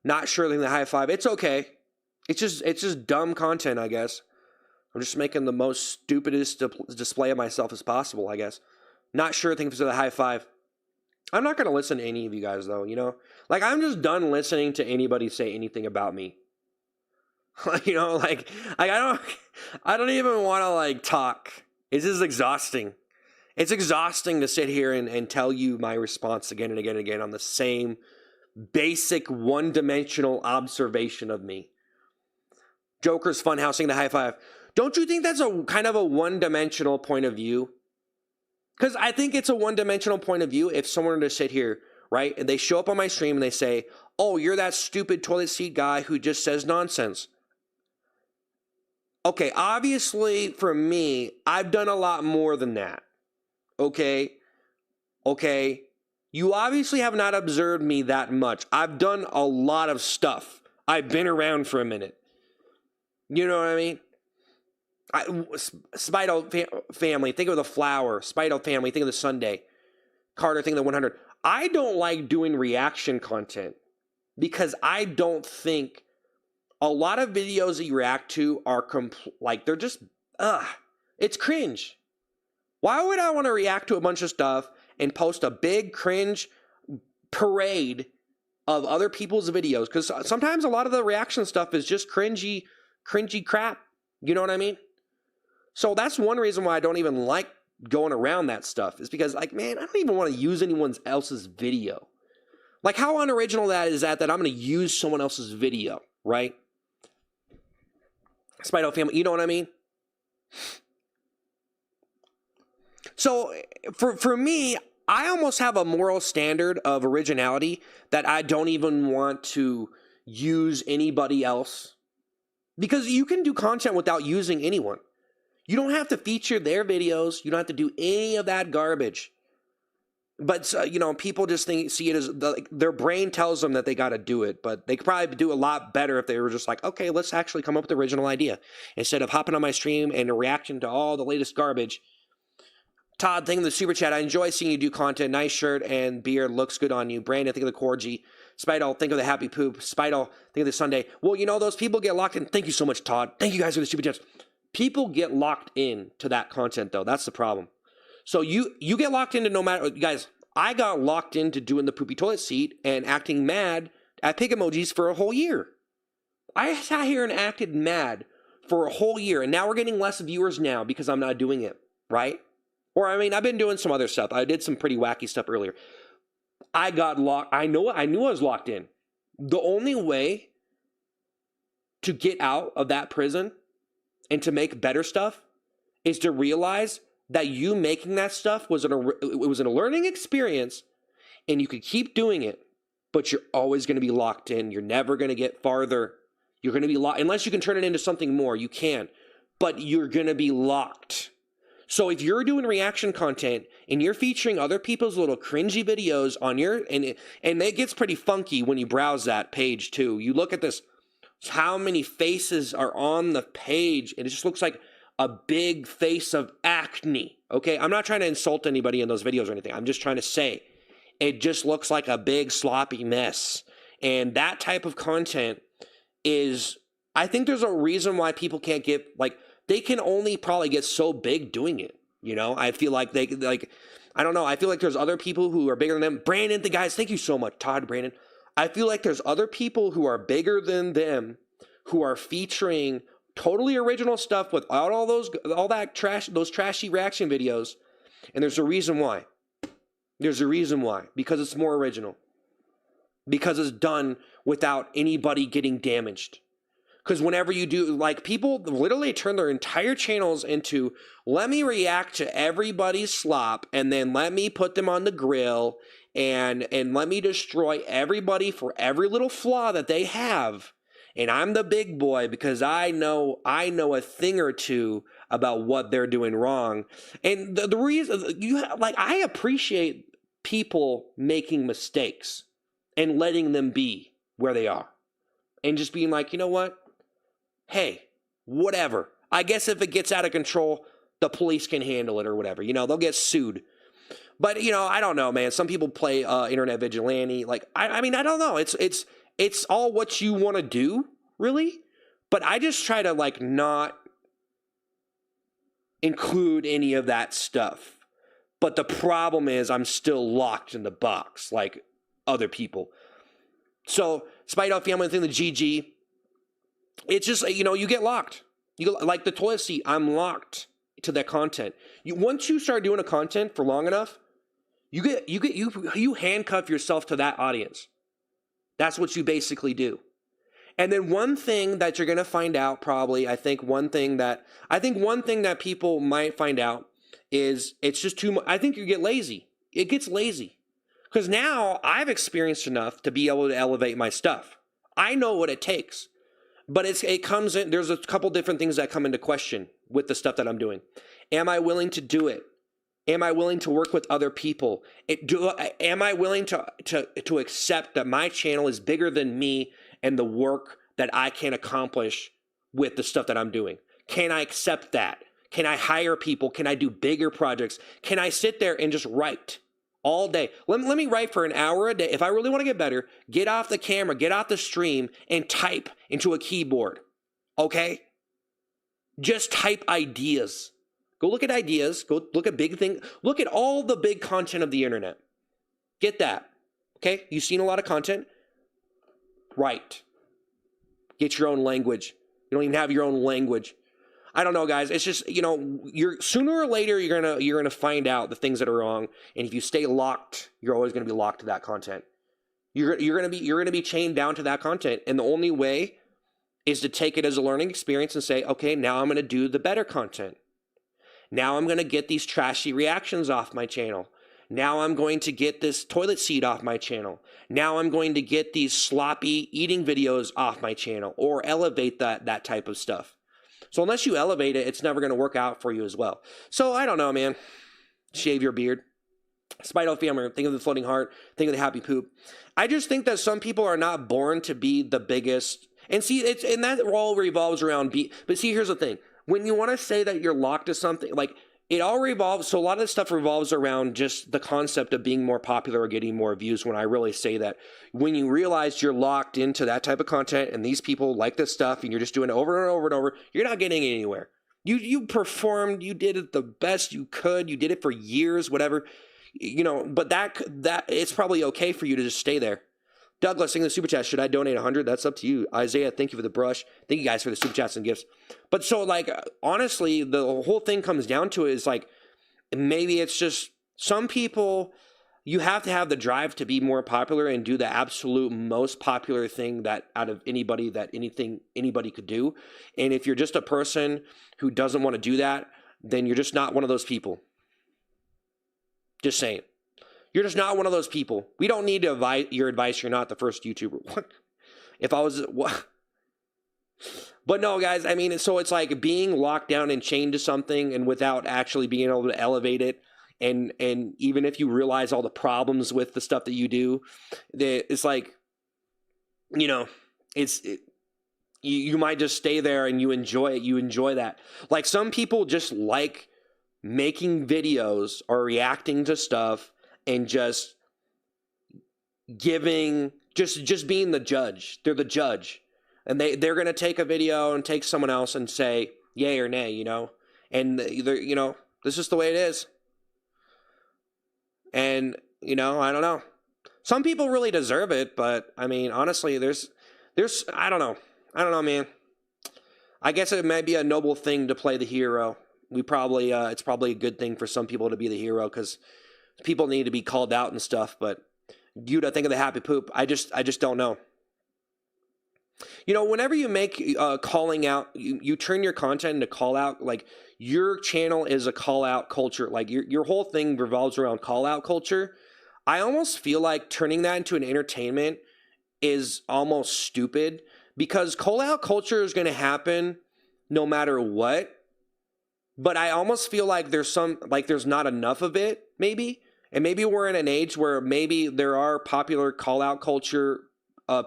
Not Shirley the high five. It's okay. It's just dumb content, I guess. I'm just making the most stupidest display of myself as possible, I guess. Not sure thinks of the high five. I'm not going to listen to any of you guys, though, you know? Like, I'm just done listening to anybody say anything about me. You know, like I don't even want to, like, talk. It's just exhausting. It's exhausting to sit here and tell you my response again and again and again on the same basic one-dimensional observation of me. Joker's funhousing the high five. Don't you think that's a kind of a one-dimensional point of view? Because I think it's a one-dimensional point of view if someone were to sit here, right, and they show up on my stream and they say, oh, you're that stupid toilet seat guy who just says nonsense. Okay, obviously, for me, I've done a lot more than that. Okay? You obviously have not observed me that much. I've done a lot of stuff. I've been around for a minute. You know what I mean? Spido family, think of the flower. Spido family, think of the Sunday. Carter, think of the 100. I don't like doing reaction content because I don't think a lot of videos that you react to are like they're just it's cringe. Why would I want to react to a bunch of stuff and post a big cringe parade of other people's videos? Because sometimes a lot of the reaction stuff is just cringy crap. You know what I mean? So that's one reason why I don't even like going around that stuff, is because, like, man, I don't even want to use anyone else's video. Like, how unoriginal that is that I'm going to use someone else's video, right? Spido family, you know what I mean? So for me, I almost have a moral standard of originality that I don't even want to use anybody else. Because you can do content without using anyone. You don't have to feature their videos. You don't have to do any of that garbage. But, you know, people just see it as their brain tells them that they got to do it. But they could probably do a lot better if they were just like, okay, let's actually come up with an original idea. Instead of hopping on my stream and reacting to all the latest garbage. Todd, thank you for the super chat. I enjoy seeing you do content. Nice shirt and beard. Looks good on you. Brandon, think of the corgi. Spidal, think of the happy poop. Spidal, think of the Sunday. Well, you know, those people get locked in. Thank you so much, Todd. Thank you guys for the super chats. People get locked in to that content, though. That's the problem. So you get locked into no matter... Guys, I got locked into doing the poopy toilet seat and acting mad at pig emojis for a whole year. I sat here and acted mad for a whole year, and now we're getting less viewers now because I'm not doing it, right? Or, I mean, I've been doing some other stuff. I did some pretty wacky stuff earlier. I got locked. I knew I was locked in. The only way to get out of that prison and to make better stuff is to realize that you making that stuff was a learning experience, and you could keep doing it, but you're always going to be locked in. You're never going to get farther. You're going to be locked. Unless you can turn it into something more, you can. But you're going to be locked. So if you're doing reaction content and you're featuring other people's little cringy videos on your, and it gets pretty funky when you browse that page too. You look at this, how many faces are on the page, and it just looks like a big face of acne. Okay, I'm not trying to insult anybody in those videos or anything. I'm just trying to say it just looks like a big sloppy mess. And that type of content is, I think there's a reason why people can't get, like, they can only probably get so big doing it. You know, I feel like I don't know. I feel like there's other people who are bigger than them. Brandon, the guys, thank you so much. Todd, Brandon. I feel like there's other people who are bigger than them who are featuring totally original stuff with all that trash, those trashy reaction videos. And there's a reason why. There's a reason why. Because it's more original. Because it's done without anybody getting damaged. Because whenever you do, like, people literally turn their entire channels into, let me react to everybody's slop, and then let me put them on the grill, and let me destroy everybody for every little flaw that they have. And I'm the big boy because I know a thing or two about what they're doing wrong. And the reason, I appreciate people making mistakes and letting them be where they are. And just being like, you know what? Hey, whatever. I guess if it gets out of control, the police can handle it or whatever. You know, they'll get sued. But, you know, I don't know, man. Some people play internet vigilante. Like, I mean, I don't know. It's all what you want to do, really. But I just try to, like, not include any of that stuff. But the problem is I'm still locked in the box, like other people. So, Spite Out Family thing, the GG. It's just, you know, you get locked. Like the toilet seat, I'm locked to that content. Once you start doing a content for long enough, you handcuff yourself to that audience. That's what you basically do. And then one thing that you're going to find out probably, I think one thing that people might find out is it's just too much. I think you get lazy. It gets lazy. Because now I've experienced enough to be able to elevate my stuff. I know what it takes. But it comes in, there's a couple different things that come into question with the stuff that I'm doing. Am I willing to do it? Am I willing to work with other people? Am I willing to accept that my channel is bigger than me and the work that I can accomplish with the stuff that I'm doing? Can I accept that? Can I hire people? Can I do bigger projects? Can I sit there and just write all day? Let me write for an hour a day. If I really want to get better, get off the camera, get off the stream, and type into a keyboard. Okay? Just type ideas. Go look at ideas. Go look at big things. Look at all the big content of the internet. Get that. Okay? You've seen a lot of content. Write. Get your own language. You don't even have your own language. I don't know, guys. It's just, you know, you're sooner or later you're gonna find out the things that are wrong, and if you stay locked, you're always gonna be locked to that content. You're gonna be chained down to that content, and the only way is to take it as a learning experience and say, okay, now I'm gonna do the better content. Now I'm gonna get these trashy reactions off my channel. Now I'm going to get this toilet seat off my channel. Now I'm going to get these sloppy eating videos off my channel, or elevate that type of stuff. So unless you elevate it, it's never going to work out for you as well. So I don't know, man. Shave your beard. Spite off family, think of the floating heart, think of the happy poop. I just think that some people are not born to be the biggest. And see, and that all revolves around but see, here's the thing. When you want to say that you're locked to something, like it all revolves. So a lot of this stuff revolves around just the concept of being more popular or getting more views. When I really say that, when you realize you're locked into that type of content and these people like this stuff and you're just doing it over and over and over, you're not getting anywhere. You performed, you did it the best you could, you did it for years, whatever. But that it's probably okay for you to just stay there. Douglas, saying the super chat, should I donate 100? That's up to you. Isaiah, thank you for the brush. Thank you guys for the super chats and gifts. But so, like, honestly, the whole thing comes down to it is like, maybe it's just some people, you have to have the drive to be more popular and do the absolute most popular thing that out of anybody, that anybody could do. And if you're just a person who doesn't want to do that, then you're just not one of those people. Just saying. You're just not one of those people. We don't need to your advice. You're not the first YouTuber. What? If I was... What? But no, guys, I mean, so it's like being locked down and chained to something and without actually being able to elevate it. And even if you realize all the problems with the stuff that you do, it's like, you might just stay there and you enjoy it. You enjoy that. Like some people just like making videos or reacting to stuff and just giving, just being the judge. They're the judge. And they're going to take a video and take someone else and say yay or nay, and they're, this is the way it is. And, I don't know. Some people really deserve it, but I mean, honestly, there's, I don't know, man. I guess it might be a noble thing to play the hero. It's probably a good thing for some people to be the hero because people need to be called out and stuff, but you to think of the happy poop. I just don't know. Whenever you make calling out, you turn your content into call out, like your channel is a call out culture. Like your whole thing revolves around call out culture. I almost feel like turning that into an entertainment is almost stupid because call out culture is going to happen no matter what. But I almost feel like there's not enough of it, maybe. And maybe we're in an age where maybe there are popular call out culture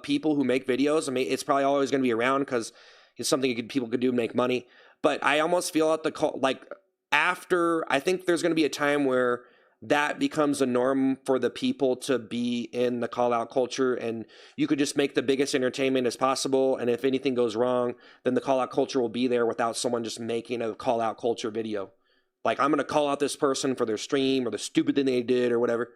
people who make videos. I mean, it's probably always going to be around because it's something people could do to make money. But I almost feel I think there's going to be a time where that becomes a norm for the people to be in the call out culture, and you could just make the biggest entertainment as possible. And if anything goes wrong, then the call out culture will be there without someone just making a call out culture video. Like, I'm going to call out this person for their stream or the stupid thing they did or whatever.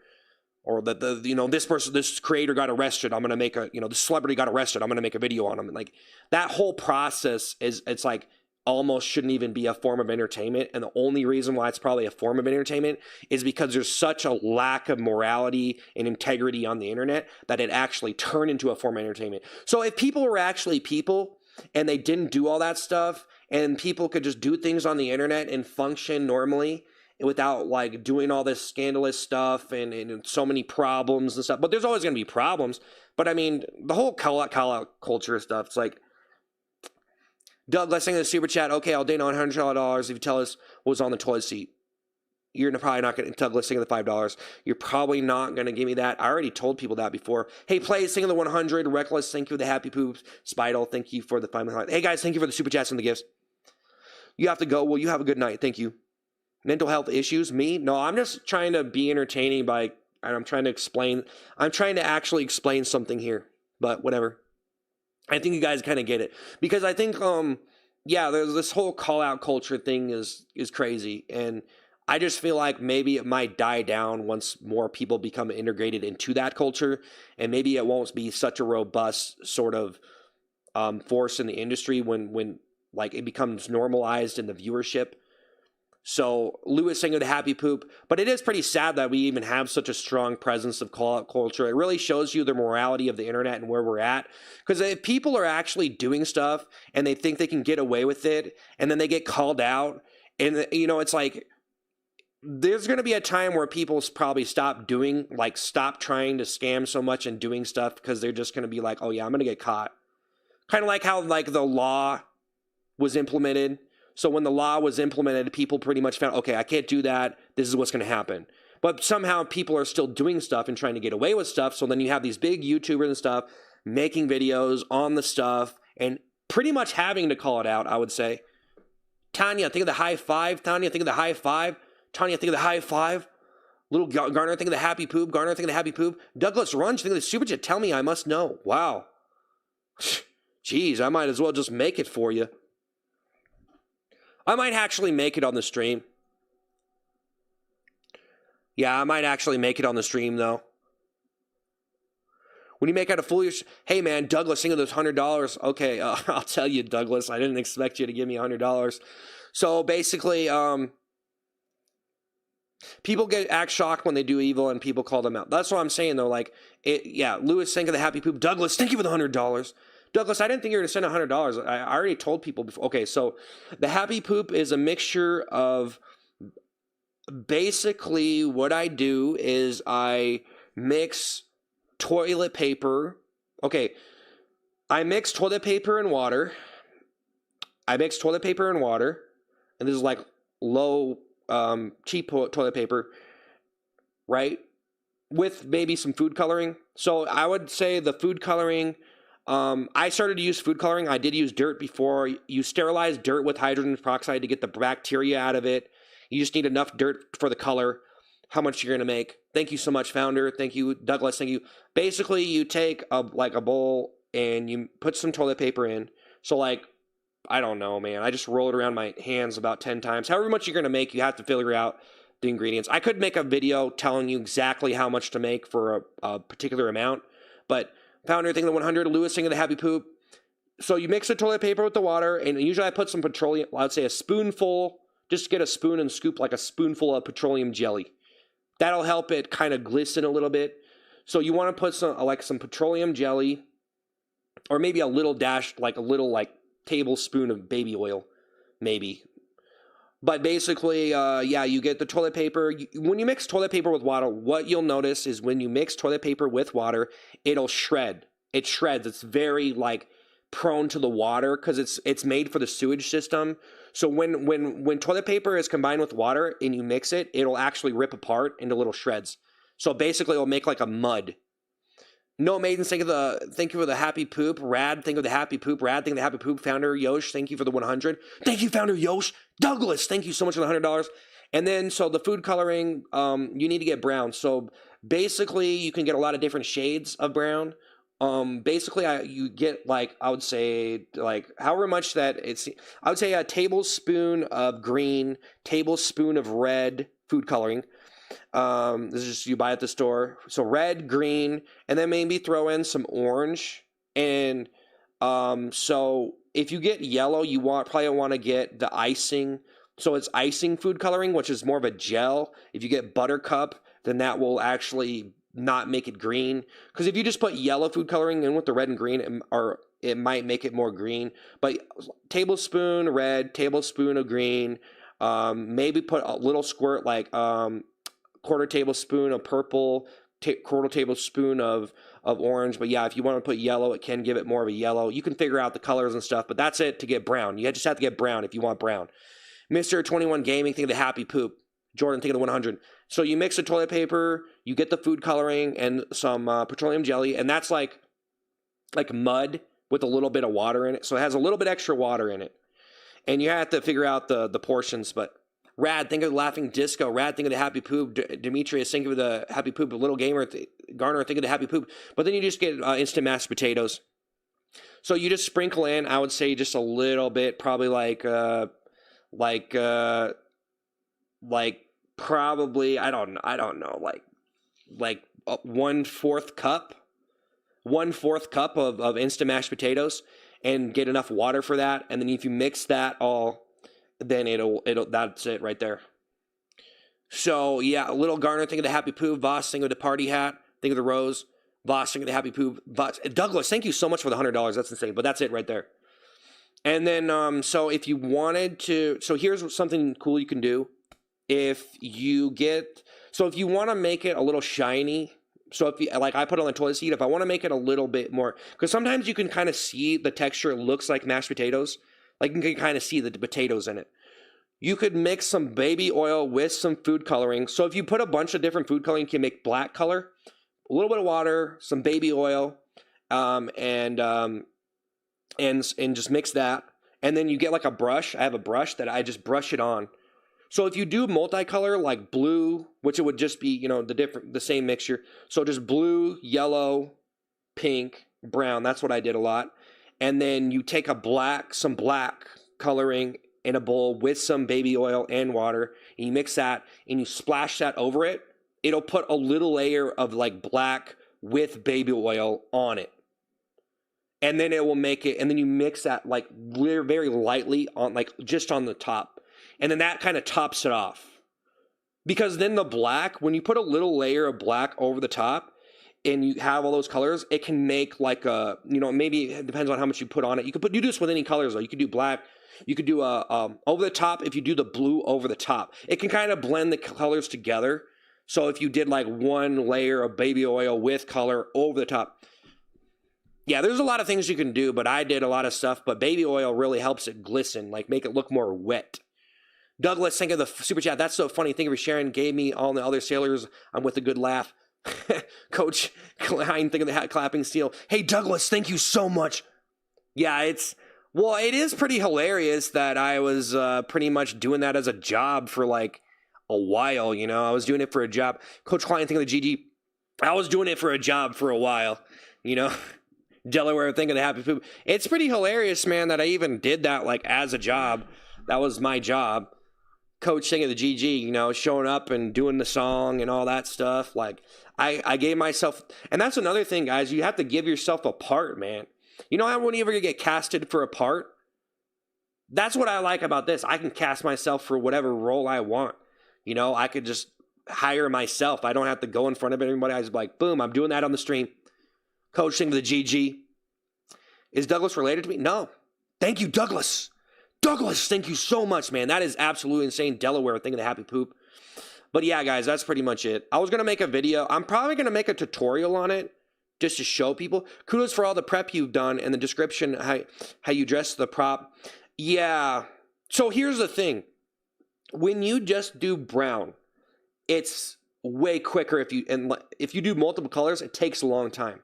Or this creator got arrested. I'm going to make this celebrity got arrested. I'm going to make a video on him. And like that whole process it's like almost shouldn't even be a form of entertainment. And the only reason why it's probably a form of entertainment is because there's such a lack of morality and integrity on the internet that it actually turned into a form of entertainment. So if people were actually people and they didn't do all that stuff and people could just do things on the internet and function normally without like doing all this scandalous stuff and so many problems and stuff. But there's always going to be problems. But I mean, the whole call out culture stuff, it's like, Doug, let's sing the super chat. Okay, I'll donate $100 if you tell us what was on the toilet seat. You're probably not going to, Doug, let's sing the $5. You're probably not going to give me that. I already told people that before. Hey, play, sing the 100. Reckless, thank you for the happy poops. Spidal, thank you for the 5. Hey, guys, thank you for the super chats and the gifts. You have to go. Well, you have a good night. Thank you. Mental health issues? Me? No, I'm just trying to be entertaining I'm trying to actually explain something here, but whatever. I think you guys kind of get it because I think, there's this whole call out culture thing is crazy. And I just feel like maybe it might die down once more people become integrated into that culture. And maybe it won't be such a robust sort of force in the industry when like it becomes normalized in the viewership. So Lewis saying the happy poop, but it is pretty sad that we even have such a strong presence of call out culture. It really shows you the morality of the internet and where we're at. Because if people are actually doing stuff and they think they can get away with it and then they get called out and, it's like, there's going to be a time where people probably stop trying to scam so much and doing stuff because they're just going to be like, oh yeah, I'm going to get caught. Kind of like how like the law was implemented. So when the law was implemented, people pretty much found, okay, I can't do that. This is what's going to happen. But somehow people are still doing stuff and trying to get away with stuff. So then you have these big YouTubers and stuff making videos on the stuff and pretty much having to call it out, I would say. Tanya, think of the high five. Tanya, think of the high five. Tanya, think of the high five. Little Garner, think of the happy poop. Garner, think of the happy poop. Douglas Runge, think of the super chat. Tell me, I must know. Wow. Jeez, I might as well just make it for you. I might actually make it on the stream. Yeah, I might actually make it on the stream, though. When you make out a foolish, hey man, Douglas, think of those $100. Okay, I'll tell you, Douglas, I didn't expect you to give me $100. So basically, people act shocked when they do evil, and people call them out. That's what I'm saying, though. Like, yeah, Lewis, think of the happy poop. Douglas, thank you for the $100. Douglas, I didn't think you were going to send $100. I already told people before. Okay, so the happy poop is a mixture of, basically what I do is I mix toilet paper. Okay, I mix toilet paper and water. And this is like low, cheap toilet paper, right? With maybe some food coloring. So I would say the food coloring, I started to use food coloring. I did use dirt before. You sterilize dirt with hydrogen peroxide to get the bacteria out of it. You just need enough dirt for the color, how much you're going to make. Thank you so much, founder. Thank you, Douglas. Thank you. Basically, you take a bowl and you put some toilet paper in. So like, I don't know, man. I just roll it around my hands about 10 times. However much you're going to make, you have to figure out the ingredients. I could make a video telling you exactly how much to make for a particular amount. But founder, think of the 100. Lewis, think of the happy poop. So you mix the toilet paper with the water. And usually I put some petroleum, I would say a spoonful. Just get a spoon and scoop like a spoonful of petroleum jelly. That'll help it kind of glisten a little bit. So you want to put some petroleum jelly, or maybe a little dash, like a little tablespoon of baby oil, maybe. But basically, yeah, you get the toilet paper. When you mix toilet paper with water, what you'll notice is when you mix toilet paper with water, it'll shred. It shreds. It's very prone to the water because it's made for the sewage system. So when toilet paper is combined with water and you mix it, it'll actually rip apart into little shreds. So basically, it'll make like a mud. No maidens, thank you for the happy poop. Rad, think of the happy poop. Rad, think of the happy poop. Founder Yosh, thank you for the 100. Thank you, Founder Yosh. Douglas, thank you so much for the $100. And then so the food coloring, you need to get brown. So basically, you can get a lot of different shades of brown. Basically, you get I would say however much that it's. I would say a tablespoon of green, tablespoon of red food coloring. This is just you buy at the store. So red, green, and then maybe throw in some orange. And so if you get yellow, you probably want to get the icing. So it's icing food coloring, which is more of a gel. If you get buttercup, then that will actually not make it green. Because if you just put yellow food coloring in with the red and green, it might make it more green. But tablespoon red, tablespoon of green, maybe put a little squirt quarter tablespoon of purple, quarter tablespoon of orange. But yeah, if you want to put yellow, it can give it more of a yellow. You can figure out the colors and stuff, but that's it to get brown. You just have to get brown if you want brown. Mr. 21 Gaming, think of the happy poop. Jordan, think of the 100. So you mix the toilet paper, you get the food coloring and some petroleum jelly, and that's like mud with a little bit of water in it. So it has a little bit extra water in it. And you have to figure out the portions, but Rad, think of the laughing disco. Rad, think of the happy poop. Demetrius, think of the happy poop. Little gamer, Garner, think of the happy poop. But then you just get instant mashed potatoes. So you just sprinkle in, I would say, just a little bit, probably probably I don't know, like 1/4 cup, 1/4 cup of instant mashed potatoes, and get enough water for that. And then if you mix that all, then it'll that's it right there. So yeah, little Garner, think of the happy poop. Voss, think of the party hat. Think of the rose. Voss, think of the happy poop. Voss, Douglas, thank you so much for the $100. That's insane. But that's it right there. And then so if you wanted to, so here's something cool you can do. If you want to make it a little shiny, so if you, I put it on the toilet seat, if I want to make it a little bit more, because sometimes you can kind of see the texture looks like mashed potatoes. Like you can kind of see the potatoes in it. You could mix some baby oil with some food coloring. So if you put a bunch of different food coloring, you can make black color, a little bit of water, some baby oil, and just mix that. And then you get like a brush. I have a brush that I just brush it on. So if you do multicolor like blue, which it would just be, you know, the same mixture. So just blue, yellow, pink, brown. That's what I did a lot. And then you take some black coloring in a bowl with some baby oil and water, and you mix that and you splash that over it. It'll put a little layer of like black with baby oil on it. And then it will make it, and then you mix that like very lightly on, like just on the top. And then that kind of tops it off. Because then the black, when you put a little layer of black over the top and you have all those colors, it can make like a, you know, maybe it depends on how much you put on it. You do this with any colors though. You could do black. You could do over the top. If you do the blue over the top, it can kind of blend the colors together. So if you did like one layer of baby oil with color over the top. Yeah, there's a lot of things you can do, but I did a lot of stuff. But baby oil really helps it glisten, like make it look more wet. Douglas, think of the super chat. That's so funny. Thank you for sharing. Gave me all the other sailors. I'm with a good laugh. Coach Klein, think of the clapping steel. Hey, Douglas, thank you so much. Yeah, it is pretty hilarious that I was pretty much doing that as a job for like a while, you know. I was doing it for a job. Coach Klein, think of the GG. I was doing it for a job for a while, you know. Delaware, think of the happy poop. It's pretty hilarious, man, that I even did that like as a job. That was my job. Coach Sing of the GG, you know, showing up and doing the song and all that stuff. Like, I gave myself, and that's another thing, guys. You have to give yourself a part, man. You know how whenever you get casted for a part? That's what I like about this. I can cast myself for whatever role I want. You know, I could just hire myself. I don't have to go in front of everybody. I just like, boom, I'm doing that on the stream. Coach Sing of the GG. Is Douglas related to me? No. Thank you, Douglas. Douglas, thank you so much, man. That is absolutely insane. Delaware, thinking the happy poop. But yeah, guys, that's pretty much it. I was going to make a video. I'm probably going to make a tutorial on it just to show people. Kudos for all the prep you've done and the description, how you dress the prop. Yeah. So here's the thing. When you just do brown, it's way quicker. If you do multiple colors, it takes a long time.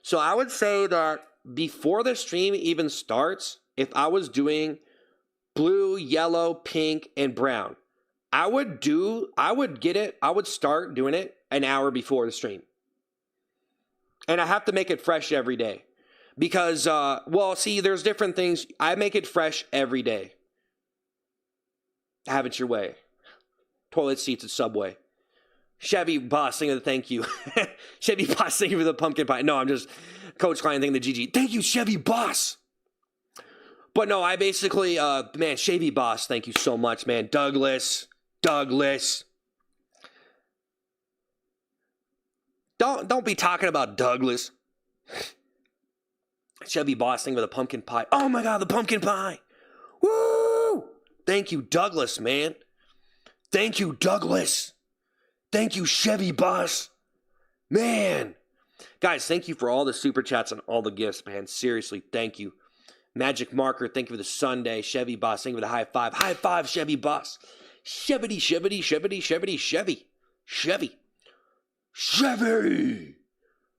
So I would say that before the stream even starts, if I was doing blue, yellow, pink, and brown, I would start doing it an hour before the stream. And I have to make it fresh every day. Because, there's different things. I make it fresh every day. Have it your way. Toilet seats at Subway. Chevy Boss, thank you. Thank you. Chevy Boss, thank you for the pumpkin pie. No, I'm just Coach Klein, thank you the GG. Thank you, Chevy Boss. But no, I basically, man, Chevy Boss, thank you so much, man. Douglas. Don't be talking about Douglas. Chevy Boss, thank you for the pumpkin pie. Oh my God, the pumpkin pie. Woo! Thank you, Douglas, man. Thank you, Douglas. Thank you, Chevy Boss. Man. Guys, thank you for all the super chats and all the gifts, man. Seriously, thank you. Magic Marker, thank you for the Sunday. Chevy Boss, thank you for the high five. High five, Chevy Boss. Chevy. Turtley,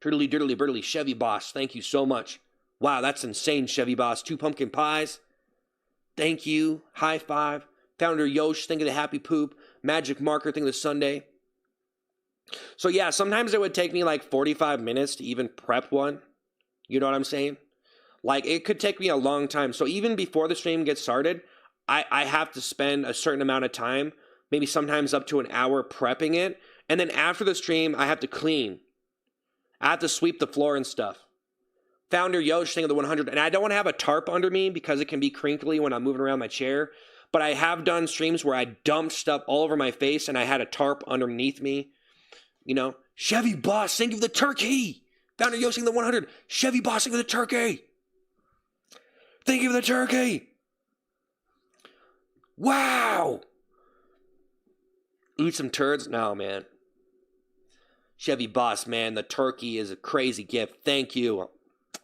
diddly, birdly, Chevy Boss, thank you so much. Wow, that's insane, Chevy Boss. 2 pumpkin pies. Thank you. High five. Founder Yosh, thank you for the happy poop. Magic Marker, thank you for the Sunday. So yeah, sometimes it would take me like 45 minutes to even prep one. You know what I'm saying? Like, it could take me a long time. So even before the stream gets started, I have to spend a certain amount of time, maybe sometimes up to an hour prepping it. And then after the stream, I have to clean. I have to sweep the floor and stuff. Founder Yosh, thing of the 100. And I don't want to have a tarp under me because it can be crinkly when I'm moving around my chair. But I have done streams where I dumped stuff all over my face and I had a tarp underneath me. You know, Chevy Boss, thank you for the turkey. Founder Yosh, thing of the 100. Chevy Boss, thank you for the turkey. Thank you for the turkey. Wow. Eat some turds? No, man. Chevy Boss, man, the turkey is a crazy gift. Thank you.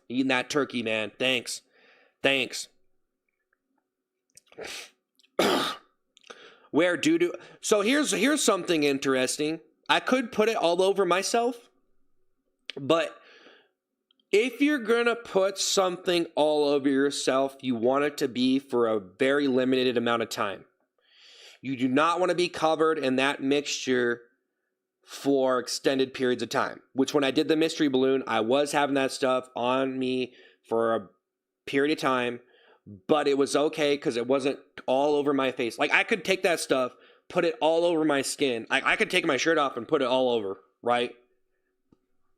Eating that turkey, man. Thanks. Where due to so here's something interesting. I could put it all over myself, but if you're gonna put something all over yourself, you want it to be for a very limited amount of time. You do not want to be covered in that mixture for extended periods of time. Which when I did the mystery balloon, I was having that stuff on me for a period of time, but it was okay because it wasn't all over my face. Like I could take that stuff, put it all over my skin. I could take my shirt off and put it all over, right?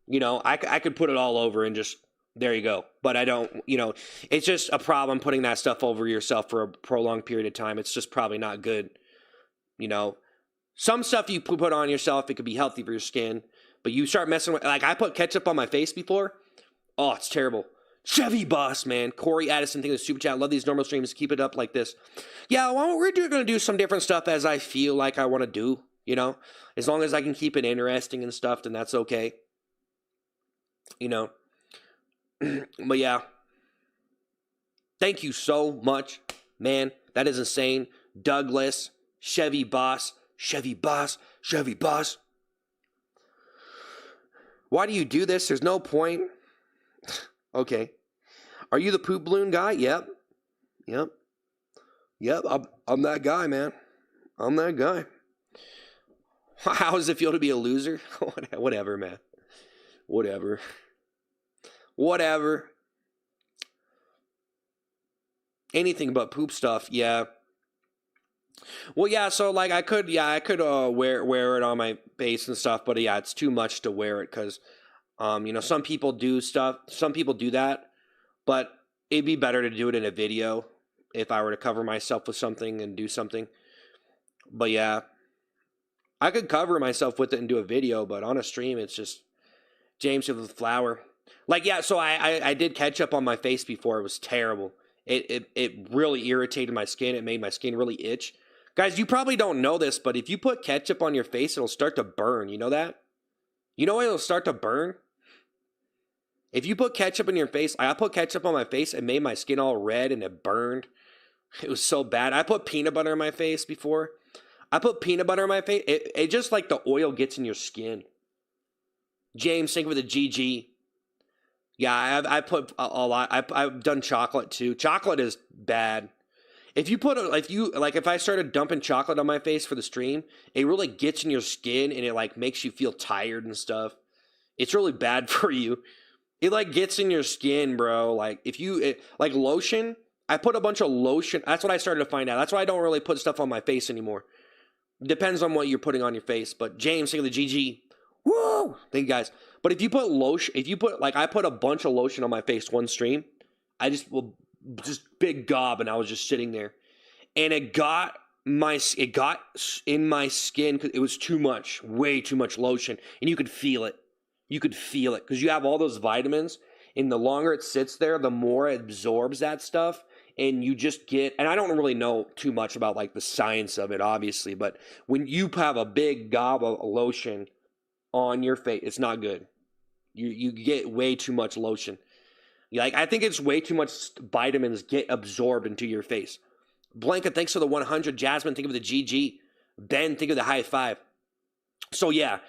You know, I could put it all over and just, there you go. But I don't, you know, it's just a problem putting that stuff over yourself for a prolonged period of time. It's just probably not good. You know, some stuff you put on yourself, it could be healthy for your skin. But you start messing with, like I put ketchup on my face before. Oh, it's terrible. Chevy Boss, man. Corey Addison, thank you for the super chat. Love these normal streams. Keep it up like this. Yeah, well, we're going to do some different stuff as I feel like I want to do, you know. As long as I can keep it interesting and stuff, then that's okay. You know. But yeah. Thank you so much, man. That is insane. Douglas, Chevy Boss, Chevy Boss, Chevy Boss. Why do you do this? There's no point. Okay. Are you the poop balloon guy? Yep. I'm that guy, man. I'm that guy. How does it feel to be a loser? Whatever, man. Whatever. Anything but poop stuff, yeah. Well, yeah, so like I could wear it on my face and stuff, but yeah, it's too much to wear it because you know, some people do that, but it'd be better to do it in a video if I were to cover myself with something and do something. But yeah, I could cover myself with it and do a video, but on a stream, it's just James with the flower. Like, yeah, so I did ketchup on my face before. It was terrible. It really irritated my skin. It made my skin really itch. Guys, you probably don't know this, but if you put ketchup on your face, it'll start to burn. You know that? You know it'll start to burn? If you put ketchup in your face, I put ketchup on my face, it made my skin all red and it burned. It was so bad. I put peanut butter on my face before. I put peanut butter on my face. It just like the oil gets in your skin. James, think with a GG. Yeah, I put a lot. I've done chocolate too. Chocolate is bad. If I started dumping chocolate on my face for the stream, it really gets in your skin and it like makes you feel tired and stuff. It's really bad for you. It like gets in your skin, bro. Like like lotion, I put a bunch of lotion. That's what I started to find out. That's why I don't really put stuff on my face anymore. Depends on what you're putting on your face. But James, think of the GG. Woo! Thank you guys. But if you put lotion, I put a bunch of lotion on my face one stream. I just big gob, and I was just sitting there, and it got in my skin because it was too much, way too much lotion, and you could feel it. You could feel it because you have all those vitamins, and the longer it sits there, the more it absorbs that stuff, and you just get. And I don't really know too much about like the science of it, obviously, but when you have a big gob of lotion on your face, it's not good. You get way too much lotion. Like I think it's way too much vitamins get absorbed into your face. Blanca, thanks for the 100. Jasmine, think of the GG. Ben, think of the high five. So yeah,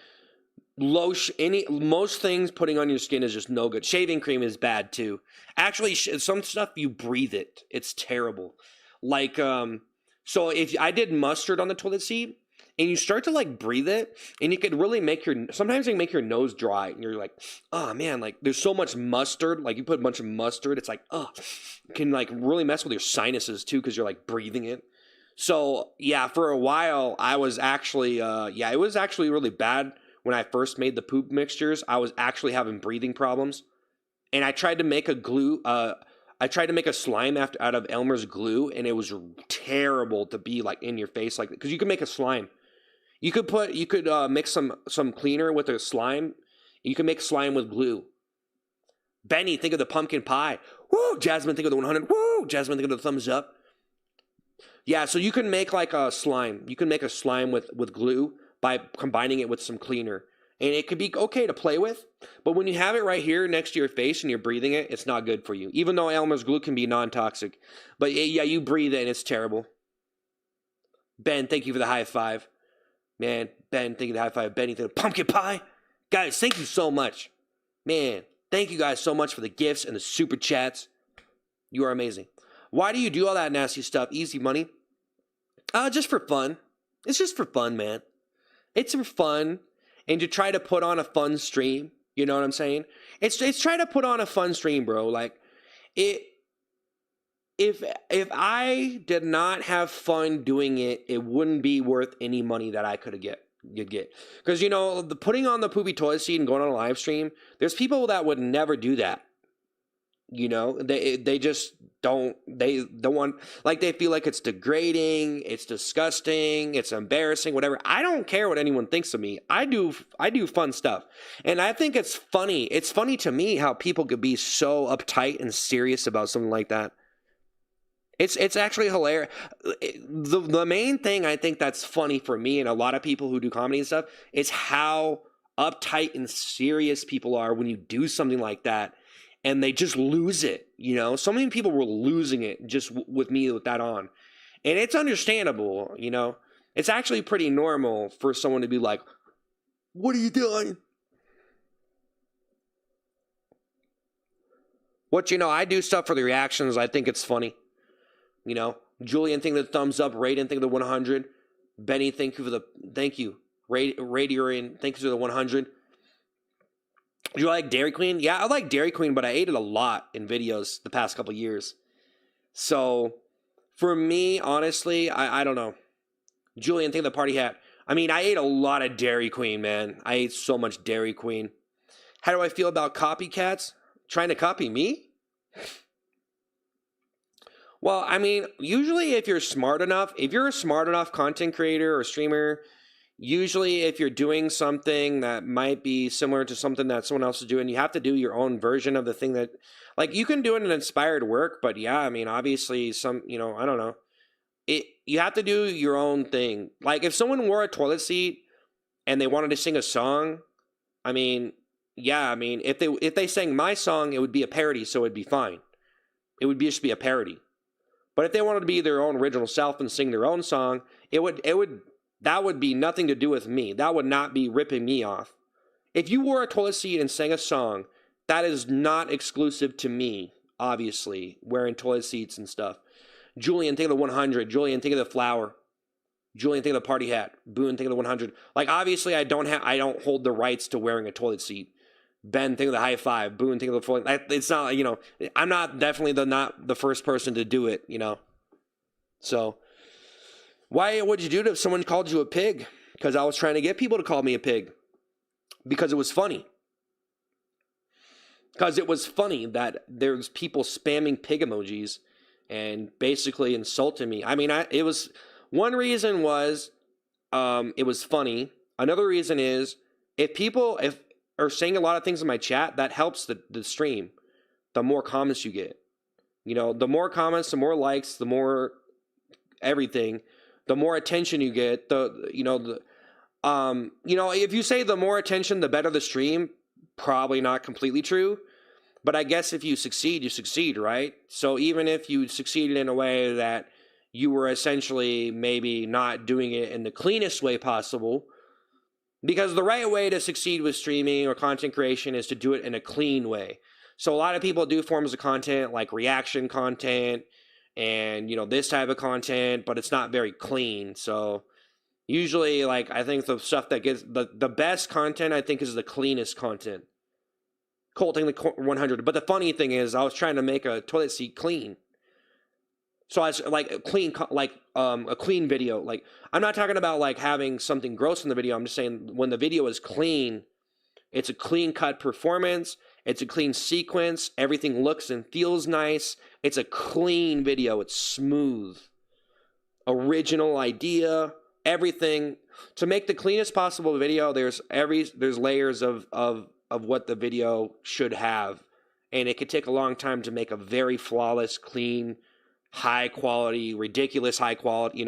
lotion. Most things putting on your skin is just no good. Shaving cream is bad too. Actually, some stuff you breathe it. It's terrible. Like so if I did mustard on the toilet seat. And you start to like breathe it, and it could really sometimes it can make your nose dry, and you're like, oh man, like there's so much mustard, like you put a bunch of mustard, it's like, it can like really mess with your sinuses too, because you're like breathing it. So yeah, for a while, I was actually, it was actually really bad when I first made the poop mixtures. I was actually having breathing problems, and I tried to make a slime out of Elmer's glue, and it was terrible to be like in your face like that, because you can make a slime. You could mix some cleaner with a slime. You can make slime with glue. Benny, think of the pumpkin pie. Woo! Jasmine, think of the 100. Woo! Jasmine, think of the thumbs up. Yeah, so you can make like a slime. You can make a slime with glue by combining it with some cleaner. And it could be okay to play with, but when you have it right here next to your face and you're breathing it, it's not good for you. Even though Elmer's glue can be non-toxic. But yeah, you breathe it and it's terrible. Ben, thank you for the high five. Man, Ben, thank you for the high five. Benny, thank you for the pumpkin pie. Guys, thank you so much. Man, thank you guys so much for the gifts and the super chats. You are amazing. Why do you do all that nasty stuff? Easy money. Just for fun. It's just for fun, man. It's for fun. And to try to put on a fun stream, you know what I'm saying? It's try to put on a fun stream, bro. Like if I did not have fun doing it, it wouldn't be worth any money that I could get. Because the putting on the poopy toilet seat and going on a live stream, there's people that would never do that. They just don't want, like, they feel like it's degrading, it's disgusting, it's embarrassing, whatever. I don't care what anyone thinks of me. I do fun stuff. And I think it's funny. It's funny to me how people could be so uptight and serious about something like that. It's actually hilarious. The main thing I think that's funny for me and a lot of people who do comedy and stuff is how uptight and serious people are when you do something like that. And they just lose it, So many people were losing it just with me with that on. And it's understandable, It's actually pretty normal for someone to be like, what are you doing? I do stuff for the reactions. I think it's funny. Julian, thank you for the thumbs up. Raiden, thank you for the 100. Benny, thank you. Radiorian, thank you for the 100. Do you like Dairy Queen? Yeah, I like Dairy Queen, but I ate it a lot in videos the past couple years. So, for me, honestly, I don't know. Julian, think of the party hat. I mean, I ate a lot of Dairy Queen, man. I ate so much Dairy Queen. How do I feel about copycats? Trying to copy me? Well, I mean, usually if you're a smart enough content creator or streamer, usually if you're doing something that might be similar to something that someone else is doing, you have to do your own version of the thing that, like, you can do it in inspired work, but yeah, I mean, obviously I don't know. You have to do your own thing. Like, if someone wore a toilet seat and they wanted to sing a song, I mean, yeah, I mean, if they sang my song, it would be a parody, so it'd be fine. It would just be a parody. But if they wanted to be their own original self and sing their own song, that would be nothing to do with me. That would not be ripping me off. If you wore a toilet seat and sang a song, that is not exclusive to me, obviously, wearing toilet seats and stuff. Julian, think of the 100. Julian, think of the flower. Julian, think of the party hat. Boone, think of the 100. Like, obviously, I don't hold the rights to wearing a toilet seat. Ben, think of the high five. Boone, think of the full. It's not, I'm not definitely not the first person to do it, So, why would you do it if someone called you a pig? Because I was trying to get people to call me a pig. Because it was funny. Because it was funny that there's people spamming pig emojis and basically insulting me. I mean, one reason was it was funny. Another reason is if people are saying a lot of things in my chat, that helps the stream. The more comments you get. The more comments, the more likes, the more everything, the more attention you get. If you say the more attention, the better the stream, probably not completely true. But I guess if you succeed, right? So even if you succeeded in a way that you were essentially maybe not doing it in the cleanest way possible, because the right way to succeed with streaming or content creation is to do it in a clean way. So a lot of people do forms of content like reaction content and, this type of content, but it's not very clean. So usually, like, I think the stuff that gets the best content, I think, is the cleanest content. Colting the 100. But the funny thing is, I was trying to make a toilet seat clean. So I was like a clean video. Like, I'm not talking about like having something gross in the video. I'm just saying when the video is clean, it's a clean cut performance. It's a clean sequence. Everything looks and feels nice. It's a clean video. It's smooth. Original idea. Everything. To make the cleanest possible video, there's layers of what the video should have. And it could take a long time to make a very flawless, clean, high quality, ridiculous high quality,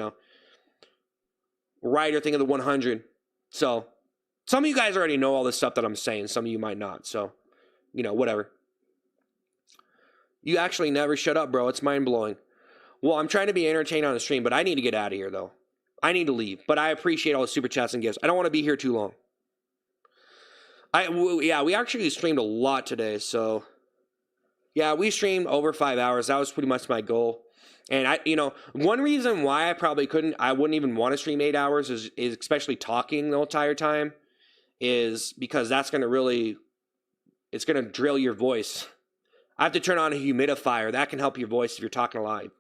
Writer, think of the 100. So, Some of you guys already know all this stuff that I'm saying. Some of you might not. So, you know, whatever. You actually never shut up, bro. It's mind-blowing. Well, I'm trying to be entertained on the stream, but I need to get out of here, though. I need to leave. But I appreciate all the super chats and gifts. I don't want to be here too long. Yeah, we actually streamed a lot today, so... Yeah, we streamed over 5 hours. That was pretty much my goal. And one reason why I wouldn't even want to stream 8 hours is especially talking the entire time, is because that's going to it's going to drill your voice. I have to turn on a humidifier. That can help your voice if you're talking live.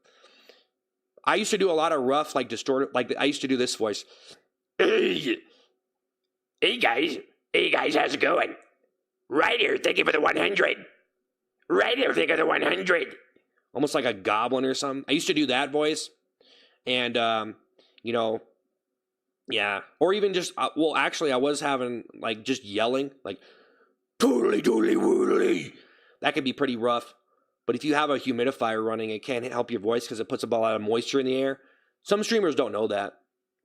I used to do a lot of rough, like distorted, like I used to do this voice. Hey guys, how's it going? Right here, thank you for the 100. Right here, thank you for the 100. Almost like a goblin or something. I used to do that voice. And, yeah. Or even just, actually, I was having, like, just yelling. Like, toodly, doodly, woodly. That could be pretty rough. But if you have a humidifier running, it can help your voice because it puts a lot of moisture in the air. Some streamers don't know that.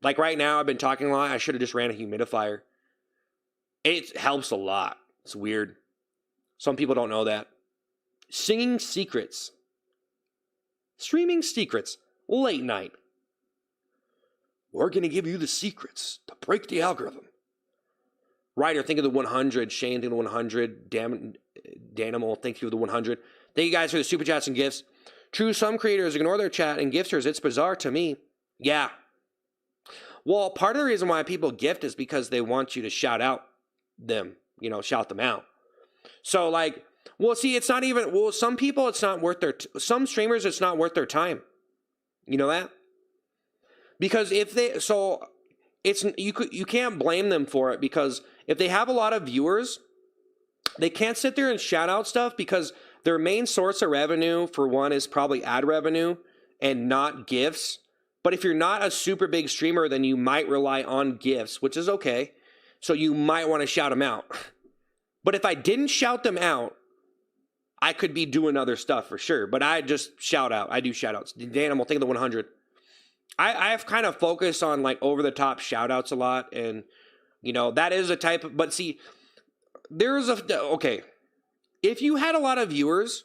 Like, right now, I've been talking a lot. I should have just ran a humidifier. It helps a lot. It's weird. Some people don't know that. Singing secrets. Streaming secrets. Late night. We're going to give you the secrets to break the algorithm. Ryder, think of the 100. Shane, think of the 100. Danimal, thank you for the 100. Thank you guys for the super chats and gifts. True, some creators ignore their chat and gifters. It's bizarre to me. Yeah. Well, part of the reason why people gift is because they want you to shout out them. Shout them out. So, like, well, see, it's not even, some people, it's not worth some streamers, it's not worth their time. You know that? Because you can't blame them for it, because if they have a lot of viewers, they can't sit there and shout out stuff because their main source of revenue, for one, is probably ad revenue and not gifts. But if you're not a super big streamer, then you might rely on gifts, which is okay. So you might want to shout them out. But if I didn't shout them out, I could be doing other stuff for sure. But I just shout out. I do shout outs. Danimal, think of the 100. I've kind of focused on like over the top shout outs a lot. And, that is a type of, but see, okay. If you had a lot of viewers,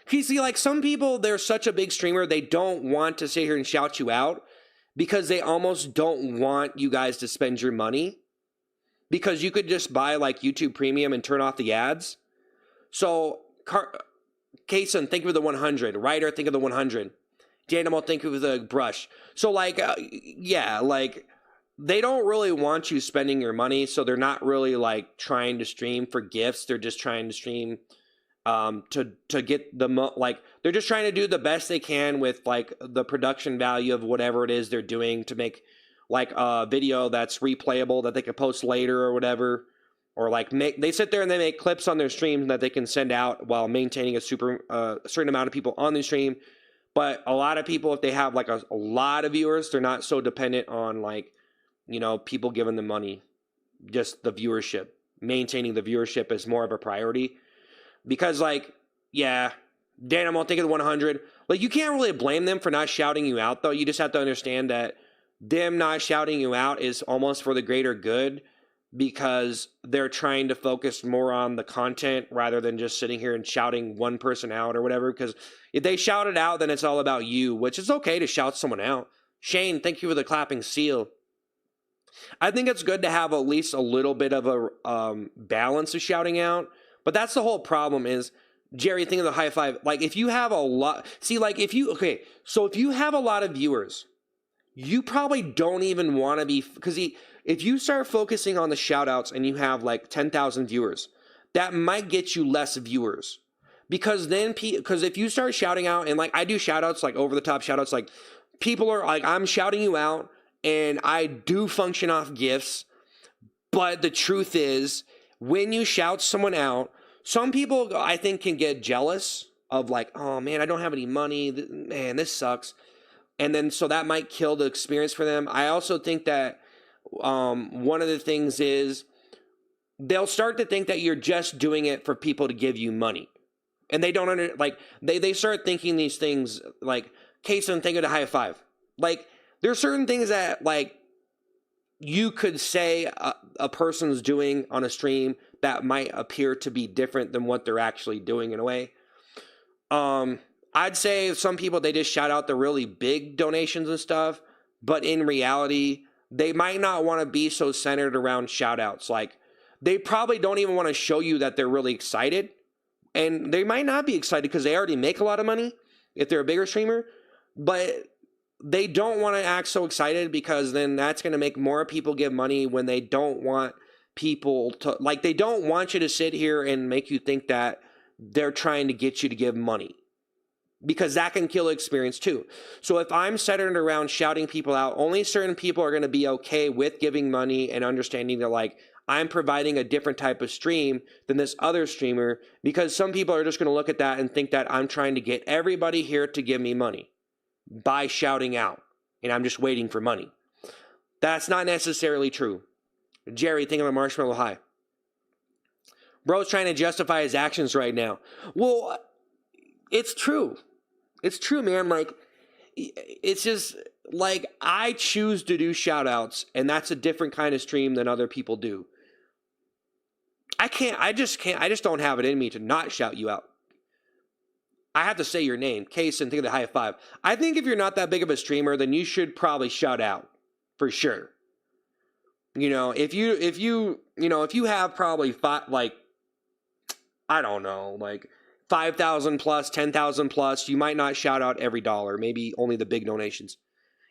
you see, like some people, they're such a big streamer, they don't want to sit here and shout you out because they almost don't want you guys to spend your money, because you could just buy like YouTube Premium and turn off the ads. So, Kason, think of the 100. Ryder, think of the 100. Danimal, think of the brush. So, like, yeah, like, they don't really want you spending your money, so they're not really, like, trying to stream for gifts. They're just trying to stream to get they're just trying to do the best they can with, like, the production value of whatever it is they're doing to make, like, a video that's replayable that they can post later or whatever. Or like they sit there and they make clips on their streams that they can send out while maintaining a certain amount of people on the stream. But a lot of people, if they have like a lot of viewers, they're not so dependent on like, people giving them money. Just the viewership. Maintaining the viewership is more of a priority. Because like, yeah, Danimal, think of the 100. Like, you can't really blame them for not shouting you out, though. You just have to understand that them not shouting you out is almost for the greater good, because they're trying to focus more on the content rather than just sitting here and shouting one person out or whatever. Because if they shout it out, then it's all about you, which is okay to shout someone out. Shane, thank you for the clapping seal. I think it's good to have at least a little bit of a balance of shouting out. But that's the whole problem is, Jerry, think of the high five. Like, if you have a lot, see, like, if you have a lot of viewers, you probably don't even want to be, because if you start focusing on the shout outs and you have like 10,000 viewers, that might get you less viewers. Because if you start shouting out, and like I do shout outs, like over the top shout outs, like people are like, I'm shouting you out and I do function off gifts. But the truth is, when you shout someone out, some people I think can get jealous of like, oh man, I don't have any money. Man, this sucks. And then so that might kill the experience for them. I also think that one of the things is they'll start to think that you're just doing it for people to give you money. And they don't they start thinking these things like, Kason, think of the high five. Like, there are certain things that like you could say a person's doing on a stream that might appear to be different than what they're actually doing in a way. I'd say some people, they just shout out the really big donations and stuff, but in reality, they might not want to be so centered around shout outs. Like, they probably don't even want to show you that they're really excited, and they might not be excited because they already make a lot of money if they're a bigger streamer, but they don't want to act so excited because then that's going to make more people give money when they don't want people to, like, they don't want you to sit here and make you think that they're trying to get you to give money, because that can kill experience too. So if I'm centered around shouting people out, only certain people are going to be okay with giving money and understanding that, like, I'm providing a different type of stream than this other streamer, because some people are just going to look at that and think that I'm trying to get everybody here to give me money by shouting out, and I'm just waiting for money. That's not necessarily true. Jerry, think of a marshmallow high. Bro's trying to justify his actions right now. Well, it's true. It's true, man. Like, it's just, like, I choose to do shout outs, and that's a different kind of stream than other people do. I just don't have it in me to not shout you out. I have to say your name. Kaysen, think of the high five. I think if you're not that big of a streamer, then you should probably shout out for sure. You know, if you have probably five, like, I don't know, like 5,000 plus, 10,000 plus, you might not shout out every dollar, maybe only the big donations.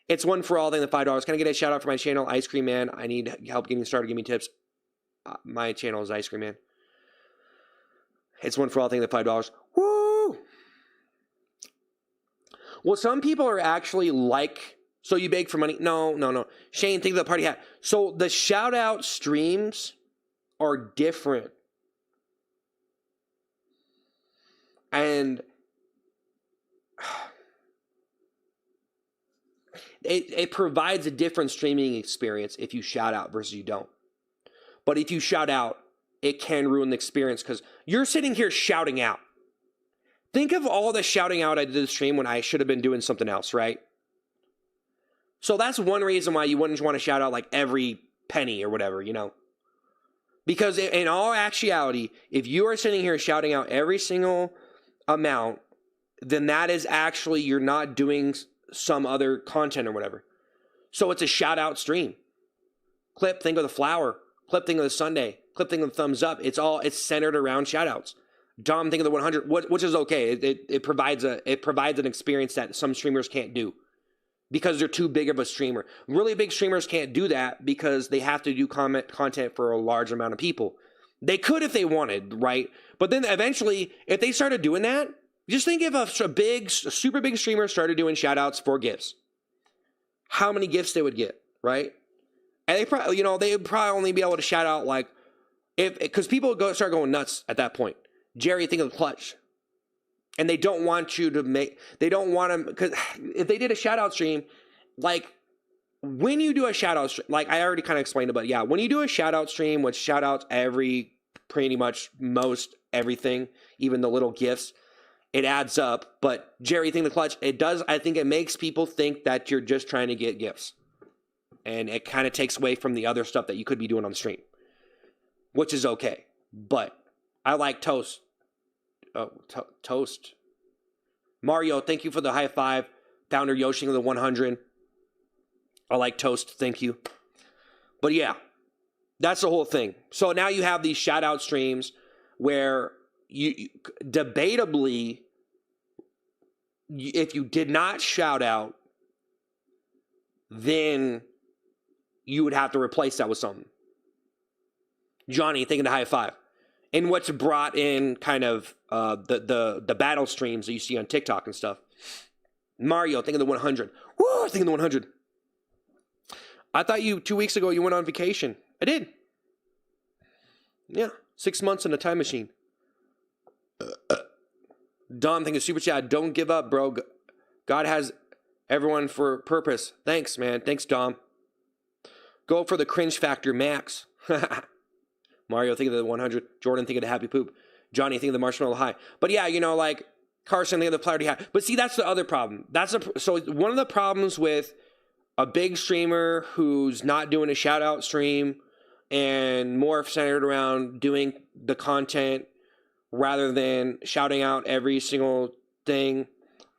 It's one for all thing, the $5. Can I get a shout out for my channel, Ice Cream Man? I need help getting started. Give me tips. My channel is Ice Cream Man. It's one for all thing, the $5. Woo! Well, some people are actually like, so you beg for money? No. Shane, think of the party hat. So the shout out streams are different. And it provides a different streaming experience if you shout out versus you don't. But if you shout out, it can ruin the experience because you're sitting here shouting out. Think of all the shouting out I did the stream when I should have been doing something else, right? So that's one reason why you wouldn't want to shout out like every penny or whatever, you know? Because in all actuality, if you are sitting here shouting out every single amount, then that is actually, you're not doing some other content or whatever. So it's a shout out stream. Clip, think of the flower. Clip, think of the Sunday. Clip, think of the thumbs up. It's centered around shout outs. Dom, think of the 100, which is okay. It provides an experience that some streamers can't do because they're too big of a streamer. Really big streamers can't do that because they have to do content for a large amount of people. They could if they wanted, right? But then eventually, if they started doing that, just think if a super big streamer started doing shout outs for gifts. How many gifts they would get, right? And they probably, they would probably only be able to shout out like, because people would start going nuts at that point. Jerry, think of the clutch. And they don't want you to because if they did a shout out stream, like when you do a shout out stream, like I already kind of explained it, but yeah, when you do a shout out stream, which shout outs pretty much most everything, even the little gifts, it adds up. But Jerry, think of the clutch, I think it makes people think that you're just trying to get gifts. And it kind of takes away from the other stuff that you could be doing on the stream, which is okay. But I like toast. Oh, toast. Mario, thank you for the high five. Founder Yoshi of the 100. I like toast. Thank you. But yeah, that's the whole thing. So now you have these shout out streams where you debatably, if you did not shout out, then you would have to replace that with something. Johnny, thinking the high five. And what's brought in kind of the battle streams that you see on TikTok and stuff. Mario, think of the 100. Woo, think of the 100. I thought 2 weeks ago you went on vacation. I did. Yeah, 6 months in a time machine. Dom, think of super chat. Don't give up, bro. God has everyone for purpose. Thanks, man. Thanks, Dom. Go for the cringe factor max. Mario, think of the 100. Jordan, think of the happy poop. Johnny, think of the marshmallow high. But yeah, like Carson, think of the clarity high. But see, that's the other problem. So one of the problems with a big streamer who's not doing a shout out stream and more centered around doing the content rather than shouting out every single thing.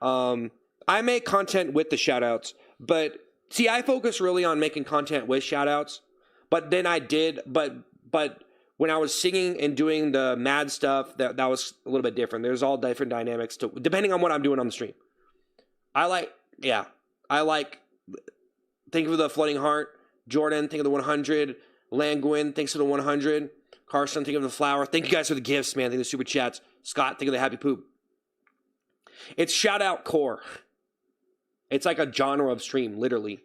I make content with the shout outs, but see, I focus really on making content with shout outs, but then but when I was singing and doing the mad stuff, that was a little bit different. There's all different dynamics to, depending on what I'm doing on the stream. I like think of the Floating Heart. Jordan, think of the 100. Langwin, thanks for the 100. Carson, think of the flower. Thank you guys for the gifts, man. Think of the super chats. Scott, think of the happy poop. It's shout out core. It's like a genre of stream, literally.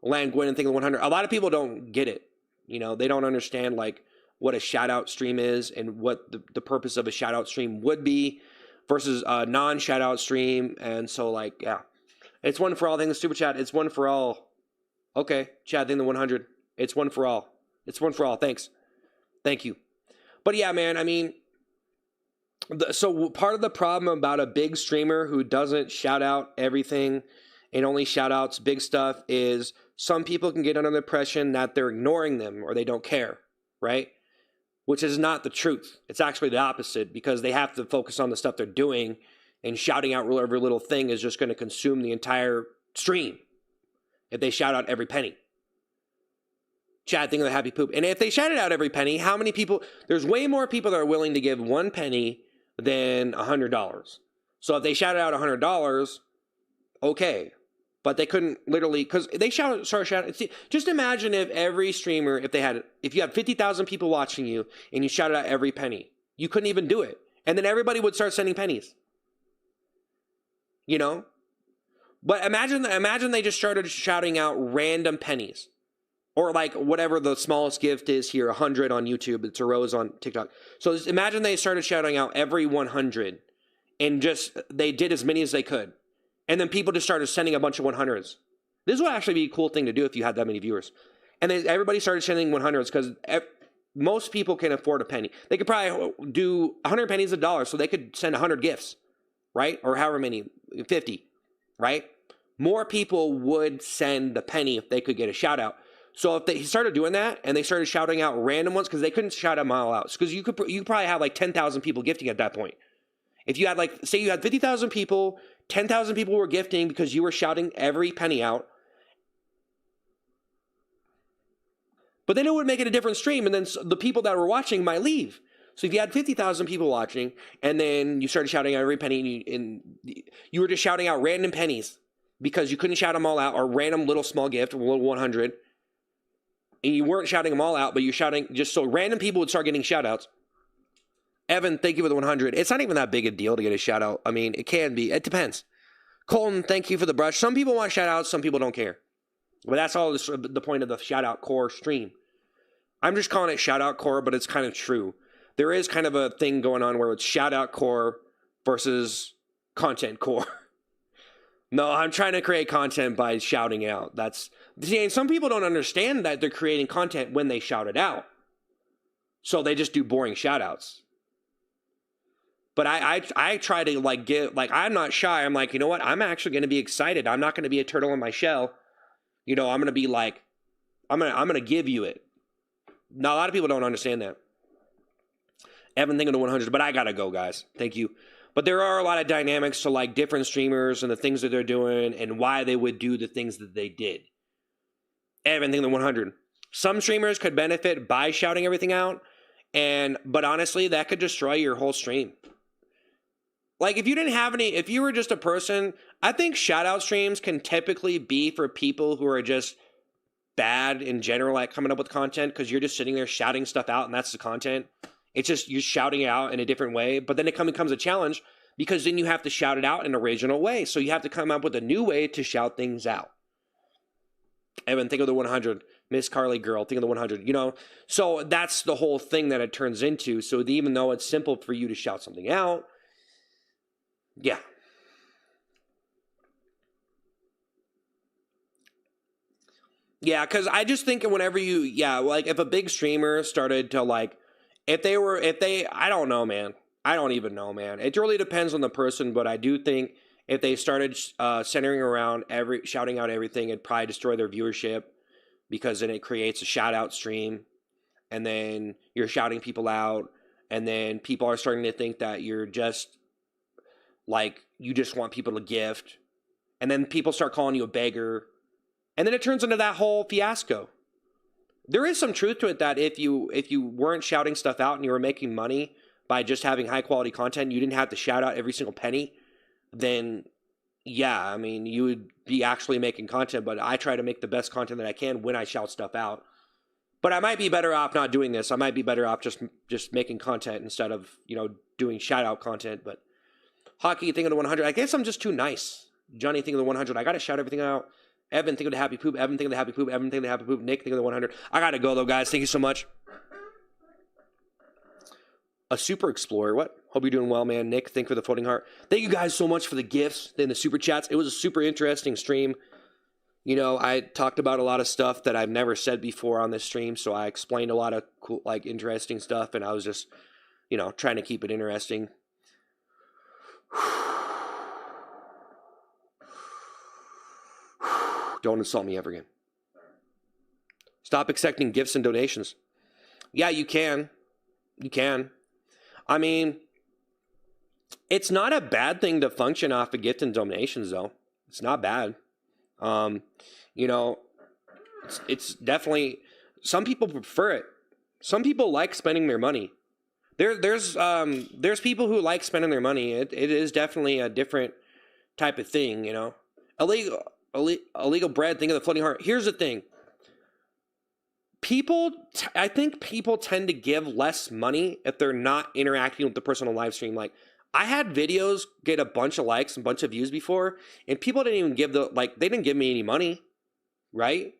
Langwin and think of the 100. A lot of people don't get it. You know, they don't understand like what a shout out stream is and what the purpose of a shout out stream would be versus a non shout out stream. And so like, yeah, it's one for all. Thing the super chat. It's one for all. Okay, Chad, thing the 100. It's one for all. It's one for all. Thanks. Thank you. But yeah, man, I mean, so part of the problem about a big streamer who doesn't shout out everything and only shout outs big stuff is some people can get under the impression that they're ignoring them or they don't care, right? Which is not the truth. It's actually the opposite because they have to focus on the stuff they're doing, and shouting out every little thing is just going to consume the entire stream if they shout out every penny. Chad, think of the happy poop. And if they shouted out every penny, how many people? There's way more people that are willing to give 1 penny than $100. So if they shouted out $100, okay. But they couldn't literally, because they started shouting. See, just imagine if every streamer, if you had 50,000 people watching you and you shouted out every penny, you couldn't even do it. And then everybody would start sending pennies. You know? But imagine they just started shouting out random pennies. Or like whatever the smallest gift is here, 100 on YouTube. It's a rose on TikTok. So imagine they started shouting out every 100 and just they did as many as they could. And then people just started sending a bunch of 100s. This would actually be a cool thing to do if you had that many viewers. And then everybody started sending 100s because most people can afford a penny. They could probably do 100 pennies $1, so they could send 100 gifts, right? Or however many, 50, right? More people would send the penny if they could get a shout out. So if they started doing that and they started shouting out random ones, because they couldn't shout them all out, because you probably have like 10,000 people gifting at that point. If you had like, say you had 50,000 people, 10,000 people were gifting because you were shouting every penny out. But then it would make it a different stream, and then the people that were watching might leave. So if you had 50,000 people watching, and then you started shouting out every penny, and you were just shouting out random pennies because you couldn't shout them all out, or random little small gift, a little 100, and you weren't shouting them all out, but you're shouting just so random people would start getting shout outs. Evan, thank you for the 100. It's not even that big a deal to get a shout out. I mean, it can be. It depends. Colton, thank you for the brush. Some people want shout outs, some people don't care. But that's all the point of the shout out core stream. I'm just calling it shout out core, but it's kind of true. There is kind of a thing going on where it's shout out core versus content core. No, I'm trying to create content by shouting out. See, and some people don't understand that they're creating content when they shout it out. So they just do boring shout outs. But I try to like I'm not shy. I'm like, you know what? I'm actually going to be excited. I'm not going to be a turtle in my shell. You know, I'm going to be like, I'm going to give you it. Now, a lot of people don't understand that. Evan, think of the 100, but I got to go, guys. Thank you. But there are a lot of dynamics to like different streamers and the things that they're doing and why they would do the things that they did. Evan, think of the 100. Some streamers could benefit by shouting everything out, but honestly, that could destroy your whole stream. Like if you were just a person, I think shout out streams can typically be for people who are just bad in general at coming up with content, because you're just sitting there shouting stuff out and that's the content. It's just you're shouting it out in a different way, but then it becomes a challenge because then you have to shout it out in an original way. So you have to come up with a new way to shout things out. Evan, think of the 100. Miss Carly girl, think of the 100. You know, so that's the whole thing that it turns into. So even though it's simple for you to shout something out, yeah. Yeah, because I just think whenever like if a big streamer started to like, I don't know, man. I don't even know, man. It really depends on the person, but I do think if they started centering around shouting out everything, it'd probably destroy their viewership, because then it creates a shout out stream, and then you're shouting people out, and then people are starting to think that you're just like, you just want people to gift, and then people start calling you a beggar, and then it turns into that whole fiasco. There is some truth to it that if you weren't shouting stuff out and you were making money by just having high quality content, you didn't have to shout out every single penny, then yeah, I mean, you would be actually making content. But I try to make the best content that I can when I shout stuff out. But I might be better off not doing this. I might be better off just making content instead of, doing shout out content. But Hockey, think of the 100. I guess I'm just too nice. Johnny, think of the 100. I got to shout everything out. Evan, think of the happy poop. Evan, think of the happy poop. Evan, think of the happy poop. Nick, think of the 100. I got to go, though, guys. Thank you so much. A super explorer. What? Hope you're doing well, man. Nick, thank you for the floating heart. Thank you guys so much for the gifts and the super chats. It was a super interesting stream. I talked about a lot of stuff that I've never said before on this stream, so I explained a lot of cool, interesting stuff, and I was just, trying to keep it interesting. Don't insult me ever again. Stop accepting gifts and donations. Yeah, you can. You can. I mean, it's not a bad thing to function off of gift and donations, though. It's not bad. It's definitely, some people prefer it. Some people like spending their money. There's people who like spending their money. It is definitely a different type of thing, Illegal bread, think of the floating heart. Here's the thing. I think people tend to give less money if they're not interacting with the person on live stream. Like, I had videos get a bunch of likes and a bunch of views before, and people didn't even they didn't give me any money, right?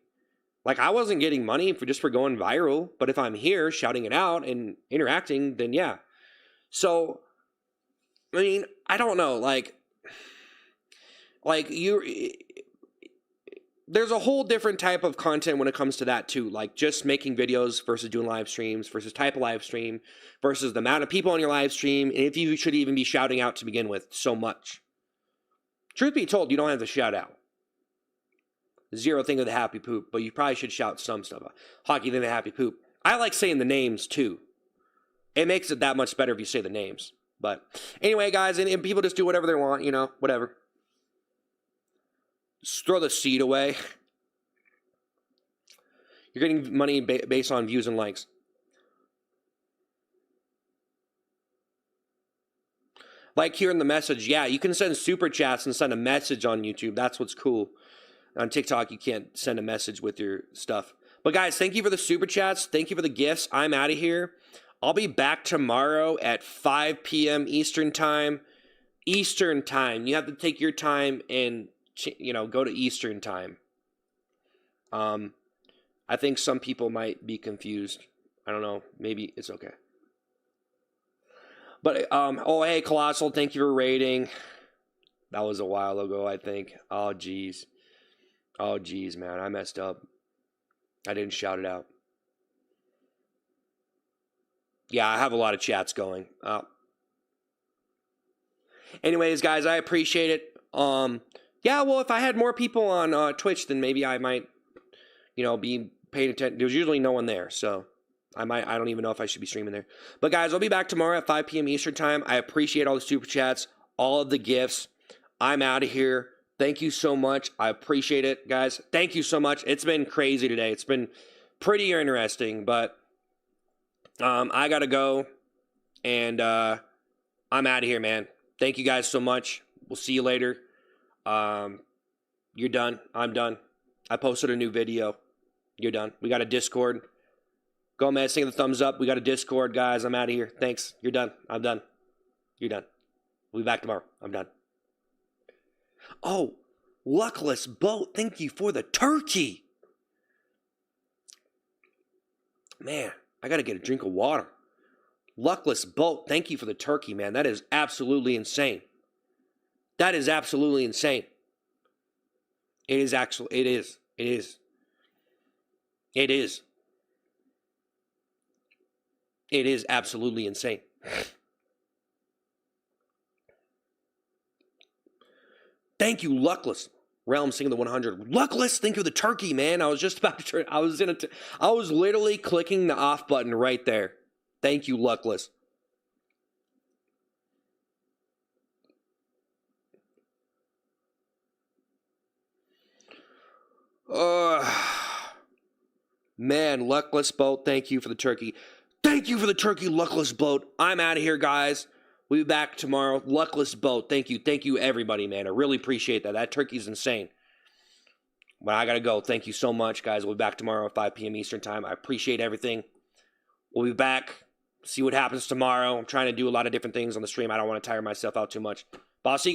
Like, I wasn't getting money for going viral, but if I'm here shouting it out and interacting, then yeah. So, I mean, I don't know, there's a whole different type of content when it comes to that too, like just making videos versus doing live streams versus type of live stream versus the amount of people on your live stream, and if you should even be shouting out to begin with so much. Truth be told, you don't have to shout out. Zero thing of the happy poop, but you probably should shout some stuff out. Hockey thing of the happy poop. I like saying the names too. It makes it that much better if you say the names. But anyway, guys, and people just do whatever they want, whatever. Just throw the seed away. You're getting money based on views and likes. Like here in the message, yeah, you can send super chats and send a message on YouTube. That's what's cool. On TikTok, you can't send a message with your stuff. But guys, thank you for the super chats. Thank you for the gifts. I'm out of here. I'll be back tomorrow at 5 p.m. Eastern time. Eastern time. You have to take your time and go to Eastern time. I think some people might be confused. I don't know. Maybe it's okay. But, hey, Colossal, thank you for rating. That was a while ago, I think. Oh, geez. Oh, geez, man. I messed up. I didn't shout it out. Yeah, I have a lot of chats going. Anyways, guys, I appreciate it. Yeah, well, if I had more people on Twitch, then maybe I might, be paying attention. There's usually no one there, so I don't even know if I should be streaming there. But guys, I'll be back tomorrow at 5 p.m. Eastern time. I appreciate all the super chats, all of the gifts. I'm out of here. Thank you so much. I appreciate it, guys. Thank you so much. It's been crazy today. It's been pretty interesting, but I got to go, and I'm out of here, man. Thank you guys so much. We'll see you later. You're done. I'm done. I posted a new video. You're done. We got a Discord. Go, man. Sing the thumbs up. We got a Discord, guys. I'm out of here. Thanks. You're done. I'm done. You're done. We'll be back tomorrow. I'm done. Oh, Luckless Boat. Thank you for the turkey. Man, I got to get a drink of water. Luckless Boat. Thank you for the turkey, man. That is absolutely insane. That is absolutely insane. It is actually, it is. It is. It is. It is absolutely insane. Thank you, Luckless. Realm singing the 100. Luckless, thank you for the turkey, man. I was just about to turn. I was literally clicking the off button right there. Thank you, Luckless. Man, Luckless Boat, thank you for the turkey. Thank you for the turkey, Luckless Boat. I'm out of here, guys. We'll be back tomorrow. Luckless Boat, thank you. Thank you, everybody, man. I really appreciate that. That turkey's insane. But I got to go. Thank you so much, guys. We'll be back tomorrow at 5 p.m. Eastern Time. I appreciate everything. We'll be back. See what happens tomorrow. I'm trying to do a lot of different things on the stream. I don't want to tire myself out too much. But I'll see you guys.